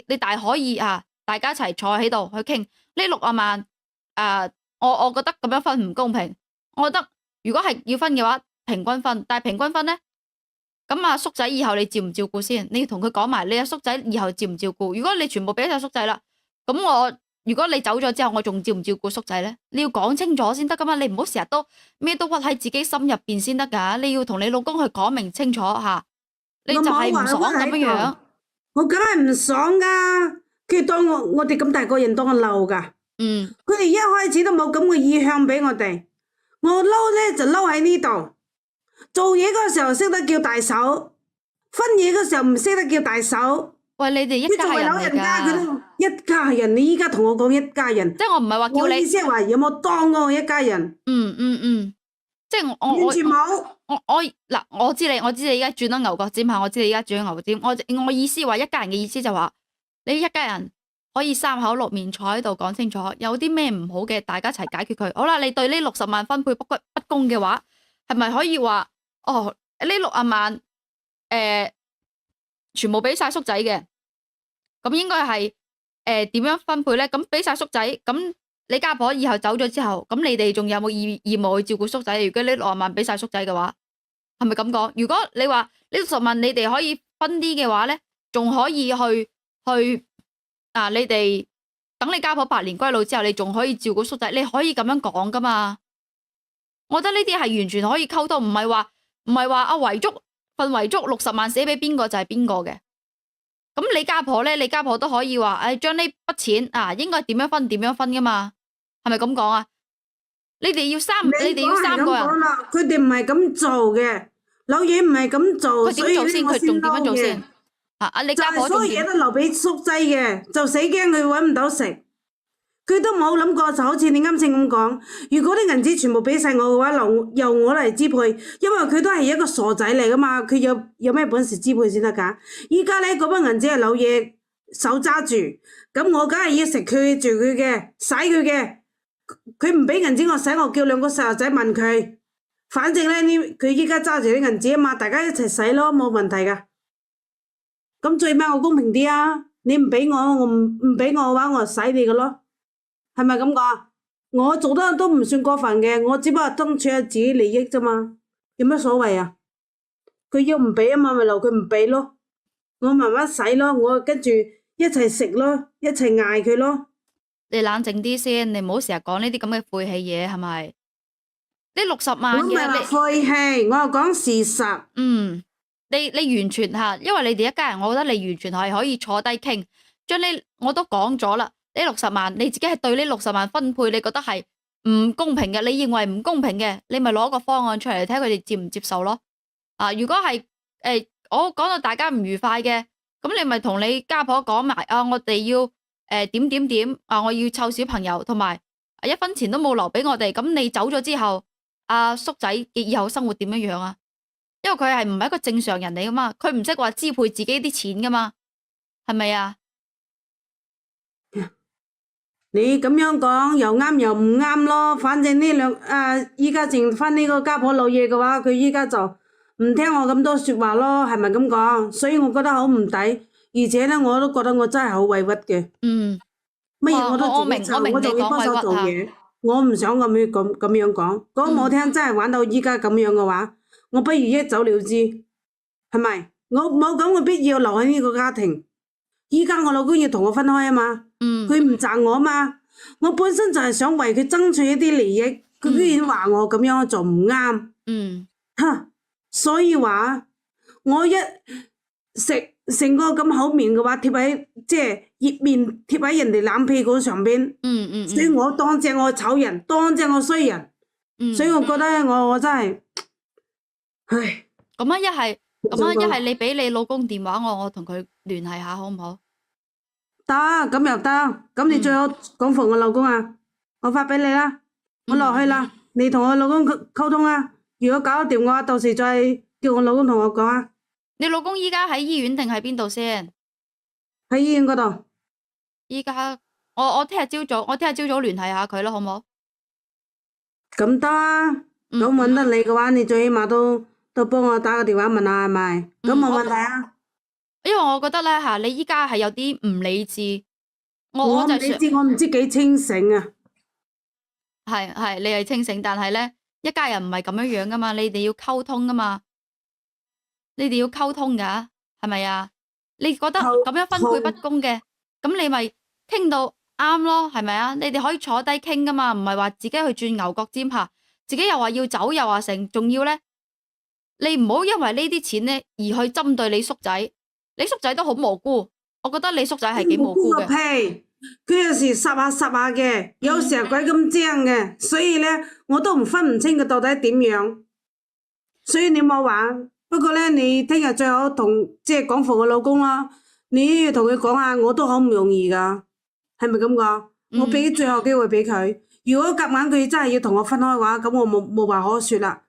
你大可以啊，大家一齊坐喺度去傾呢60萬。我覺得咁樣分唔公平。我覺得如果係要分嘅話，平均分。但係平均分咧，咁阿叔仔以後你照唔照顧先？你要同佢講埋，你阿叔仔以後照唔照顧？如果你全部俾晒叔仔啦，咁如果你走咗之後，我仲照唔照顧叔仔咧？你要講清楚先得噶嘛。你唔好成日都咩都屈喺自己心入邊先得噶。你要同你老公去講明清楚吓。你就係唔爽咁樣樣。我梗係唔爽噶，佢當我哋咁大個人當我嬲噶。佢哋一開始都冇咁嘅意向俾我哋，我嬲咧就嬲喺呢度。做嘢嗰時候識得叫大手，分嘢嗰時候唔識得叫大手。喂，你哋一家人嚟㗎。一家人，你依家同我講一家人，即係我唔係話叫你。我意思係話有冇當我一家人？即係我完全冇。嗱，我知你而家轉咗牛角尖下，我知你而家轉咗牛角尖。我意思話一家人嘅意思就話你一家人。可以3口6面坐喺度講清楚，有啲咩唔好嘅，大家一齊解決佢。好啦，你對呢60萬分配不公嘅話，係咪可以話呢60萬全部俾晒叔仔嘅？咁應該係點樣分配咧？咁俾晒叔仔，咁你家婆以後走咗之後，咁你哋仲有冇義務去照顧叔仔？如果呢60萬俾晒叔仔嘅話，係咪咁講？如果你話呢60萬你哋可以分啲嘅話咧，仲可以去。你哋等你家婆百年歸老之後，你仲可以照顧叔仔，你可以咁樣講噶嘛？我覺得呢啲係完全可以溝通，唔係話阿遺囑60萬寫俾邊個就係邊個嘅。咁你家婆咧，你家婆都可以話，將呢筆錢應該點樣分噶嘛？係咪咁講啊？你哋要3個人。佢哋唔係咁做嘅，老嘢唔係咁做，佢點做先？佢仲點樣做先？你家婆所有嘢都留俾叔仔嘅，就死驚佢搵唔到食，佢都冇諗過，就好似你啱先咁講，如果啲銀紙全部俾晒我嘅話，由我嚟支配，因為佢都係一個傻仔嚟噶嘛，佢有咩本事支配先得噶？依家咧嗰筆銀紙係老嘢手揸住，咁我梗係要食佢住佢嘅，使佢嘅，佢唔俾銀紙我使，我叫2個細路仔問佢，反正咧佢依家揸住啲銀紙啊嘛，大家一齊使咯，冇問題噶。咁最尾我公平啲啊！你唔俾我，我唔俾我嘅話，我就使你嘅咯，係咪咁講？我做得都唔算過分嘅，我只不過爭取下自己利益啫嘛，有咩所謂啊？佢要唔俾啊嘛，咪留佢唔俾咯，我慢慢使咯，我跟住一齊食咯，一齊嗌佢咯。你冷靜啲先，你唔好成日講呢啲咁嘅晦氣嘢，係咪？呢60萬嘅，我唔係話晦氣，我係講事實。你完全吓，因為你哋一家人，我覺得你完全係可以坐低傾，將呢我都講咗啦，呢60萬你自己係對呢60萬分配，你覺得係唔公平嘅，你認為唔公平嘅，你咪攞個方案出嚟睇下佢哋接唔接受咯。如果係我講到大家唔愉快嘅，咁你咪同你家婆講埋我哋要點我要湊小朋友，同埋1分錢都冇留俾我哋，咁你走咗之後，叔仔嘅以後生活點樣樣啊？因為佢係唔係一個正常人嚟噶嘛，佢唔識話支配自己啲錢噶嘛，係咪啊？你咁樣講又啱又唔啱咯，反正依家剩翻呢個家婆老爺嘅話，佢依家就唔聽我咁多說話咯，係咪咁講？所以我覺得好唔抵，而且咧我都覺得我真係好委屈嘅。乜嘢我都自己做，我仲要幫手做嘢，我唔想咁樣講。講冇聽真係玩到依家咁樣嘅話，我不如一走了之，係咪？我冇咁嘅必要留喺呢個家庭。依家我老公要同我分開啊嘛，佢唔讚我啊嘛，我本身就係想為佢爭取一啲利益，佢居然話我咁樣做唔啱，所以話我一食成個咁口面嘅話貼喺即係熱面貼喺人哋冷屁股上邊，所以我當正我醜人，當正我衰人，所以我覺得我真係，唉，咁樣一係你俾你老公電話我同佢聯繫下好唔好？得，咁又得，咁你最好講服我老公啊，我發俾你啦，我落去啦，你同我老公溝通啊，如果搞得掂嘅話，到時再叫我老公同我講啊。你老公依家喺醫院定喺邊度先？喺醫院嗰度。依家我聽日朝早聯繫下佢咯，好唔好？咁得啊，咁搵得你嘅話，你最起碼都幫我打個電話問下係咪？咁冇問題啊。因為我覺得咧吓，你依家係有啲唔理智，我唔理智，我唔知幾清醒啊。係你係清醒，但係咧一家人唔係咁樣樣噶嘛，你哋要溝通噶嘛，你哋要溝通噶，係咪啊？你覺得咁樣分配不公嘅，咁你咪傾到啱咯，係咪啊？你哋可以坐低傾噶嘛，唔係話自己去轉牛角尖下，自己又話要走又話成，仲要咧，你唔好因為呢啲錢咧而去針對你叔仔。你叔仔都好無辜，我覺得你叔仔係幾無辜嘅。屁，佢有時霎下嘅，有時候鬼咁精嘅，所以咧我都唔分唔清佢到底點樣。所以你冇話，不過咧你聽日最好即係講服我老公啦。你要同佢講下，我都好唔容易噶，係咪咁講？我俾最後機會俾佢。如果夾硬佢真係要同我分開嘅話，咁我冇話可說啦。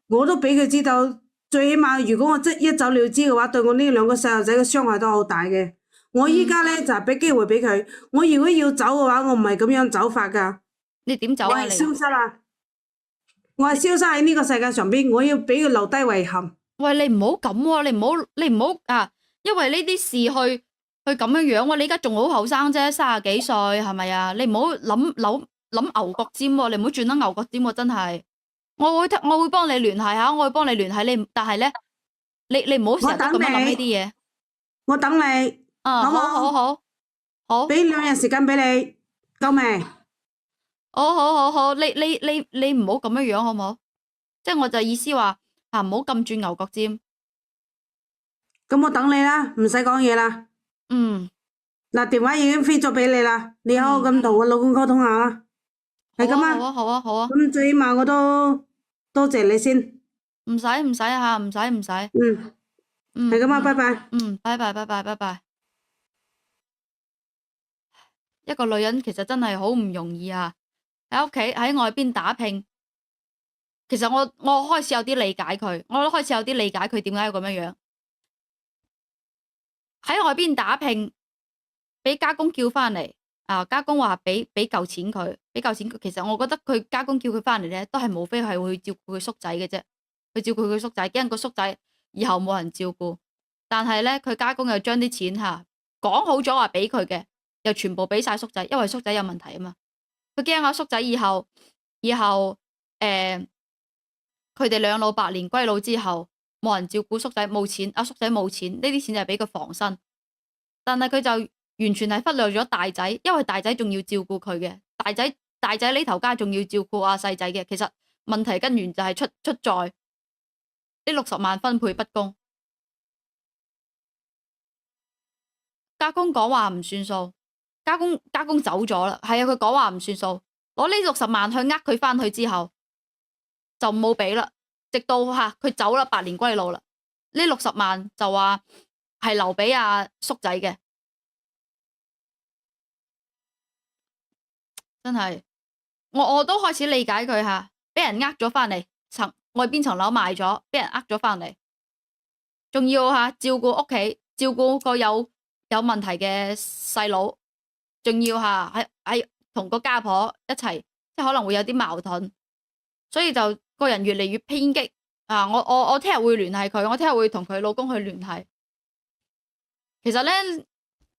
我都俾佢知道。最起碼如果我一走了之嘅話，對我呢兩個細路仔嘅傷害都好大嘅。我依家咧就係俾機會俾佢。我如果要走嘅話，我唔係咁樣走法噶。你點走啊？我係消失啦，我係消失喺呢個世界上邊。我要俾佢留低遺憾。喂，你唔好咁喎，你唔好啊！因為呢啲事去咁樣樣喎。你而家仲好後生啫，30幾歲係咪啊？你唔好諗牛角尖喎，你唔好轉得牛角尖喎，真係。我會幫你聯繫下，我會幫你聯繫你，但係咧，你唔好成日都咁樣諗呢啲嘢。我等你，好，俾2日時間俾你，夠未？好，你唔好咁樣樣好唔好？即係我就意思話唔好咁轉牛角尖。咁我等你啦，唔使講嘢啦。嗱，電話已經飛咗俾你啦，你好好咁同我老公溝通下啦。係咁啊，好啊。咁最起碼我都多謝你先。唔使吓，唔使。係咁啊，拜拜。拜拜。一個女人其實真係好唔容易啊！喺屋企喺外邊打拼，其實我開始有啲理解佢，我都開始有啲理解佢點解要咁樣樣喺外邊打拼，俾家公叫翻嚟。家公話俾嚿錢佢，其實我覺得佢家公叫佢翻嚟咧，都係無非係會照顧佢叔仔嘅啫，去照顧佢叔仔，驚個叔仔以後冇人照顧。但係咧，佢家公又將啲錢講好咗話俾佢嘅，又全部俾晒叔仔，因為叔仔有問題啊嘛。佢驚阿叔仔以後佢哋兩老百年歸老之後冇人照顧叔仔，冇錢，阿叔仔冇錢，呢啲錢就係俾佢防身。但係佢就完全係忽略咗大仔，因為大仔仲要照顧佢嘅，大仔呢頭家仲要照顧阿細仔嘅。其實問題根源就係出在呢60萬分配不公。家公講話唔算數，家公走咗啦，係啊，佢講話唔算數，攞呢60萬去呃佢翻去之後就冇俾啦，直到佢走啦，百年歸老啦，呢60萬就話係留俾阿叔仔嘅。真係，我都開始理解佢俾人呃咗翻嚟，外邊層樓賣咗，俾人呃咗翻嚟，仲要照顧屋企，照顧個有問題嘅細佬，仲要同個家婆一齊，即係可能會有啲矛盾，所以就個人越嚟越偏激啊！我聽日會聯繫佢，我聽日會同佢老公去聯繫。其實咧，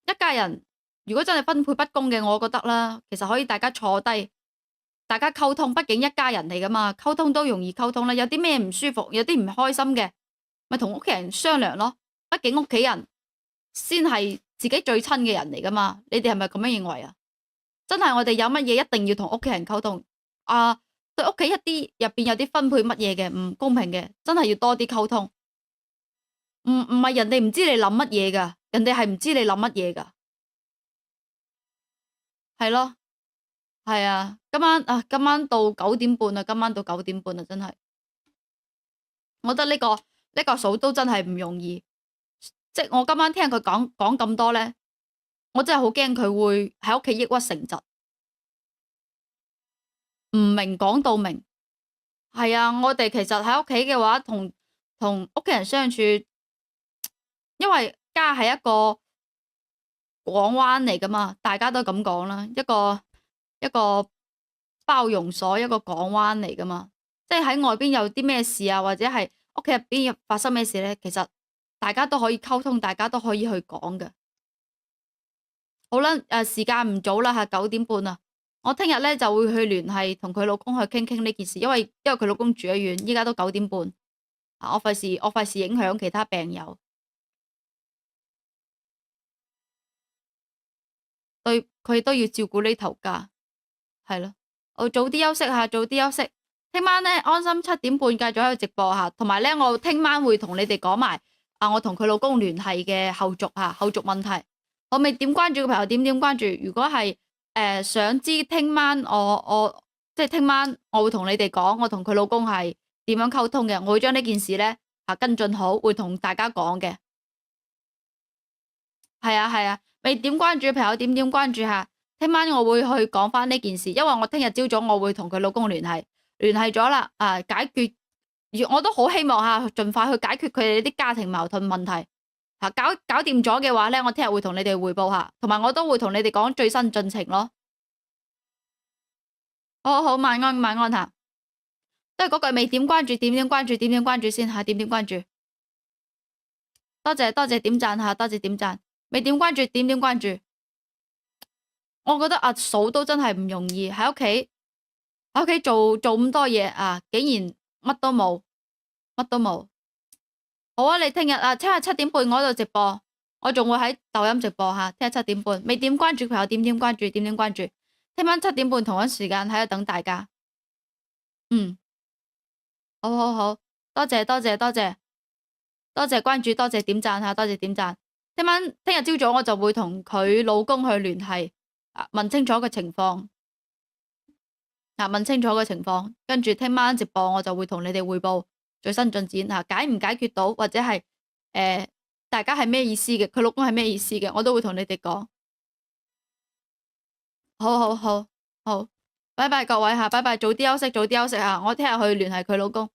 一家人如果真係分配不公嘅，我覺得啦，其實可以大家坐低，大家溝通，畢竟一家人嚟噶嘛，溝通都容易溝通啦。有啲咩唔舒服，有啲唔開心嘅，咪同屋企人商量咯。畢竟屋企人先係自己最親嘅人嚟噶嘛。你哋係咪咁樣認為啊？真係我哋有乜嘢一定要同屋企人溝通啊？對屋企一啲入邊有啲分配乜嘢嘅唔公平嘅，真係要多啲溝通。唔係人哋唔知你諗乜嘢噶，人哋係唔知你諗乜嘢噶，係咯，係啊。今晚到9點半啦，今晚到9點半啦，真係。我覺得呢個嫂都真係唔容易，即係我今晚聽佢講咁多咧，我真係好驚佢會喺屋企抑鬱成疾。唔明講到明，係啊！我哋其實喺屋企嘅話，同屋企人相處，因為家係一個港灣嚟噶嘛，大家都咁講啦，一個包容所，一個港灣嚟噶嘛。即係喺外邊有啲咩事啊，或者係屋企入邊發生咩事咧，其實大家都可以溝通，大家都可以去講嘅。好啦，時間唔早啦，係9點半啦。我聽日咧就會去聯繫同佢老公去傾呢件事，因為佢老公住喺院，依家都9點半，我費事影響其他病友，對佢都要照顧呢頭家，係咯，我早啲休息下，早啲休息。聽晚咧安心7點半繼續喺度直播下，同埋咧我聽晚會同你哋講埋我同佢老公聯繫嘅後續問題。我未點關注嘅朋友點關注，如果係想知聽晚即係聽晚我會同你哋講，我同佢老公係點樣溝通嘅，我會將呢件事咧跟進好，會同大家講嘅。係啊，未點關注嘅朋友點關注下，聽晚我會去講翻呢件事，因為我聽日朝早我會同佢老公聯繫咗啦，解決，我都好希望盡快去解決佢哋啲家庭矛盾問題。搞掂咗嘅話咧，我聽日會同你哋匯報下，同埋我都會同你哋講最新進程咯。好，晚安吓，都係嗰句，未點關注，點關注先吓，點關注。多謝點讚吓，多謝點讚。未點關注，點關注。我覺得阿嫂都真係唔容易，喺屋企做咁多嘢竟然乜都冇。好啊！你聽日聽日7點半我喺度直播，我仲會喺抖音直播吓。聽日7點半，未點關注嘅朋友點關注，關注。聽晚7點半同一時間喺度等大家。好，多謝關注，多謝點讚吓，多謝點讚。聽日朝早我就會同佢老公去聯繫，問清楚個情況，跟住聽晚直播我就會同你哋匯報最新進展，解唔解決到，或者係大家係咩意思嘅，佢老公係咩意思嘅，我都會同你哋講。好，拜拜各位吓，拜拜，早啲休息吓，我聽日去聯繫佢老公。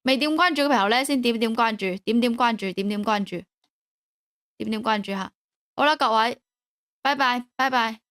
未點關注嘅朋友咧，先點關注，點關注吓。好啦，各位，拜拜。